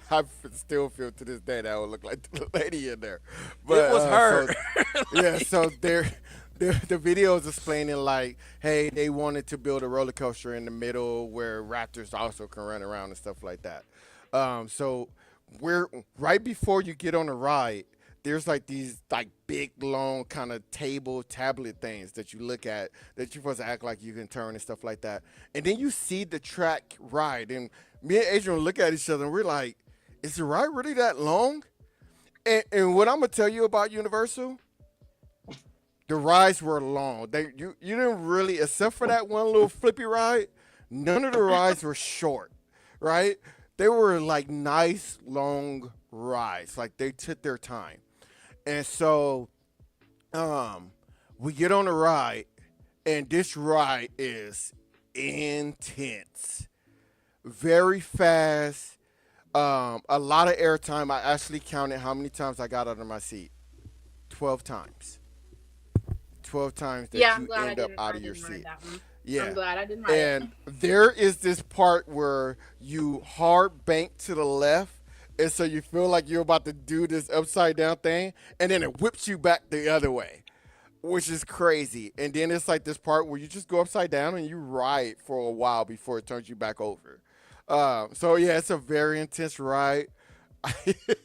I still feel to this day that would look like the lady in there. But it was her. So the video is explaining like, hey, they wanted to build a roller coaster in the middle where raptors also can run around and stuff like that. So we're right before you get on the ride. There's like these like big long kind of tablet things that you look at that you're supposed to act like you can turn and stuff like that. And then you see the track ride, and me and Adrian look at each other and we're like, is the ride really that long? And what I'm gonna tell you about Universal, the rides were long. You didn't really, except for that one little flippy ride, none of the rides were short, right? They were like nice long rides, like they took their time. And so we get on a ride, and this ride is intense. Very fast, a lot of airtime. I actually counted how many times I got out of my seat. 12 times. 12 times that you end up out of your seat. Yeah. I'm glad I didn't ride and it. There is this part where you hard bank to the left, and so you feel like you're about to do this upside down thing, and then it whips you back the other way, which is crazy. And then it's like this part where you just go upside down and you ride for a while before it turns you back over. So, yeah, it's a very intense ride.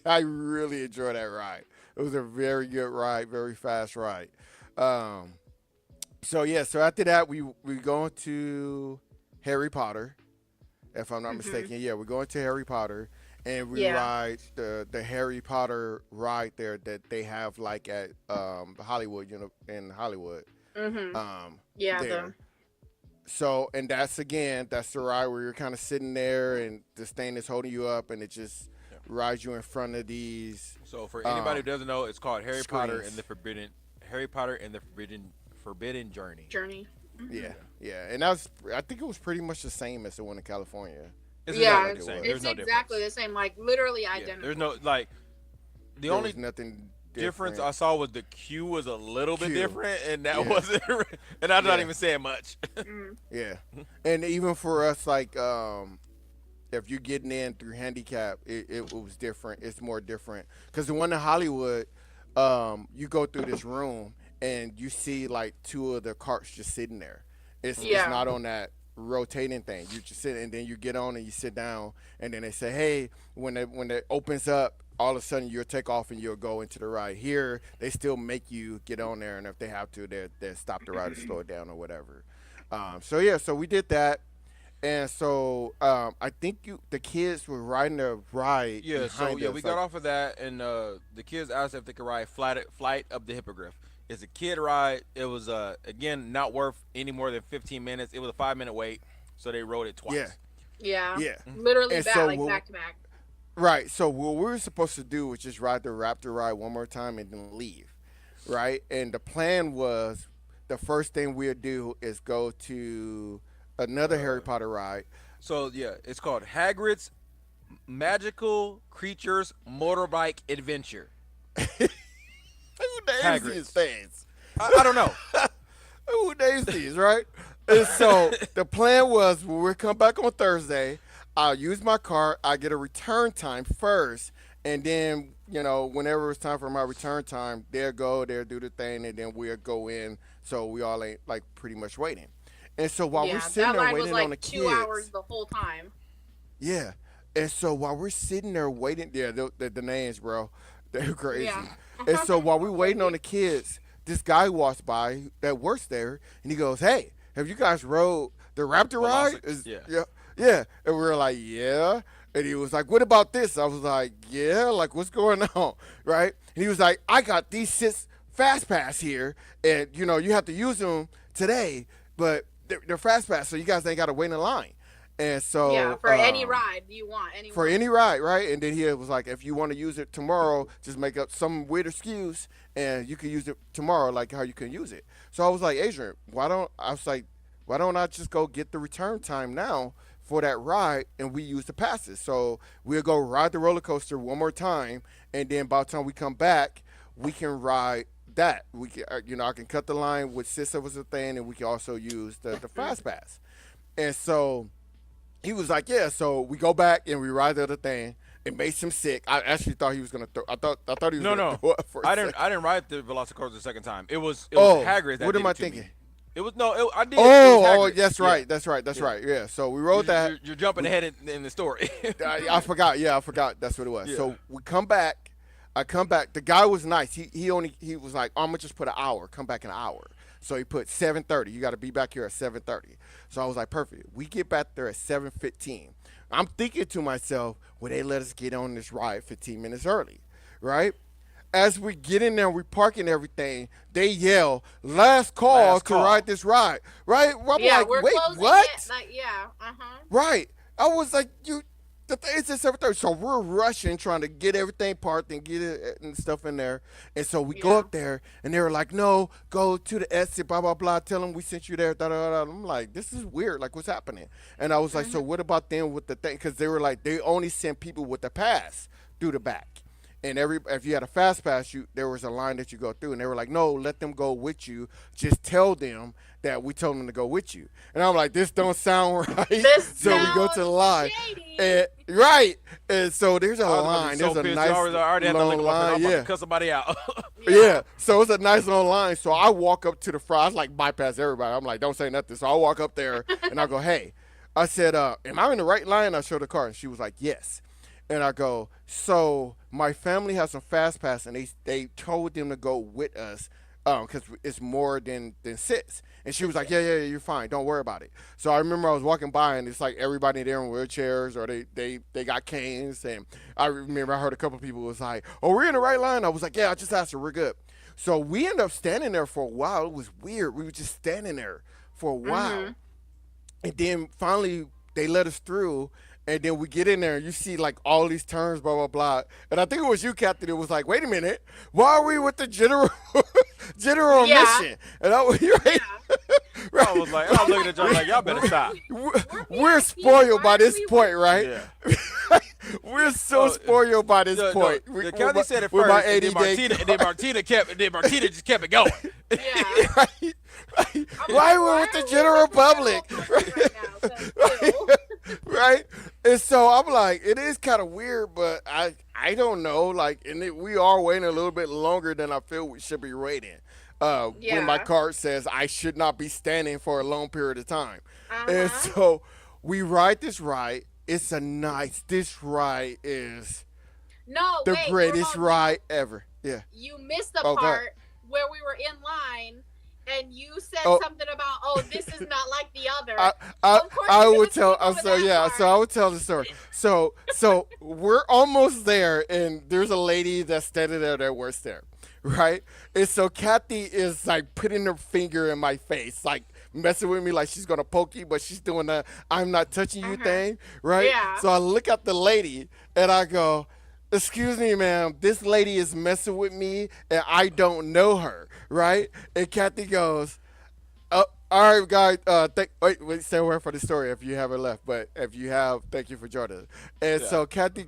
I really enjoyed that ride. It was a very good ride, very fast ride. So after that, we go into Harry Potter, if I'm not mistaken. Yeah, we're going to Harry Potter. And we ride the Harry Potter ride there that they have like at Hollywood, in Hollywood. So, and that's the ride where you're kind of sitting there and this thing is holding you up and it just rides you in front of these. So for anybody who doesn't know, it's called Harry Potter screens. and the Forbidden Journey. Yeah. And I think it was pretty much the same as the one in California. It's exactly the same, like literally identical. There's no like the only nothing difference I saw was the queue was a little bit different, and that wasn't. And I'm not even saying much. Yeah, and even for us, like if you're getting in through handicap, it was different. It's more different because the one in Hollywood, you go through this room and you see like two of the carts just sitting there. It's not on that rotating thing. You just sit and then you get on and you sit down, and then they say, hey, when it opens up, all of a sudden you'll take off and you'll go into the ride. Here they still make you get on there, and if they have to, they stop the ride or slow it down or whatever. So we did that. And so I think the kids were riding the ride. Yeah, so we got off of that, and the kids asked if they could ride Flight of the Hippogriff. It's a kid ride. It was again not worth any more than 15 minutes. It was a 5-minute wait, so they rode it twice. Yeah. Yeah. Literally And back, so like we'll- back to back. Right. So what we were supposed to do was just ride the Raptor ride one more time and then leave. Right. And the plan was the first thing we'd do is go to another Harry Potter ride. So yeah, it's called Hagrid's Magical Creatures Motorbike Adventure. Who names these things? I don't know. Who names these, right? And so the plan was when we come back on Thursday, I'll use my car, I get a return time first, and then, whenever it's time for my return time, they'll go, they'll do the thing, and then we'll go in, so we all ain't, like, pretty much waiting. And so while we're sitting that there line waiting was like on the 2 kids. hours the whole time. Yeah. And so while we're sitting there waiting, the names, bro, they're crazy. Yeah. And so while we're waiting on the kids, this guy walks by that works there, and he goes, "Hey, have you guys rode the Raptor ride?" Yeah. And we were like, "Yeah." And he was like, "What about this?" I was like, "Yeah, like what's going on?" Right? And he was like, "I got these 6 fast pass here, and you have to use them today, but they're fast pass, so you guys ain't got to wait in line." And so for any ride you want, for any ride, right? And then he was like, if you want to use it tomorrow, just make up some weird excuse, and you can use it tomorrow, like how you can use it. So I was like, Adrian, why don't I just go get the return time now for that ride, and we use the passes? So we'll go ride the roller coaster one more time, and then by the time we come back, we can ride that. We can, I can cut the line with Sissa was a thing, and we can also use the fast pass. And so he was like, yeah. So we go back and we ride the other thing. It makes him sick. I actually thought he was gonna throw. I thought he was gonna throw up for a second. I didn't ride the Velocicoaster the second time. It was Hagrid that what did am I it to thinking? me. It was I did. Oh, that's right. That's right. Yeah. So we rode that. You're jumping ahead in the story. I forgot. Yeah, I forgot. That's what it was. Yeah. So we come back. I come back. The guy was nice. He was like, I'm gonna just put an hour. Come back in an hour. So he put 7:30. You got to be back here at 7:30. So I was like, perfect. We get back there at 7:15. I'm thinking to myself, well, they let us get on this ride 15 minutes early, right? As we get in there, we parking everything. They yell, "Last call to ride this ride," right? Well, I'm like, we're wait, closing what? it. Right. I was like, the thing's at 7:30. So we're rushing, trying to get everything parked and get it and stuff in there. And so we go up there, and they were like, no, go to the exit, blah, blah, blah. Tell them we sent you there. Da, da, da. I'm like, this is weird. Like, what's happening? And I was like, so what about them with the thing? Because they were like, they only sent people with the pass through the back. And if you had a fast pass, there was a line that you go through. And they were like, no, let them go with you. Just tell them that we told them to go with you. And I'm like, this don't sound right. So we go to the line. And, right. And so there's a line. There's a nice long line. Yeah. Cut somebody out. Yeah. So it's a nice long line. So I walk up to the front. I was like, bypass everybody. I'm like, don't say nothing. So I walk up there and I go, hey. I said, am I in the right line? I showed the car. And she was like, yes. And I go, so my family has some fast pass, and they told them to go with us because it's more than 6. And she was like, yeah, you're fine. Don't worry about it. So I remember I was walking by, and it's like everybody there in wheelchairs, or they got canes. And I remember I heard a couple people was like, oh, we're in the right line. I was like, yeah, I just asked her. We're good. So we ended up standing there for a while. It was weird. We were just standing there for a while. And then finally they let us through. And then we get in there, and you see, like, all these turns, blah, blah, blah. And I think it was you, Captain. It was like, wait a minute. Why are we with the general mission? And I was, right? Right. I was looking at y'all like, y'all better stop. We're spoiled by this point, right? Yeah. We're so spoiled by this point. The Kathy said it first, and then Martina just kept it going. Why we're with the general public? Right? And so I'm like, it is kind of weird, but I don't know. Like, we are waiting a little bit longer than I feel we should be waiting. When my card says I should not be standing for a long period of time. And so we ride this ride. This ride is the greatest ride ever. Yeah. You missed the part where we were in line. And you said something about, this is not like the other. I would tell. So I would tell the story. So we're almost there, and there's a lady that's standing there that works there, right? And so Kathy is like putting her finger in my face, like messing with me like she's gonna poke you, but she's doing the I'm not touching you thing, right? Yeah. So I look at the lady and I go, excuse me, ma'am, this lady is messing with me and I don't know her, right? And Kathy goes, oh, all right, guys, wait, stay away for the story if you haven't left, but if you have, thank you for joining us. And so Kathy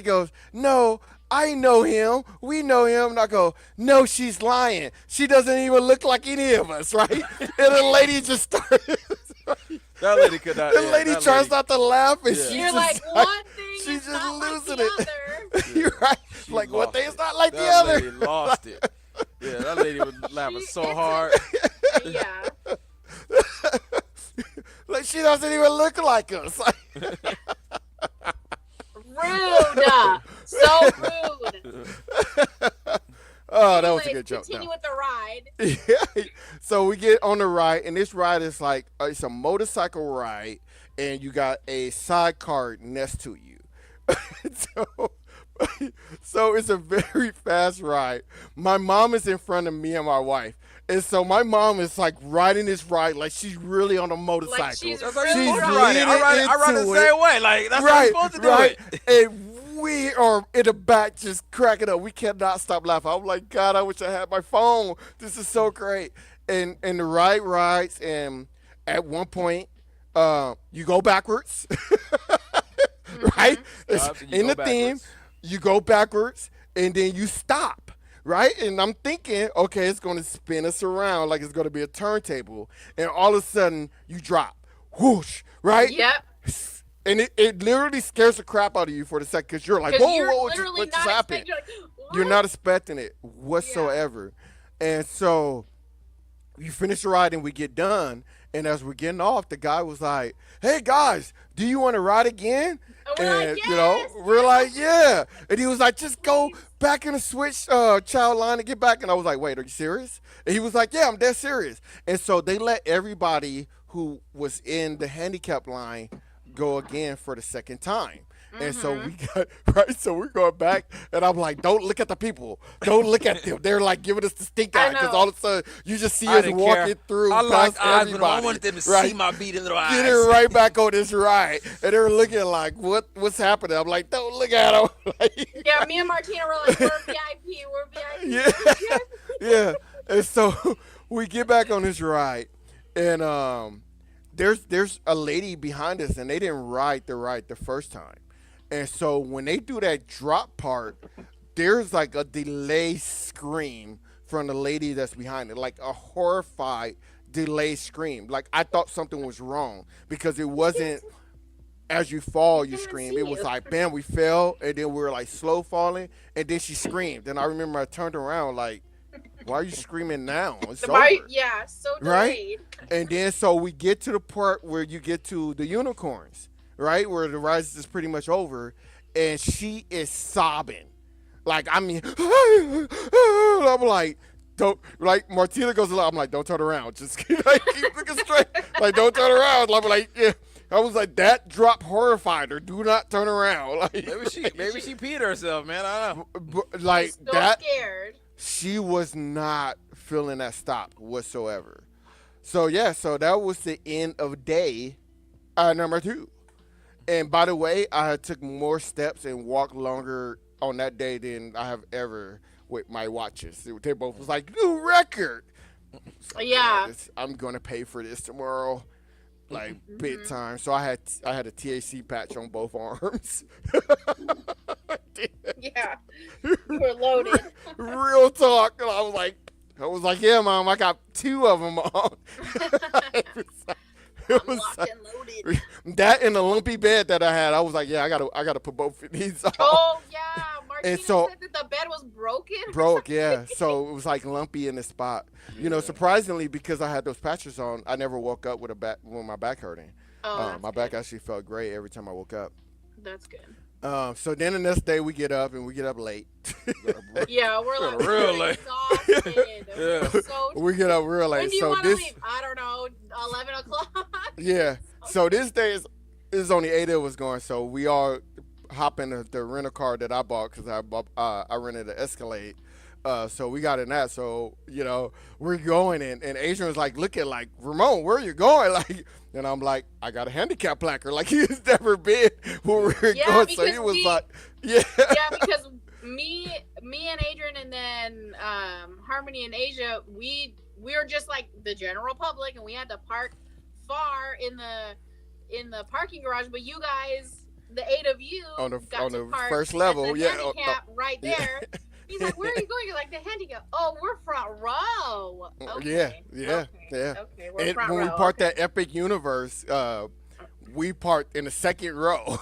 goes, no, I know him. We know him. And I go, no, she's lying. She doesn't even look like any of us, right? And the lady just started. That lady could not. The lady tries not to laugh, and You're she's like, just one thing she's is just not like losing the it. other. You're right. She Like one lost thing is it. not like the That other. lady lost it. Yeah, that lady was laughing so hard. Yeah. Like she doesn't even look like us. Rude. So rude. Oh, that was a Anyways, good joke. Continue No. with the ride. Yeah. So we get on the ride, and this ride is like it's a motorcycle ride, and you got a sidecar next to you. So it's a very fast ride. My mom is in front of me and my wife. And so my mom is like riding this ride like she's really on a motorcycle. Like she's That's really how you're supposed to ride it. I ride it the same way. Like, that's how you're supposed to do it. And we are in the back just cracking up. We cannot stop laughing. I'm like, God, I wish I had my phone. This is so great. And the ride rides, and at one point, you go backwards. Right? In the theme, you go backwards, and then you stop. Right? And I'm thinking, okay, it's going to spin us around like it's going to be a turntable. And all of a sudden, you drop. Whoosh. Right? Yep. And it literally scares the crap out of you for the second because you're like, whoa, what just happened? You're not expecting it whatsoever. Yeah. And so you finish the ride and we get done. And as we're getting off, the guy was like, hey, guys, do you want to ride again? And, like, you know, we're like, yeah. And he was like, just go back in the switch child line and get back. And I was like, wait, are you serious? And he was like, yeah, I'm dead serious. And so they let everybody who was in the handicap line go again for the second time. And so we got, right, so we're going back, and I'm like, don't look at the people. Don't look at them. They're like giving us the stink eye, because all of a sudden, you just see us walking through past everybody. I wanted them to see my beating little eyes. Getting right back on this ride. And they're looking like, what's happening? I'm like, don't look at them. Yeah, me and Martina were like, we're VIP, we're VIP. Yeah. Yeah. And so we get back on this ride, and there's a lady behind us, and they didn't ride the ride the first time. And so when they do that drop part, there's like a delay scream from the lady that's behind it, like a horrified delay scream. Like I thought something was wrong because it wasn't as you fall, you scream. It was like, bam, we fell, and then we were like slow falling, and then she screamed. And I remember I turned around like, why are you screaming now? It's over. Yeah, so delayed. Right? And then so we get to the part where you get to the unicorns. Right, where the ride is pretty much over, and she is sobbing, like I mean, I'm like, don't, like Martina goes, I'm like, don't turn around, just keep looking straight, like don't turn around. I'm like, yeah, I was like, that drop horrified her. Do not turn around. Like maybe she peed herself, man. I don't know. Like so that, scared. she was not feeling that stop whatsoever. So yeah, so that was the end of day number 2. And by the way, I took more steps and walked longer on that day than I have ever with my watches. They both was like, new record. Like, yeah. I'm going to pay for this tomorrow, like big time. So I had a THC patch on both arms. Yeah. You were loaded. Real talk. And I was like, yeah, Mom, I got 2 of them on. It was locked and loaded. That and the lumpy bed that I had, I was like, yeah, I gotta put both of these on. Oh yeah, Martina And so- said that the bed was broken. Broke, yeah. So it was like lumpy in the spot. You know, surprisingly, because I had those patches on, I never woke up with my back hurting. Oh, my back actually felt great every time I woke up. That's good. So then the next day we get up late. Yeah, we're like real late. exhausted. Yeah. So We get up real late. when do you So want to this, leave? I don't know, 11 o'clock. yeah. So this day is only 8 of us going. So we all hop in the rental car that I bought because I rented an Escalade. So we got in that. So, you know, we're going, and Adrian was like, looking like, Ramon, where are you going? Like, and I'm like, I got a handicap placard. Like, he's never been where we were going. So he was like, yeah. Yeah, because me and Adrian, and then Harmony and Asia, we were just like the general public, and we had to park far in the parking garage. But you guys, the 8 of you, on the park first level, at the handicap right there. Yeah. He's like, where are you going? You're like, the handicap. Oh, we're front row. Okay. Yeah. Okay, we're And front when row. we parked that Epic Universe, we parked in the second row.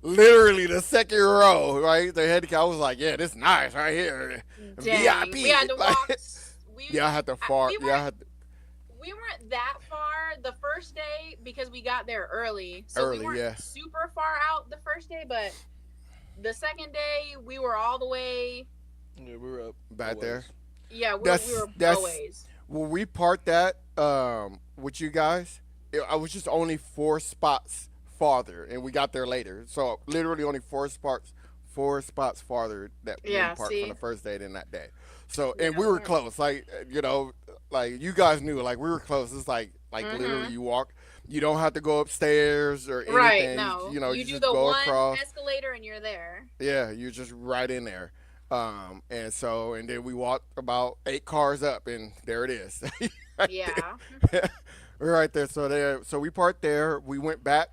Literally the second row, right? The handicap was like, yeah, this is nice right here. Dang. VIP. We had to walk. I had to far. We weren't that far the first day because we got there early. So we weren't super far out the first day, but the second day we were all the way. Yeah, we were up back there. Yeah, we were always. When we parked that with you guys, I was just only 4 spots farther, and we got there later. So literally only 4 spots farther that we parked from the first day than that day. So and we were close, like, you know, like you guys knew, like we were close. It's like literally you walk. You don't have to go upstairs or anything. Right, no. You know, you you do just the go one across. escalator and you're there. Yeah, you're just right in there. And then we walked about 8 cars up, and there it is. We're right there. So we parked there. We went back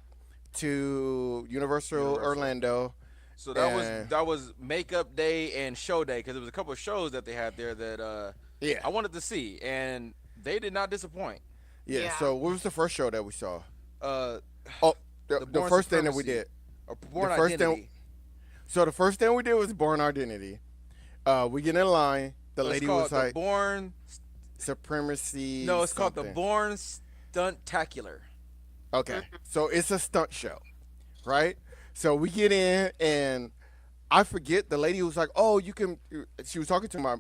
to Universal Orlando. So that was makeup day and show day, because there was a couple of shows that they had there that I wanted to see, and they did not disappoint. Yeah. So what was the first show that we saw? The first thing that we did. Born Identity. So the first thing we did was Born Identity. We get in line. The lady was like, Born Supremacy. No, it's called the Born Stuntacular. Okay. So it's a stunt show, right? So we get in, and I forget, the lady was like, oh, you can, she was talking to my,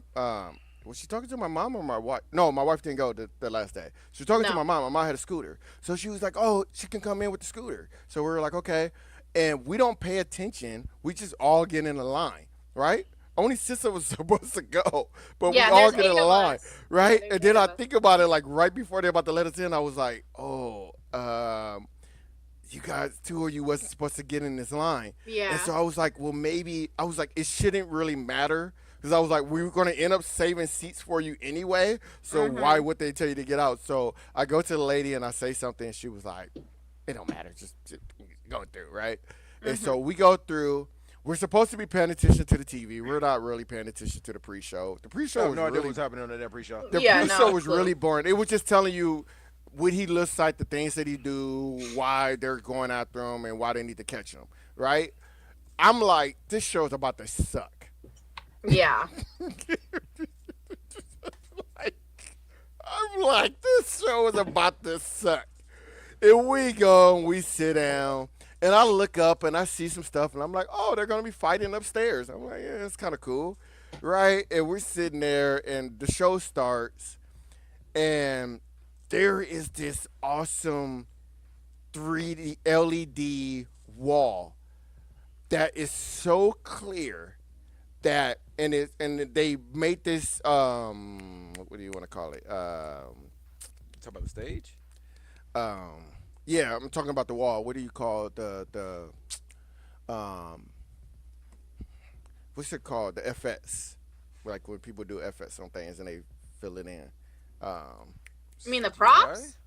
was she talking to my mom or my wife? No, my wife didn't go the last day. She was talking to my mom. My mom had a scooter. So she was like, oh, she can come in with the scooter. So we were like, okay. And we don't pay attention. We just all get in a line, right? Only sister was supposed to go, but we all get in a line, right? And then I think about it, like right before they're about to let us in, I was like, oh, you guys, 2 of you wasn't supposed to get in this line. Yeah. And so I was like, well, maybe, I was like, it shouldn't really matter. Because I was like, we were going to end up saving seats for you anyway. So why would they tell you to get out? So I go to the lady and I say something. And she was like, it don't matter. Just go through, right? And so we go through. We're supposed to be paying attention to the TV. We're not really paying attention to the pre-show. The pre-show was no idea really, what was happening on that pre-show. The pre-show was really boring. It was just telling you what he looks like, the things that he do, why they're going after him, and why they need to catch him, right? I'm like, this show is about to suck. Yeah. I'm like, this show is about to suck. And we go and we sit down, and I look up and I see some stuff, and I'm like, oh, they're going to be fighting upstairs. I'm like, yeah, it's kind of cool, right? And we're sitting there, and the show starts, and there is this awesome 3D LED wall that is so clear that, and they made this, what do you want to call it? Talk about the stage? Yeah, I'm talking about the wall. What do you call what's it called? The FS. Like when people do FS on things and they fill it in. You mean the props?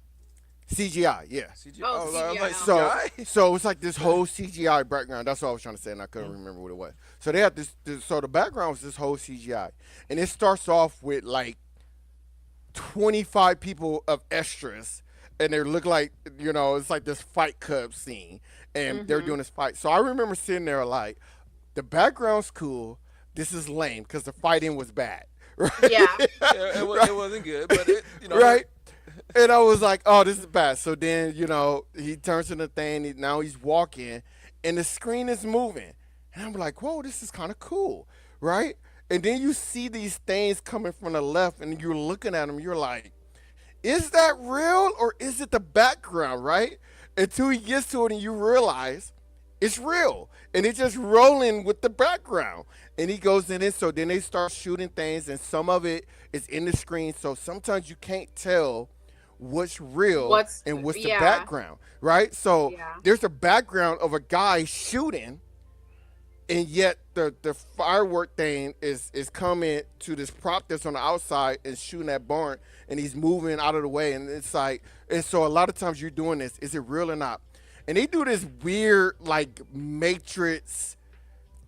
CGI, yeah. CGI. Oh, CGI. Like, so it's like this whole CGI background. That's what I was trying to say, and I couldn't remember what it was. So they have this. So the background was this whole CGI, and it starts off with like 25 people of extras, and they look like, you know, it's like this Fight Club scene, and they're doing this fight. So I remember sitting there like, the background's cool. This is lame because the fighting was bad. Right? Yeah. It wasn't good, but it, you know. Right. And I was like, oh, this is bad. So then, you know, he turns to the thing. Now he's walking, and the screen is moving. And I'm like, whoa, this is kind of cool, right? And then you see these things coming from the left, and you're looking at them. You're like, is that real, or is it the background, right? Until he gets to it, and you realize It's real. And it's just rolling with the background. And he goes in it. So then they start shooting things, and some of it is in the screen. So sometimes you can't tell what's real and what's the background, right? So there's a background of a guy shooting, and yet the firework thing is coming to this prop that's on the outside and shooting that barn, and he's moving out of the way. And it's like, and so a lot of times you're doing this. Is it real or not? And they do this weird like Matrix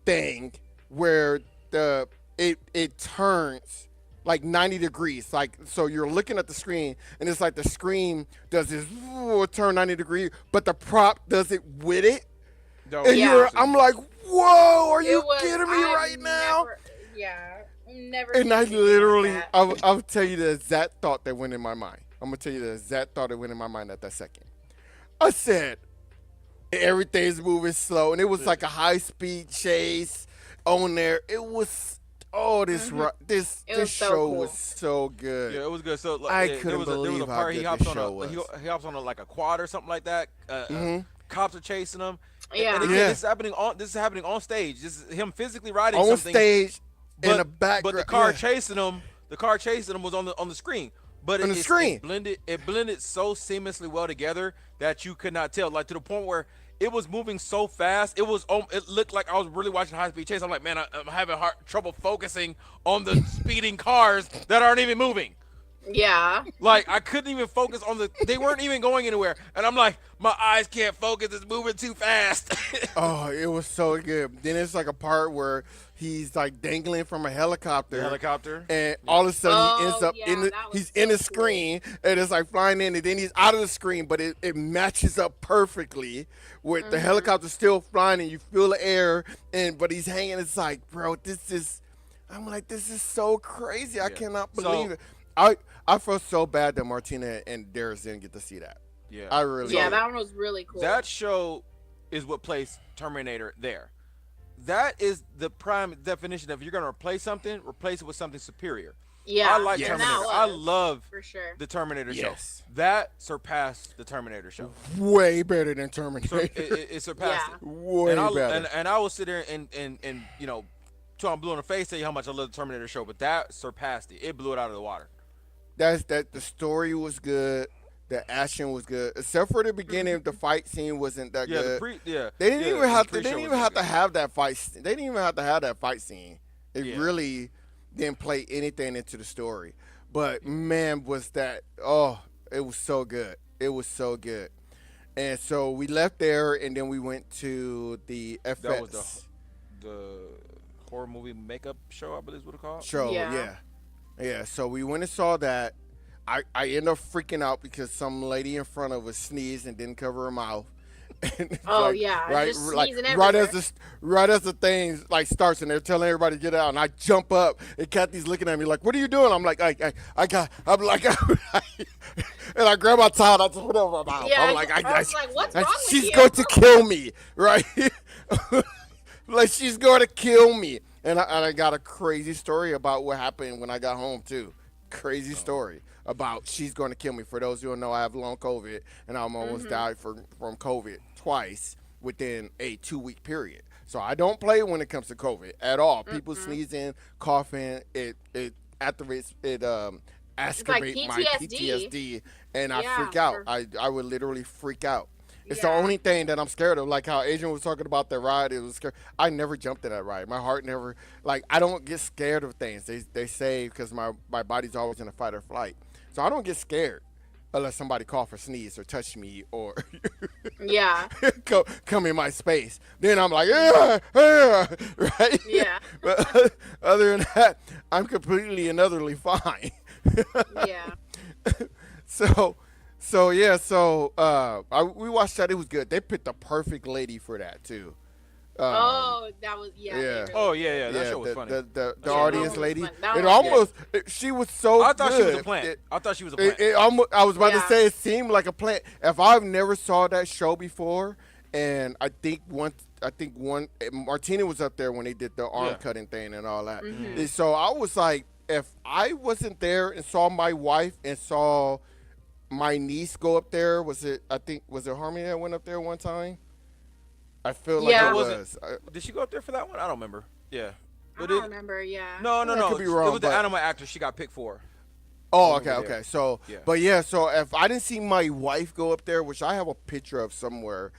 thing where it turns like 90 degrees. Like, so you're looking at the screen, and it's like the screen does this turn 90 degrees, but the prop does it with it. No, and I'm like, whoa, are you kidding me right now? Never. And I literally, I'll tell you the exact thought that went in my mind. I'm gonna tell you the exact thought that went in my mind at that second. I said, everything's moving slow, and it was like a high-speed chase on there. It was this show was so good. Yeah, it was good. So I couldn't believe there was a part how he hops on like a quad or something like that. Cops are chasing him. Yeah, and again, this is happening on stage. This is him physically riding on something stage in the background. But the car chasing him was on the screen. But it blended so seamlessly well together that you could not tell. Like, to the point where it was moving so fast, it looked like I was really watching a high-speed chase. I'm like, man, I'm having trouble focusing on the speeding cars that aren't even moving. Yeah. Like, I couldn't even focus on they weren't even going anywhere. And I'm like, my eyes can't focus. It's moving too fast. Oh, it was so good. Then it's like a part where he's like dangling from a helicopter. And all of a sudden he ends up he's in the screen, and it's like flying in, and then he's out of the screen, but it matches up perfectly with the helicopter still flying, and you feel the air, but he's hanging. It's like, bro, I'm like, this is so crazy. I cannot believe it. I felt so bad that Martina and Darius didn't get to see that. Yeah, I really did. That one was really cool. That show is what placed Terminator there. That is the prime definition of, you're going to replace something, replace it with something superior. Yeah, I like Terminator. I love for sure the Terminator show. That surpassed the Terminator show. Way better than Terminator. So it surpassed it. Way better. And I will sit there and you know, till I'm blue in the face, tell you how much I love the Terminator show, but that surpassed it. It blew it out of the water. The story was good. The action was good, except for the beginning. The fight scene wasn't that good. They didn't even have to have that fight. They didn't even have to have that fight scene. It really didn't play anything into the story. But man, was that it was so good. It was so good. And so we left there, and then we went to the FX. That was the horror movie makeup show, I believe is what it's called. Yeah. So we went and saw that. I ended up freaking out because some lady in front of us sneezed and didn't cover her mouth. Right as the thing like starts, and they're telling everybody to get out, and I jump up, and Kathy's looking at me like, "What are you doing?" I'm like, and I grab my towel, I just put it over my mouth. I'm like, what's wrong with she's you? going to kill me, right? Like, she's going to kill me. And I got a crazy story about what happened when I got home too. Crazy story about she's going to kill me. For those who don't know, I have long COVID, and I almost died from COVID twice within a 2-week period. So I don't play when it comes to COVID at all. People sneezing, coughing, it activates, it activates my PTSD, and I freak out. I would literally freak out. It's the only thing that I'm scared of. Like how Adrian was talking about that ride. It was scary. I never jumped in that ride. My heart never, I don't get scared of things. They say because my body's always in a fight or flight. So I don't get scared unless somebody cough or sneeze or touch me or come in my space. Then I'm like, right? Yeah. But other than that, I'm completely and utterly fine. Yeah. We watched that. It was good. They picked the perfect lady for that too. That was That show was funny. The audience lady. She was so. I thought good. she was a plant. I thought she was a plant. I was about to say it seemed like a plant. If I've never saw that show before, and I think Martina was up there when they did the arm cutting thing and all that. And so I was like, if I wasn't there and saw my wife and saw my niece go up there, was it Harmony that went up there one time? I feel like Yeah. it was. Did she go up there for that one? I don't remember. Yeah. I don't remember. Yeah. No. I could be wrong, It was the but- animal actor she got picked for. Oh, Over okay. there. So, Yeah. but yeah, so if I didn't see my wife go up there, which I have a picture of somewhere,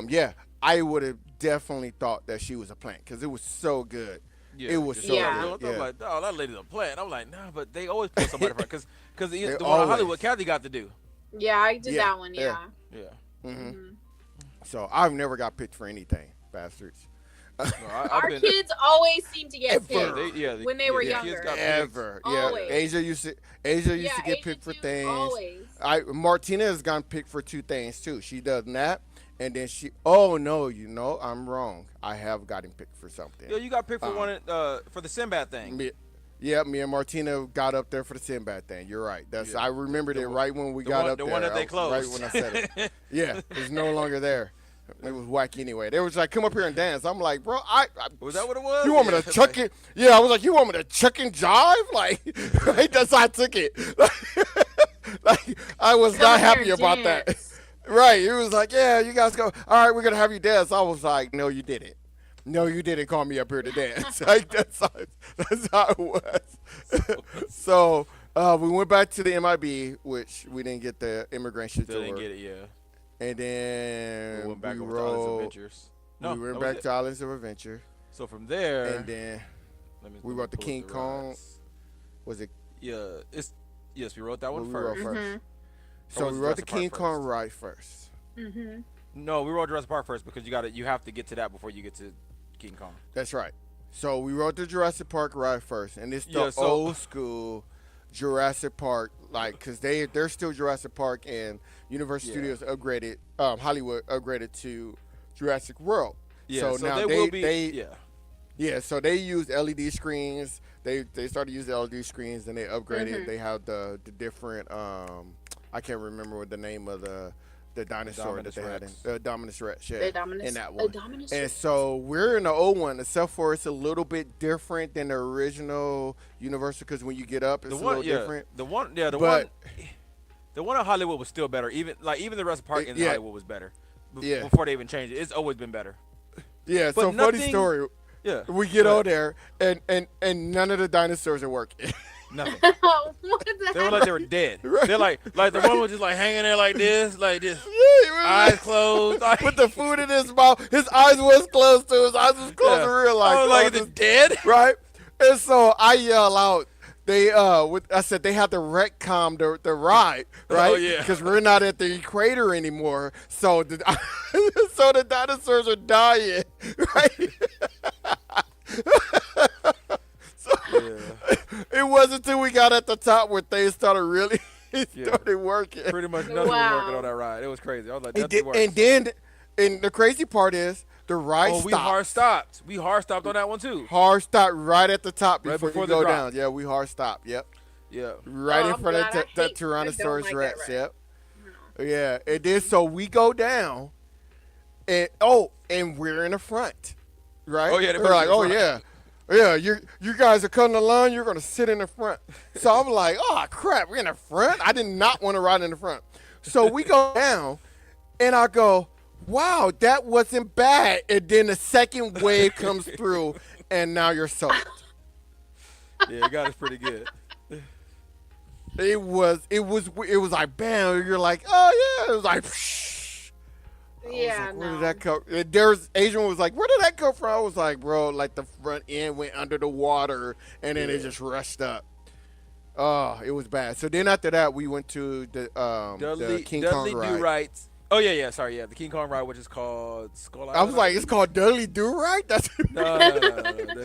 yeah, I would have definitely thought that she was a plant because it was so good. Yeah, It was just so Yeah. good. I'm Yeah. like, oh, that lady's a plant. I'm like, nah, but they always put somebody for because They the one in Hollywood, always. Kathy got to do. Yeah, I did Yeah, that one. Yeah. Yeah. Mm-hmm. So I've never got picked for anything, bastards. No, Our kids always seem to get Ever. picked when they were the kids younger. got picked. Ever, yeah. Always. Asia used to get Asia picked for too, things. always. Martina has gotten picked for 2 things too. She does that, and then oh no, I'm wrong. I have gotten picked for something. Yo, you got picked for one for the Sinbad thing. Me and Martina got up there for the Sinbad thing. You're right. That's I remembered it right when we got up there. The one that they Right closed. when I said it. Yeah, it's no longer there. It was wacky anyway. They was like, "Come up here and dance." I'm like, "Bro, Was that what it was? You want me to chuck it?" Yeah, I was like, "You want me to chuck and jive?" Like, that's how I took it. Like, I was not happy about that. Right? It was like, "Yeah, you guys go. All right, we're gonna have you dance." I was like, "No, you didn't. No, you didn't call me up here to dance." Like that's how it was. So we went back to the MIB, which we didn't get the immigration Still tour. didn't get it, yeah. And then We went back over to rode, Islands of Adventures. No, we went that back was to Islands of Adventure. So from there, And then let me we rode the pull up King Kong. rides. Was it? Yeah, yes, we wrote that one we rode first. first. Or So was we it rode the Jurassic Park King Kong first? ride first. Mm-hmm. No, we rode Jurassic Park first because you have to get to that before you get to King Kong. That's right. So we rode the Jurassic Park ride first, and it's the Yeah, so- old school Jurassic Park, like, cause they're still Jurassic Park, and Universal Yeah. Studios upgraded, Hollywood upgraded to Jurassic World. Yeah, so so now they will be- yeah. So they use LED screens. They started using LED screens, and they upgraded. Mhm. They have the different. I can't remember what the name of the dinosaur Dominus that they Rex. had in Dominus Rex. Yeah, The Dominus- in that a one. Dominus And Rex. so we're in the old one, except for it's a little bit different than the original Universal. Because when you get up, it's a little different. The one in Hollywood was still better. Even the Jurassic Park in Yeah. Hollywood was better. Yeah. Before they even changed it, it's always been better. Yeah. But So funny nothing- story. Yeah. We get Go over there, and none of the dinosaurs are working. Nothing. what the They were like they were dead. Right. They're like the one was just like hanging there like this, Yeah, eyes closed. Like, with the food in his mouth. His eyes was closed too. His eyes was closed in real life. I was like, is it dead? Right? And so I yell out. I said they had to retcom the ride, right? Oh, yeah. Because we're not at the equator anymore. So the dinosaurs are dying, right? It wasn't until we got at the top where things started really started working. Pretty much nothing was working on that ride. It was crazy. I was like, nothing works. And the crazy part is the ride stopped. we hard stopped. We hard stopped on that one too. Hard stop right at the top Right before before you the go drop. down. Yeah, we hard stop. Yep. Yeah. Right in I'm front of glad. I that hate- Tyrannosaurus I don't like Rex. that Yep. Yeah. It did. So we go down, and we're in the front, right? Oh, yeah, they We're put us like, in the oh front. yeah, you guys are cutting the line. You're gonna sit in the front. So I'm like, oh crap, we're in the front. I did not want to ride in the front. So we go down, and I go, wow, that wasn't bad. And then the second wave comes through, and now you're soaked. Yeah, it got us pretty good. It was like bam. You're like, oh yeah. It was like, psh. Yeah, Where did that come? Adrian was like, where did that come from? I was like, bro, like the front end went under the water, and then it just rushed up. Oh, it was bad. So then after that, we went to the King Kong ride. Rights. Oh yeah. Sorry, yeah, the King Kong ride, which is called Skull Island. I was like, it's called Dudley Do Right. That's No,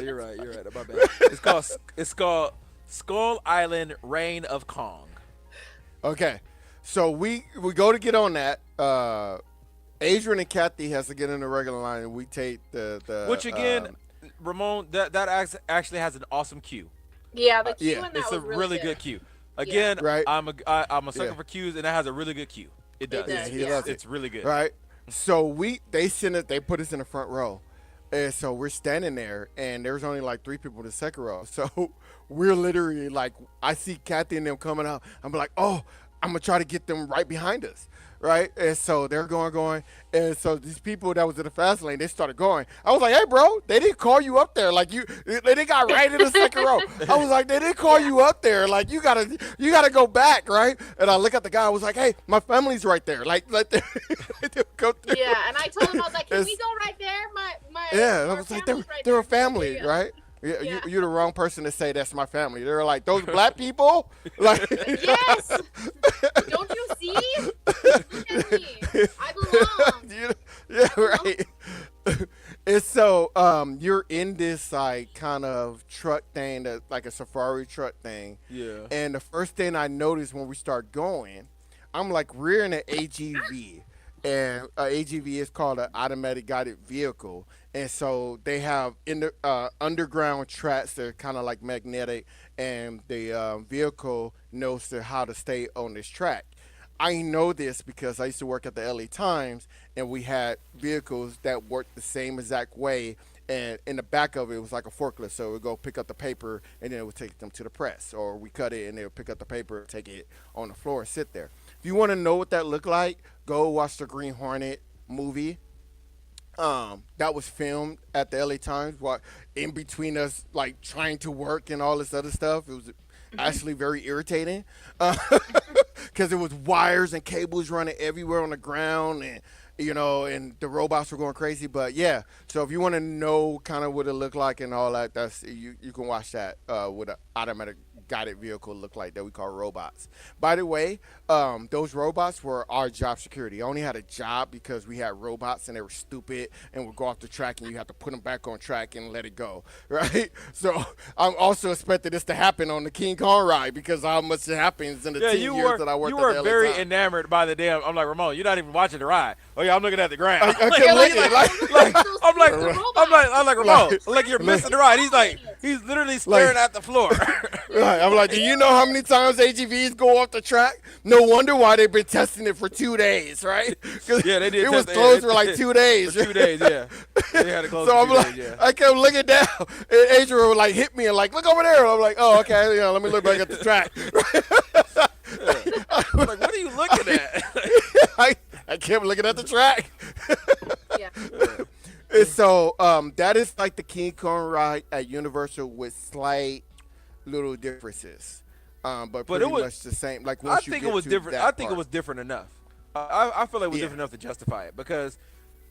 you're right. My bad. It's called Skull Island Reign of Kong. Okay. So we go to get on that. Adrian and Kathy has to get in the regular line, and we take the Which again, Ramon, that actually has an awesome cue. Yeah, the cue in that It's was a really good cue. Again, Right. I'm a sucker Yeah. for cues, and that has a really good cue. It does. does, he loves it. It's really good. Right. So they put us in the front row. And so we're standing there, and there's only like 3 people in the second row. So we're literally like, I see Kathy and them coming out. I'm like, oh, I'm gonna try to get them right behind us, right? And so they're going, and so these people that was in the fast lane, they started going. I was like, hey, bro, they didn't call you up there, like they got right in the second row. I was like, they didn't call you up there, like you gotta go back, right? And I look at the guy, I was like, hey, my family's right there, like go through. Yeah, and I told him, I was like, can we go right there? I was like, they're a family, right? Yeah. You're the wrong person to say that's my family. They're like, those black people? Like, yes. Don't you see? Look at me. I belong. Yeah, right. And so you're in this like kind of truck thing, that like a safari truck thing. Yeah. And the first thing I noticed when we start going, I'm like rearing an AGV. And AGV is called an automatic guided vehicle. And so they have underground tracks that are kind of like magnetic, and the vehicle knows how to stay on this track. I know this because I used to work at the LA Times, and we had vehicles that worked the same exact way. And in the back of it was like a forklift, so it would go pick up the paper, and then it would take them to the press, or we cut it, and they would pick up the paper, take it on the floor, and sit there. If you want to know what that looked like, go watch the Green Hornet movie. That was filmed at the LA Times, in between us, like trying to work and all this other stuff. It was actually very irritating because there was wires and cables running everywhere on the ground, and and the robots were going crazy. But yeah, so if you want to know kind of what it looked like and all that, that's you can watch that with an automatic guided vehicle look like that we call robots. By the way, those robots were our job security. I only had a job because we had robots and they were stupid and would go off the track, and you have to put them back on track and let it go, right? So I'm also expecting this to happen on the King Kong ride because how much it happens in the 10 years that I worked at the LA You were very Times. enamored by the damn. I'm like, Ramon, you're not even watching the ride. Oh yeah, I'm looking at the ground. I kept looking, I'm like Ramon, like you're missing the ride. He's literally staring at the floor. Right. I'm like, do you know how many times AGVs go off the track? No wonder why they've been testing it for 2 days, right? Yeah, they did. It was closed for like 2 days. For 2 days, yeah. They had to close So for I'm 2 like, days, yeah. I kept looking down, and Adrian would like hit me and like, look over there. I'm like, oh, okay, let me look back at the track. I'm like, what are you looking at? I kept looking at the track. Yeah. And so that is like the King Kong ride at Universal with slight little differences, but pretty much the same. Like once I think it was different. I think it was different enough. I feel like it was different enough to justify it because,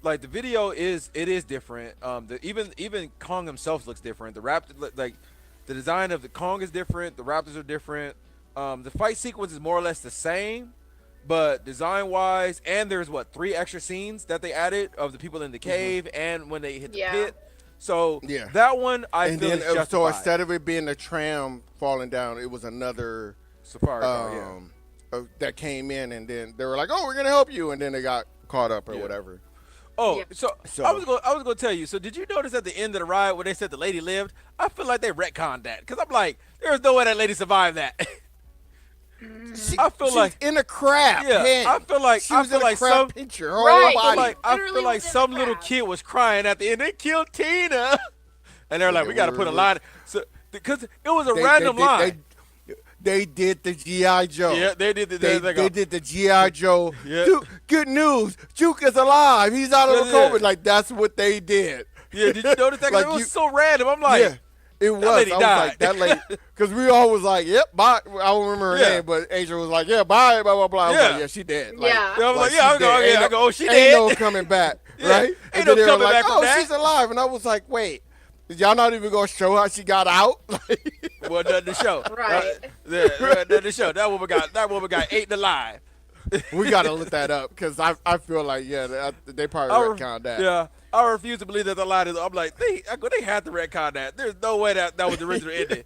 like, the video is different. Even Kong himself looks different. The Raptor, like the design of the Kong is different. The Raptors are different. The fight sequence is more or less the same, but design-wise, and there's 3 extra scenes that they added of the people in the cave and when they hit the pit. So that one I feel is justified. So instead of it being the tram falling down, it was another safari car, that came in, and then they were like, "Oh, we're gonna help you," and then they got caught up or whatever. Oh, so I was going to tell you. So did you notice at the end of the ride when they said the lady lived? I feel like they retconned that because I'm like, there's no way that lady survived that. I feel like in a crab. Yeah, I feel like she was in a crab some picture. I feel like some little kid was crying at the end. They killed Tina, and they're like, we got to put a line. So because it was a random line. They did the G.I. Joe. Yeah, they did the. They did the G.I. Joe. Yeah. Good news, Juke is alive. He's out of the COVID. Like that's what they did. Yeah, did you notice that? Like, it was so random. I'm like. Yeah. It was. Lady I was died. like, that lady, because we all was like, yep, bye. I don't remember her name, but Adrian was like, yeah, bye, blah, blah, blah. I was like, yeah, she dead. Like, yeah. I was like, yeah, I go, she dead. Ain't no coming back, right? Ain't no coming back from that. Oh, she's alive. And I was like, wait, y'all not even going to show how she got out? Well, nothing to show. Right. Nothing to show. That woman got eaten alive. We got to look that up because I feel like, they probably retconned that. Yeah. I refuse to believe that the line is. I'm like, they had to retcon that. There's no way that was the original ending.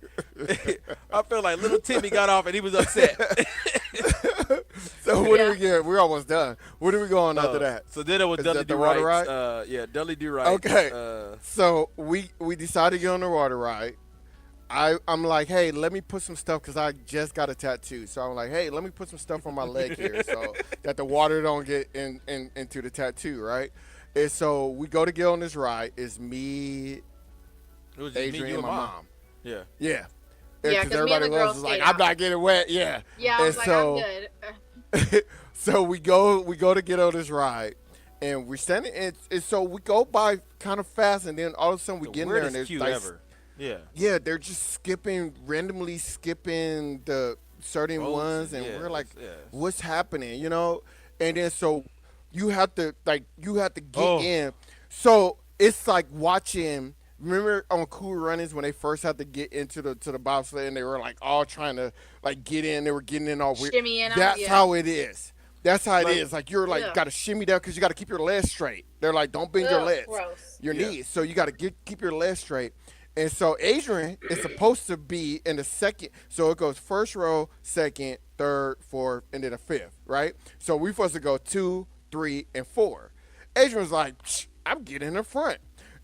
I feel like little Timmy got off and he was upset. So what do we get? We're almost done. Where do we go on after that? So then it was Dudley Do water Right. ride? Dudley Do Right. Okay. So we decided to get on the water ride. I'm like, hey, let me put some stuff because I just got a tattoo. So I'm like, hey, let me put some stuff on my leg here so that the water don't get into the tattoo, right? And so we go to get on this ride. It's me, Adrian, and my mom. Yeah. Yeah. Yeah, because everybody else was like, I'm not getting wet. Yeah. Yeah, I was like, I'm good. So we go to get on this ride, and we're standing, and so we go by kind of fast, and then all of a sudden we get in there, and there's queue like, ever. Yeah. Yeah, they're just randomly skipping the certain ones, and we're like, what's happening, you know? And then so you have to get in. So it's like watching. Remember on Cool Runnings when they first had to get into the bobsled, and they were like all trying to like get in. They were getting in all weird. Shimmy in. That's how it is. That's how it is. Like you're like got to shimmy down because you got to keep your legs straight. They're like, don't bend your legs, your knees. So you got to keep your legs straight. And so Adrian is supposed to be in the second. So it goes first row, second, third, fourth, and then a fifth, right? So we're supposed to go 2, 3, and 4. Adrian's like, I'm getting in the front.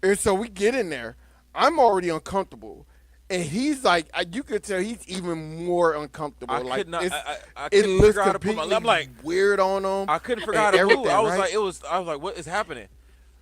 And so we get in there. I'm already uncomfortable. And he's like, you could tell he's even more uncomfortable. I like could not. I it couldn't looks figure out how to put completely I'm like weird on him. I couldn't figure out how to move. I was right? like, I was like, what is happening?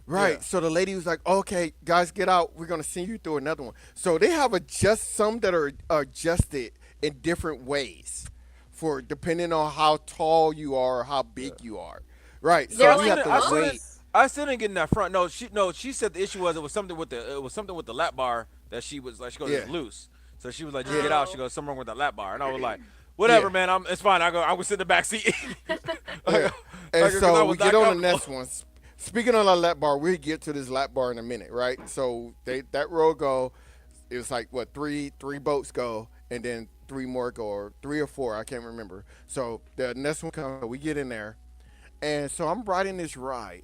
Right. Yeah. So the lady was like, okay, guys, get out. We're going to send you through another one. So they have some that are adjusted in different ways for depending on how tall you are or how big you are. Right. So you have to wait. I still didn't get in that front. No, she said the issue was it was something with the lap bar that she was like, she goes, it's loose. So she was like, just get out. She goes, something wrong with the lap bar. And I was like, whatever, man. It's fine. I go sit in the back seat. And so we get on the next one. Speaking of the lap bar, we'll get to this lap bar in a minute, right? So that row go, it was like, what, three boats go, and then 3 more go, or 3 or 4, I can't remember. So the next one comes, we get in there. And so I'm riding this ride,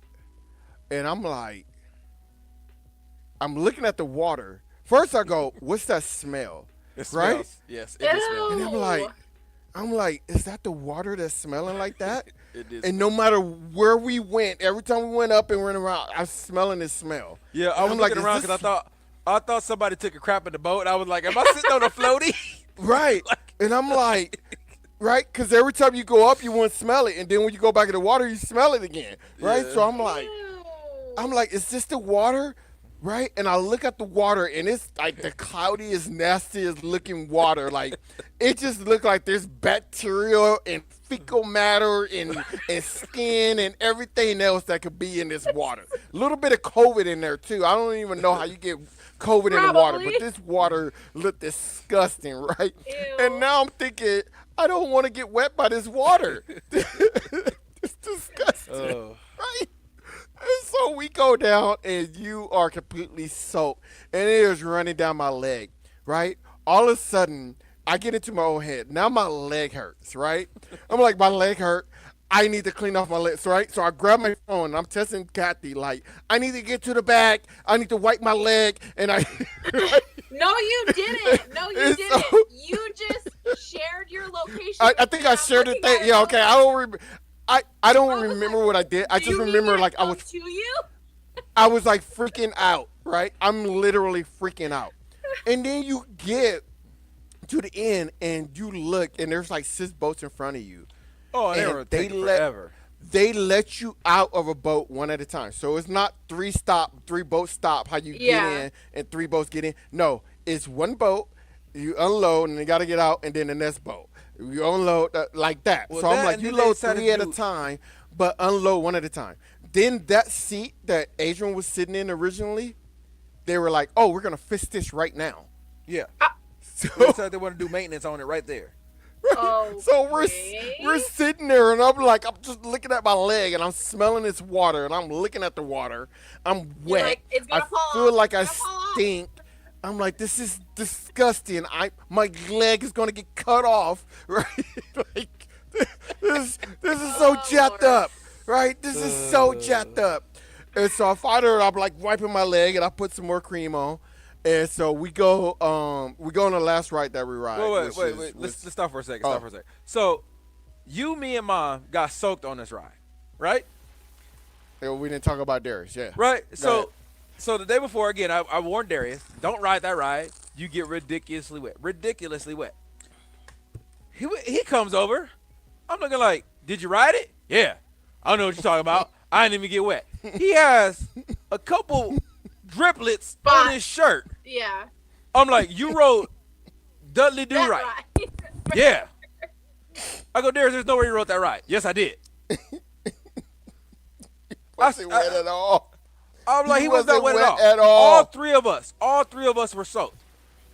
and I'm like, I'm looking at the water. First I go, what's that smell? It right? Smells. Yes, it does smell. And I'm like, is that the water that's smelling like that? It is. And no matter where we went, every time we went up and went around, I was smelling this smell. Yeah, I was looking around because I thought somebody took a crap in the boat. I was like, am I sitting on a floaty? Right. And I'm like, right? Because every time you go up, you won't smell it. And then when you go back in the water, you smell it again. Right? Yeah. So I'm like, is this the water? Right? And I look at the water, and it's like the cloudiest, nastiest looking water. Like, it just looked like there's bacteria and fecal matter and skin and everything else that could be in this water. A little bit of COVID in there, too. I don't even know how you get COVID in the water, but this water looked disgusting, right? Ew. And now I'm thinking, I don't want to get wet by this water. It's disgusting, right? And so we go down, and you are completely soaked, and it is running down my leg, right? All of a sudden, I get into my own head. Now my leg hurts, right? I'm like, my leg hurt. I need to clean off my legs, right? So I grab my phone, and I'm texting Kathy, like, I need to get to the back. I need to wipe my leg, and I... No, you didn't. No, you didn't. You just shared your location. I think I shared the thing. Yeah, okay. I don't remember. I don't remember what I did. I just remember like I was to you. I was like freaking out, right? I'm literally freaking out. And then you get to the end and you look and there's like 6 boats in front of you. Oh, they forever. They let you out of a boat one at a time. So it's not 3 boats stop how you get in and 3 boats get in. No, it's 1 boat, you unload and you got to get out and then the next boat. You unload like that. Well, so I'm like, you load 3 at a time, but unload 1 at a time. Then that seat that Adrian was sitting in originally, they were like, oh, we're going to fix this right now. Yeah. So they want to do maintenance on it right there. Oh, so we're sitting there, and I'm just looking at my leg, and I'm smelling this water, and I'm looking at the water. I'm wet. Like, it's gonna fall feel off. like I stink. I'm like, this is disgusting. My leg is gonna get cut off, right? Like this is so jacked up, right? This is so jacked up. And so I find her, I'm like wiping my leg, and I put some more cream on. And so we go on the last ride that we ride. Wait. Let's stop for a second. So, me and Mom got soaked on this ride, right? Yeah, we didn't talk about Darius, yeah. Right. So the day before, again, I warned Darius, don't ride that ride. You get ridiculously wet. He comes over. I'm looking like, did you ride it? Yeah. I don't know what you're talking about. I didn't even get wet. He has a couple driplets on his shirt. Yeah. I'm like, you rode Dudley Do Right. Yeah. I go, there's no way you rode that ride. Yes, I did. Wasn't wet at all. I'm like, he was not wet at all. All three of us were soaked.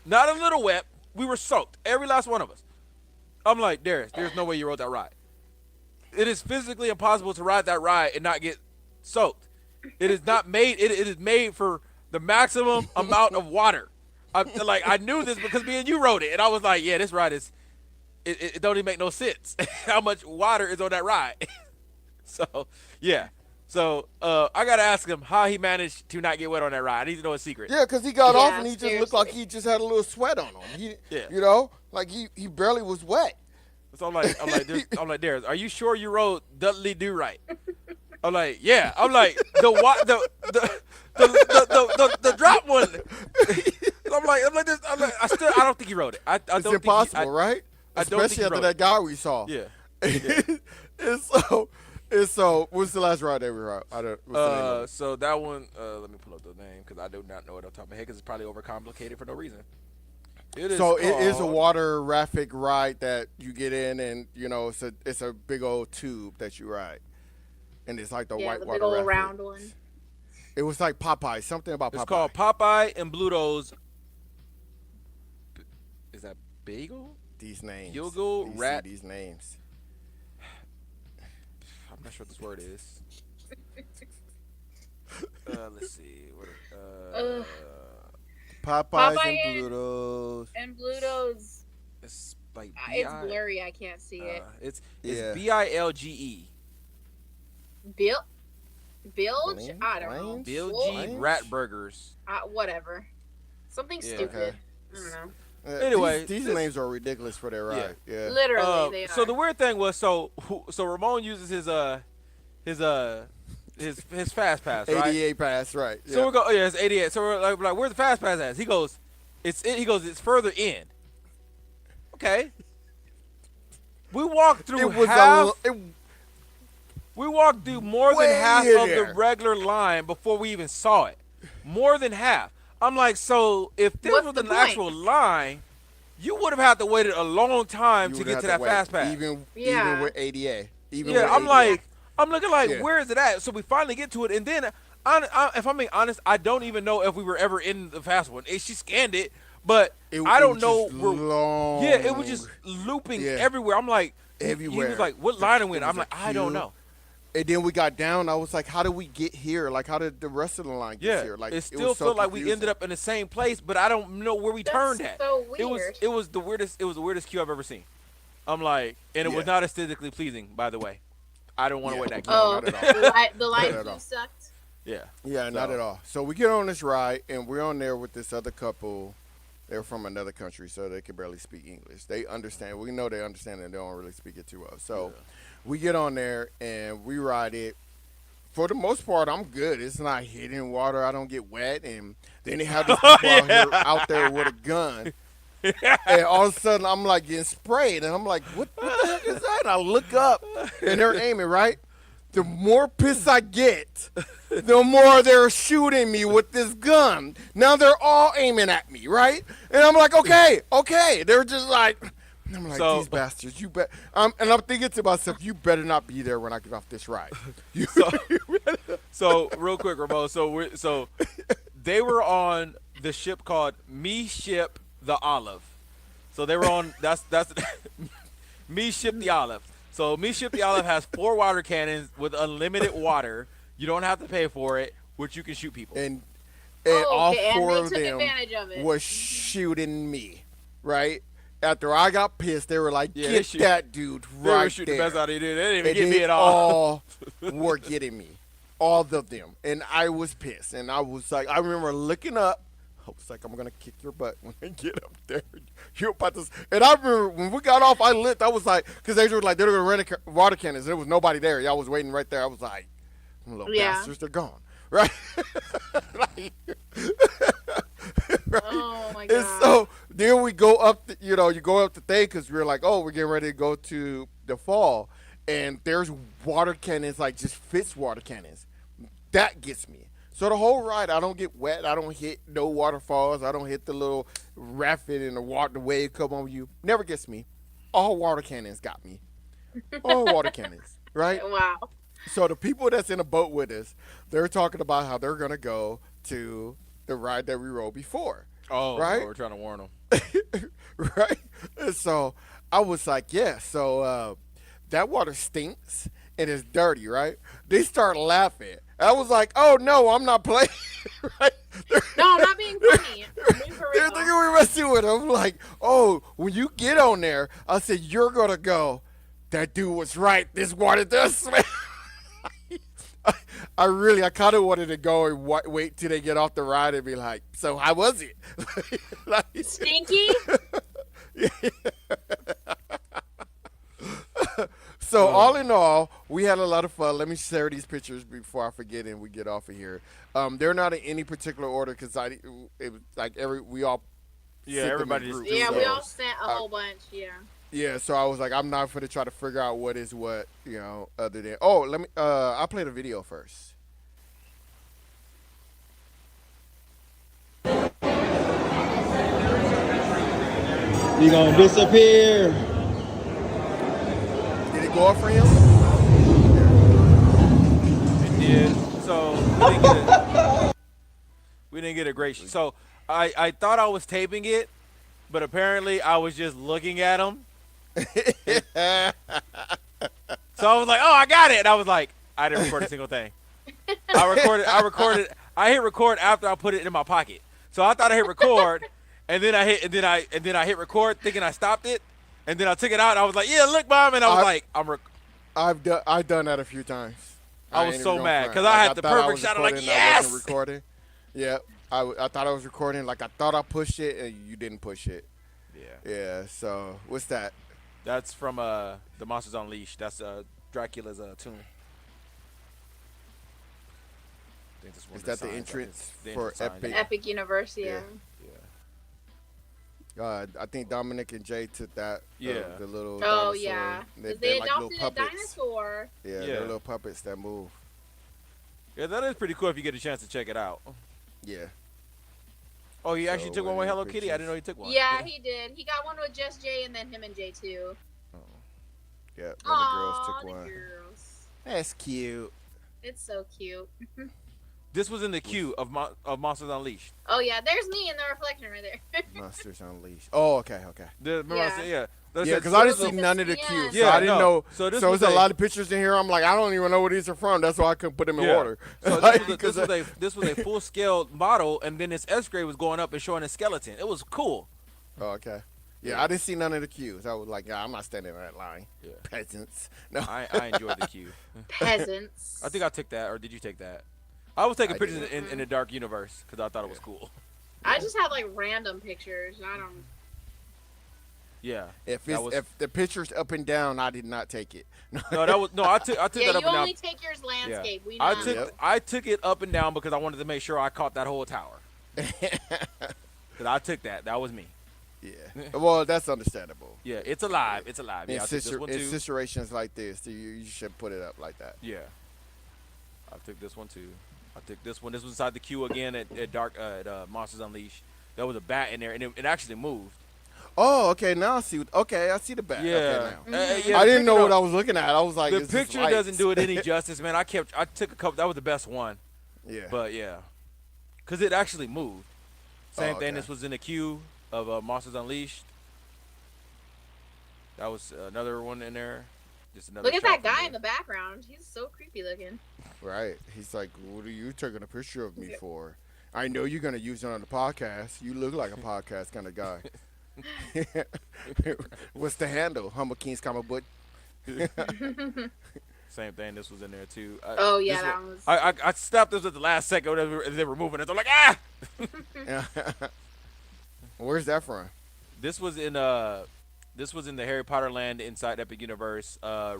Not a little wet. We were soaked. Every last one of us. I'm like, there's no way you rode that ride. It is physically impossible to ride that ride and not get soaked. It is not made. It is made for the maximum amount of water. I knew this because me and you rode it, and I was like, yeah, this ride is. It don't even make no sense how much water is on that ride. So yeah. So I gotta ask him how he managed to not get wet on that ride. I need to know his secret. Yeah, because he got off and he just looked like he just had a little sweat on him. You know, like he barely was wet. So I'm like, Darius, are you sure you rode Dudley Do Right? I'm like, yeah. I'm like the drop one. I'm like this. I don't think he rode it. It's impossible, right? Especially after that guy we saw. Yeah. And so, what's the last ride that we rode? So that one, let me pull up the name because I do not know it off the top of my head because it's probably overcomplicated for no reason. It is a water raffic ride that you get in, and you know it's a big old tube that you ride, and it's like the white water big old raffic. round one. It was like Popeye, something about Popeye. It's called Popeye and Bluto's. Is that bagel? These names. Yogo rat. These names. I'm not sure what this word is. Let's see. Popeyes and Bluto's. And Bluto's. It's like it's blurry. I can't see it. It's Bilge. Bilge? I don't know. Bilge Rat Burgers. Whatever. Something stupid. I don't know. Anyway, these names are ridiculous for their ride. Yeah. Literally, they are. So the weird thing was, so Ramon uses his fast pass, right? 88 pass, right? So we go, it's 88. So we're like, where's the fast pass at? He goes, it's further in. Okay. We walked through we walked through more than half of the regular line before we even saw it. More than half. I'm like, so if this was an actual line, you would have had to wait a long time to get to that fast pass. Even with ADA. I'm looking like, where is it at? So we finally get to it, and then, if I'm being honest, I don't even know if we were ever in the fast one. She scanned it, but I don't know. Yeah, it was just looping everywhere. I'm like, everywhere. He was like, what line are we in? I'm like, I don't know. And then we got down. I was like, how did we get here? Like, how did the rest of the line get here? Like, it still felt like we ended up in the same place, but I don't know where we turned at. So weird. It was the weirdest. It was the weirdest queue I've ever seen. I'm like, and it was not aesthetically pleasing, by the way. I don't want to wait that queue. Oh, not at all. The line queue sucked. Yeah. Yeah, not at all. So we get on this ride, and we're on there with this other couple. They're from another country, so they can barely speak English. They understand. We know they understand, and they don't really speak it to us. So we get on there, and we ride it. For the most part, I'm good. It's not hitting water. I don't get wet. And then they have this people out there with a gun. And all of a sudden, I'm like getting sprayed. And I'm like, what the heck is that? And I look up, and they're aiming, right? The more pissed I get, the more they're shooting me with this gun. Now they're all aiming at me, right? And I'm like, okay. They're just like... I'm like, these bastards, you bet. And I'm thinking to myself, you better not be there when I get off this ride. So real quick, Ramon. So they were on the ship called Me Ship the Olive. So they were on that's Me Ship the Olive. So Me Ship the Olive has 4 water cannons with unlimited water. You don't have to pay for it, which you can shoot people. And all 4 of them of was shooting me, right? After I got pissed, they were like, get that dude right there. They were shooting the best out of you. They didn't even get me at all. All were getting me. All of them. And I was pissed. And I was like, I remember looking up. I was like, I'm going to kick your butt when I get up there. You're about to. And I remember when we got off, I lit. I was like, because they were like, they were going to rent water cannons. There was nobody there. Y'all was waiting right there. I was like, little bastards, they're gone. Right? Right? Oh, my God. And so then we go up, you go up the thing because we're like, oh, we're getting ready to go to the fall. And there's water cannons, like just fits water cannons. That gets me. So the whole ride, I don't get wet. I don't hit no waterfalls. I don't hit the little rapid and the wave come on you. Never gets me. All water cannons got me. on water cannons, right? Wow. So the people that's in a boat with us, they're talking about how they're gonna go to the ride that we rode before. Oh, right. We're trying to warn them. Right. And so I was like, yeah. So that water stinks and it's dirty, right? They start laughing. I was like, oh no, I'm not playing. Right? No, I'm not being funny. I'm being for They're real. thinking we're messing with them. I'm like, oh, when you get on there, I said, you're gonna go, that dude was right. This water does smell. I kind of wanted to go and wait till they get off the ride and be like, so how was it? Like, Stinky? So all in all, we had a lot of fun. Let me share these pictures before I forget and we get off of here. They're not in any particular order because it was like we all everybody just We all sent a whole bunch. Yeah. Yeah, so I was like, I'm not going to try to figure out what is what, other than let me I'll play the video first. You gonna disappear. Did it go up for him? It did. So we didn't get a great. So I thought I was taping it, but apparently I was just looking at him. So I was like, oh, I got it. And I was like, I didn't record a single thing. I recorded. I hit record after I put it in my pocket. So I thought I hit record, and then I hit record thinking I stopped it, and then I took it out and I was like, yeah, look, Mom, and I was I've done that a few times. I was so mad because I had the perfect shot. I'm like, yes. I wasn't recording. Yeah, I thought I was recording. Like I thought I pushed it and you didn't push it. Yeah. Yeah. So what's that? That's from the Monsters Unleashed. That's Dracula's tune. Is that the entrance for Epic? Epic Universe, yeah. I think Dominic and Jay took that. Yeah. The little. Oh dinosaur. yeah. They're They like adopted little a dinosaur. Yeah, they're little puppets that move. Yeah, that is pretty cool if you get a chance to check it out. Yeah. Oh, he actually took one with Hello Kitty? I didn't know he took one. Yeah, he did. He got one with just Jay and then him and Jay too. Yeah, the girls took one. Girls. That's cute. It's so cute. This was in the queue of Monsters Unleashed. Oh yeah, there's me in the reflection right there. Monsters Unleashed. Oh, okay. Yeah, because I didn't see none of the cues. Yeah, so I didn't know. So there's a lot of pictures in here. I'm like, I don't even know where these are from. That's why I couldn't put them in order. So this was a full-scale model, and then his X-ray was going up and showing his skeleton. It was cool. Oh, okay. Yeah, I didn't see none of the cues. I was like, I'm not standing in that line. Yeah. Peasants. No. I enjoyed the cue. Peasants. I think I took that, or did you take that? I was taking pictures in the dark universe because I thought it was cool. I just had like random pictures. I don't. Yeah. If the picture's up and down, I did not take it. I took that up and down. Yeah, you only take yours landscape. Yeah. We know. I took it up and down because I wanted to make sure I caught that whole tower. Because I took that. That was me. Yeah. Well, that's understandable. Yeah, it's alive. It's alive. Yeah, in situations like this, you should put it up like that. Yeah. I took this one too. I took this one. This was inside the queue again at Monsters Unleashed. There was a bat in there, and it actually moved. Oh, okay. Now I see. Okay, I see the bat. Yeah. Okay, now. Yeah, I didn't know what I was looking at. I was like, the picture doesn't do it any justice, man. I took a couple. That was the best one. Yeah. But yeah, because it actually moved. Same thing. This was in the queue of Monsters Unleashed. That was another one in there. Just another. Look at that guy in the background. He's so creepy looking. Right. He's like, what are you taking a picture of me for? I know you're gonna use it on the podcast. You look like a podcast kind of guy. What's the handle? Humble King's comic book. Same thing. This was in there too. Oh yeah, that was. I stopped this at the last second. They were moving it. I'm like, ah. Where's that from? This was in the Harry Potter land inside Epic Universe. Where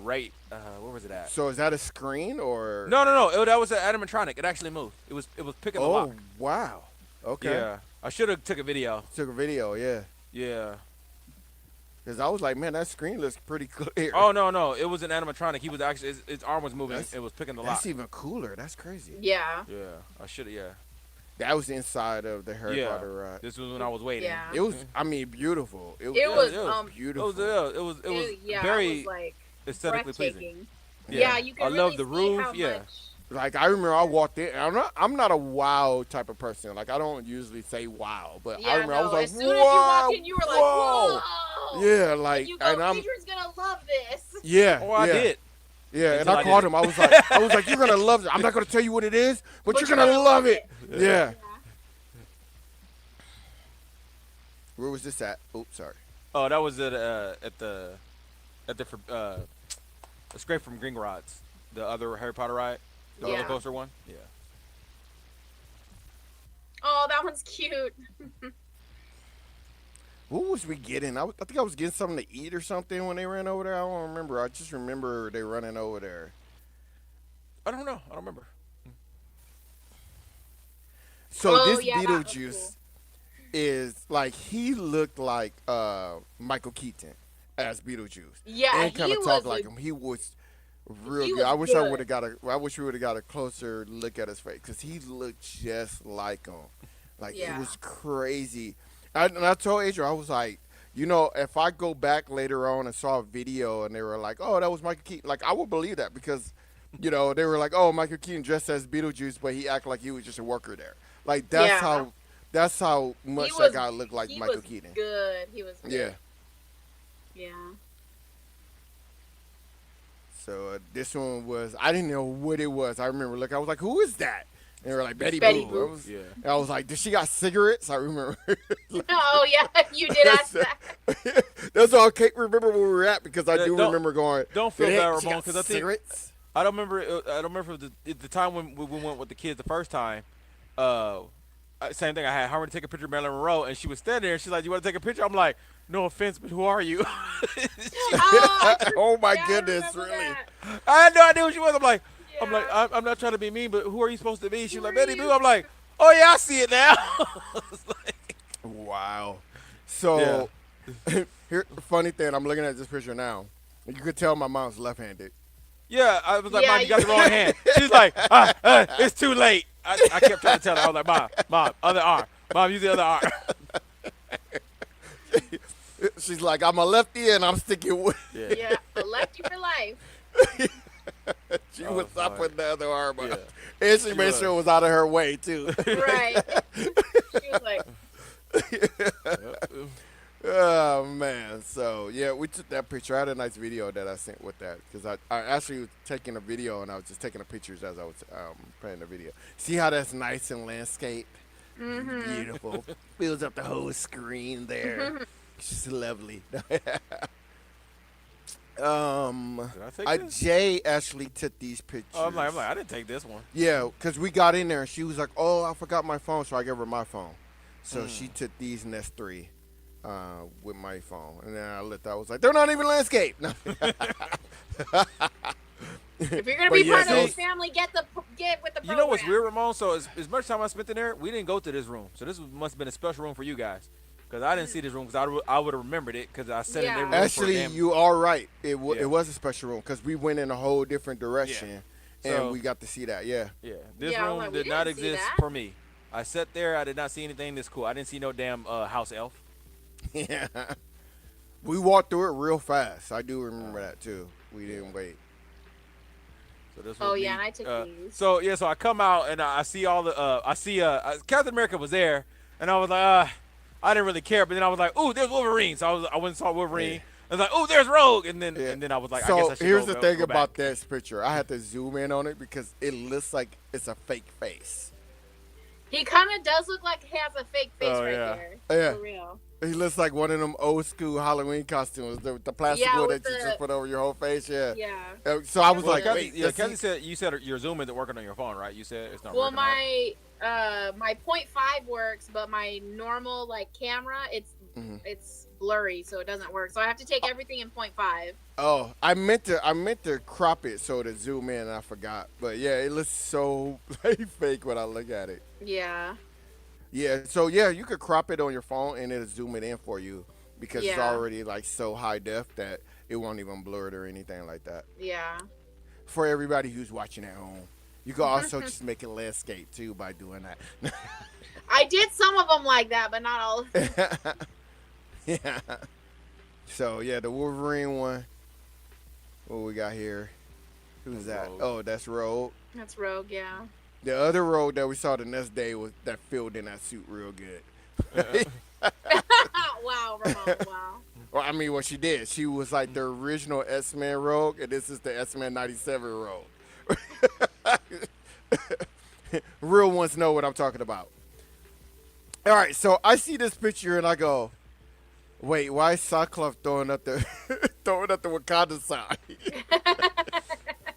was it at? So is that a screen or? No. That was an animatronic. It actually moved. It was picking the lock. Oh wow. Okay. Yeah. I should have took a video. Yeah. Yeah. Because I was like, man, that screen looks pretty clear. Oh no, it was an animatronic. He was actually his arm was moving. It was picking the lock. That's even cooler. That's crazy. Yeah. Yeah. I should have. Yeah. That was inside of the Harry Potter ride. This was when I was waiting. Yeah. It was, I mean, beautiful. It was beautiful. It was very. was like, aesthetically pleasing. breathtaking. Yeah, you can I really love the see roof. how Yeah. much. Like I remember, I walked in. I'm not a wow type of person. Like I don't usually say wow, but Yeah, I remember I was like, as soon as you walked in, you were like, whoa. Yeah, like, and you go, and I'm. Adrian's gonna love this. Yeah. Oh, I did. Yeah, and Until I I called did him. I was like, you're gonna love it. I'm not gonna tell you what it is, but you're gonna love it. Yeah. Where was this at? Oops, sorry. Oh, that was at the Escape from Gringotts, the other Harry Potter ride, the roller coaster one. Yeah. Oh, that one's cute. What was we getting? I think I was getting something to eat or something when they ran over there. I don't remember. I just remember they running over there. I don't know. I don't remember. So this Beetlejuice is like, he looked like Michael Keaton as Beetlejuice. Yeah, and kind he of talked was like him. He was real he good. was I wish good. we would have got a closer look at his face, because he looked just like him. Like it was crazy. And I told Adrian, I was like, you know, if I go back later on and saw a video and they were like, oh, that was Michael Keaton, like I would believe that, because, you know, they were like, oh, Michael Keaton dressed as Beetlejuice, but he acted like he was just a worker there. Like that's how much that guy looked like Michael Keaton. Good. He was good. Yeah. Yeah. So this one was, I didn't know what it was. I remember looking, I was like, who is that? And they were like, Betty Boo. And I was like, did she got cigarettes? I remember. Oh, yeah, you did ask that. That's all I can't remember where we were at, because I do remember going. Don't feel bad, Ramon, because I think cigarettes? I don't remember. I don't remember the time when we went with the kids the first time. Same thing. I had her to take a picture of Marilyn Monroe, and she was standing there. And she's like, "You want to take a picture?" I'm like, "No offense, but who are you?" Oh my goodness, really? That. I had no idea who she was. I'm not trying to be mean, but who are you supposed to be? She's like, Betty Boo. I'm like, oh yeah, I see it now. Wow. So, here, funny thing, I'm looking at this picture now. You could tell my mom's left-handed. Yeah, I was like, Mom, you got the wrong hand. She's like, it's too late. I kept trying to tell her. I was like, Mom, other arm. Mom, use the other arm. She's like, I'm a lefty and I'm sticking with it. Yeah, a lefty for life. She was up with the other arm. Yeah. And she made sure it was out of her way, too. Right. She was like. Oh, man. So, yeah, we took that picture. I had a nice video that I sent with that, because I actually was taking a video and I was just taking the pictures as I was playing the video. See how that's nice in landscape? Mm-hmm. Beautiful. Fills up the whole screen there. It's just lovely. Jay actually took these pictures. Oh, I'm like, I didn't take this one. Yeah, because we got in there and she was like, oh, I forgot my phone, so I gave her my phone. So she took these next three with my phone. And then I looked, I was like, they're not even landscape. No. If you're going to be part of this family, get with the program. You know what's weird, Ramon? So as much time I spent in there, we didn't go to this room. So this must have been a special room for you guys. Because I didn't see this room, because I would have remembered it, because I sat in their room. Actually, you are right. It was a special room, because we went in a whole different direction, and we got to see that. Yeah. Yeah. This room did not exist for me. I sat there. I did not see anything this cool. I didn't see no damn house elf. Yeah. We walked through it real fast. I do remember that too. We didn't wait. So this was and I took these. So I come out and I see all the Captain America was there, and I was like, I didn't really care, but then I was like, ooh, there's Wolverine. So I went and saw Wolverine. Yeah. I was like, ooh, there's Rogue, and then I was like, I guess I should here's go, the thing go about back. this picture. I had to zoom in on it because it looks like it's a fake face. He kind of does look like he has a fake face there. Yeah. For real. He looks like one of them old school Halloween costumes, the plastic wood that you just put over your whole face. Yeah. Yeah. So I was like, Kathy, Kathy said you said your Zoom isn't working on your phone, right? You said it's not working. Well, my 0.5 works, but my normal camera, it's blurry, so it doesn't work. So I have to take everything in 0.5. Oh, I meant to crop it so to zoom in. And I forgot, but yeah, it looks so fake when I look at it. Yeah. Yeah, so you could crop it on your phone and it'll zoom it in for you because it's already so high def that it won't even blur it or anything like that. Yeah. For everybody who's watching at home, you can also just make it landscape too by doing that. I did some of them like that, but not all of them. Yeah. So the Wolverine one. What we got here? Who's that? Oh, that's Rogue. That's Rogue, yeah. The other Rogue that we saw the next day was that filled in that suit real good. Wow, Ramon, wow. Well, I mean, what she did, she was like the original X-Men Rogue, and this is the X-Men 97 Rogue. Real ones know what I'm talking about. All right, so I see this picture and I go, wait, why is Cyclops throwing up the Wakanda sign?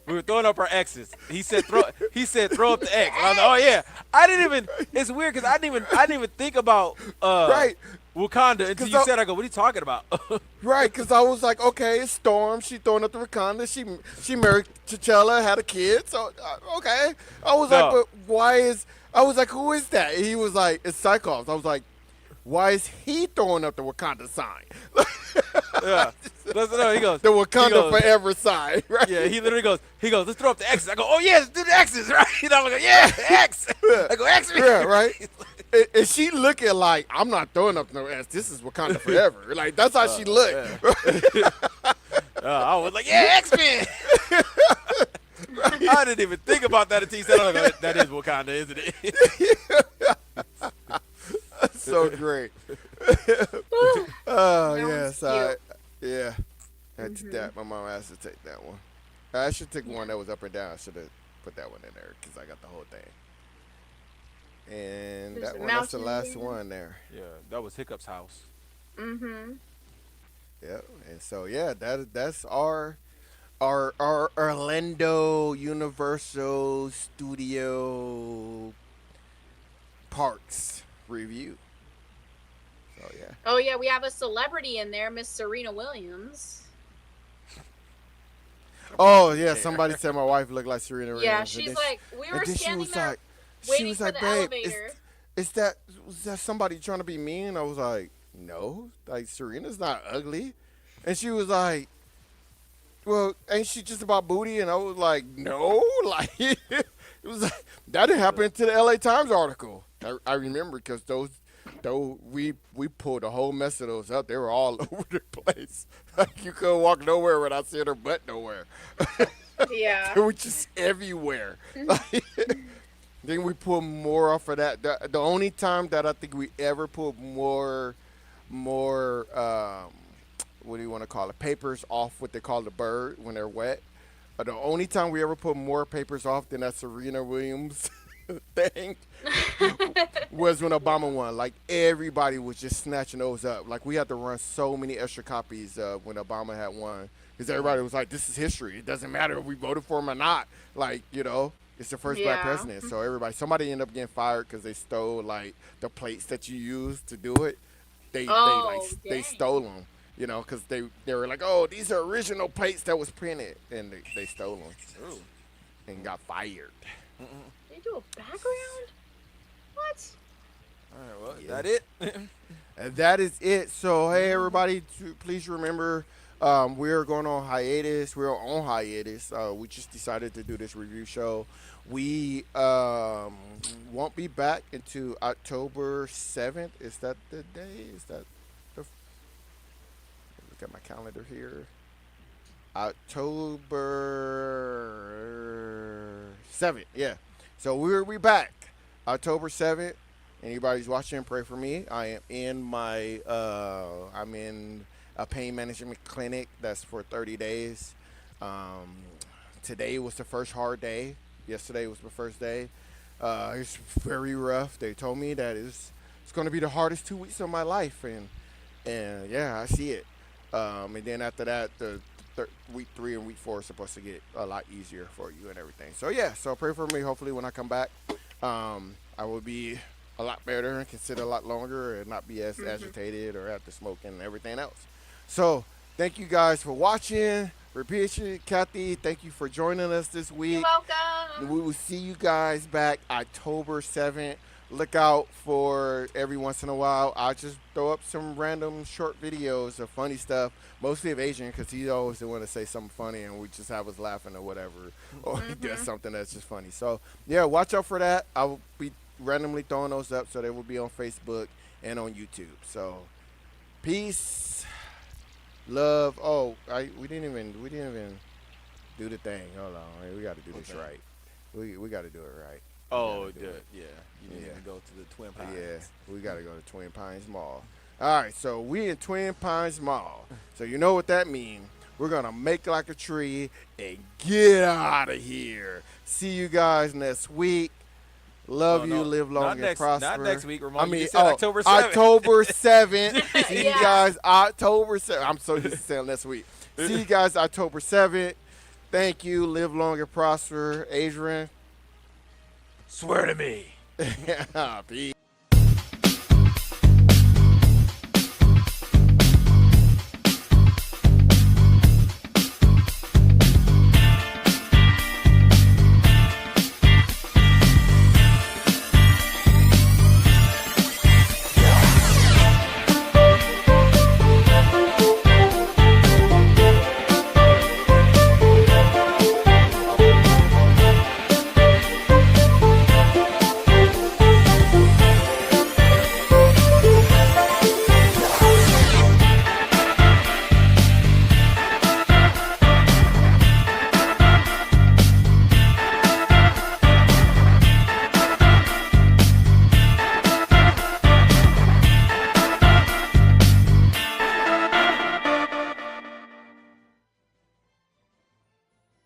We were throwing up our X's. He said throw up the X. And I was like, oh yeah. I didn't even. It's weird because I didn't even think about right. Wakanda until you said. I go, what are you talking about? Right, because I was like, okay, it's Storm. She throwing up the Wakanda. She married T'Challa, had a kid. So okay. I was like, but why is? I was like, who is that? And he was like, it's Cyclops. I was like, why is he throwing up the Wakanda sign? Yeah. No, he goes, the Wakanda forever sign, right? Yeah, he literally goes, let's throw up the X's. I go, oh yeah, let's do the X's, right? And I'm like, yeah, X. I go, X. Yeah, right. And she looking like, I'm not throwing up no X. This is Wakanda forever. Like, that's how she looked. Yeah. I was like, yeah, X-Men. Right. I didn't even think about that until you said, oh, that is Wakanda, isn't it? That's so great. Oh, yes. Yeah. I had to that. My mom asked to take that one. I should take one that was up and down. I should have put that one in there because I got the whole thing. And There's that one, that's the last one there. Yeah, that was Hiccup's house. Mm-hmm. Yep. And so, yeah, that's our Orlando Universal Studio Parks review. So, yeah. Oh, yeah, we have a celebrity in there, Miss Serena Williams. Oh, yeah, somebody said my wife looked like Serena Williams. Yeah, she's like, we were standing there waiting for the elevator. Was that somebody trying to be mean? I was like, no, like Serena's not ugly. And she was like, well, ain't she just about booty? And I was like, no, like it was like, that didn't happen to the LA Times article. I remember because we pulled a whole mess of those up. They were all over the place. Like you couldn't walk nowhere without seeing her butt nowhere. Yeah, they were just everywhere. Then we pulled more off of that. The only time that I think we ever pulled more what do you want to call it? Papers off what they call the bird when they're wet. The only time we ever put more papers off than that Serena Williams thing was when Obama won. Like everybody was just snatching those up. Like we had to run so many extra copies when Obama had won because everybody was like, "This is history. It doesn't matter if we voted for him or not." Like it's the first black president. So somebody ended up getting fired because they stole like the plates that you used to do it. They stole them. Because they were like, oh, these are original plates that was printed, and they stole them. Ooh. And got fired. They do a background? What? All right, well, is that it? And that is it. So, hey, everybody, please remember we're going on hiatus. We're on hiatus. We just decided to do this review show. We won't be back until October 7th. Is that the day? Is that the... Look at my calendar here. October 7th, yeah. So we'll be back October 7th. Anybody's watching, pray for me. I am in my I'm in a pain management clinic that's for 30 days. Today was the first hard day. Yesterday was the first day. It's very rough. They told me that it's going to be the hardest 2 weeks of my life, and yeah, I see it. And then after that, the week 3 and week 4 is supposed to get a lot easier for you and everything. So yeah, so pray for me. Hopefully when I come back, I will be a lot better and consider a lot longer and not be as agitated or have to smoke and everything else. So thank you guys for watching. Repeat, Kathy, thank you for joining us this week. You're welcome. We will see you guys back October 7th. Look out for every once in a while. I'll just throw up some random short videos of funny stuff, mostly of Adrian, because he's always the one to say something funny and we just have us laughing or whatever, or he does something that's just funny. So, yeah, watch out for that. I will be randomly throwing those up, so they will be on Facebook and on YouTube. So, peace, love. Oh, we didn't even Do the thing. Hold on. We got to do this right. We got to do it right. Oh, yeah. You need to go to the Twin Pines. Yeah, we got to go to Twin Pines Mall. All right, so we in Twin Pines Mall. So you know what that means. We're going to make like a tree and get out of here. See you guys next week. Love you, live long and prosper. Not next week, Ramon. I mean, you said October 7th. October 7th. See you guys October 7th. I'm so used to saying next week. See you guys October 7th. Thank you. Live long and prosper. Adrian. Swear to me. Peace.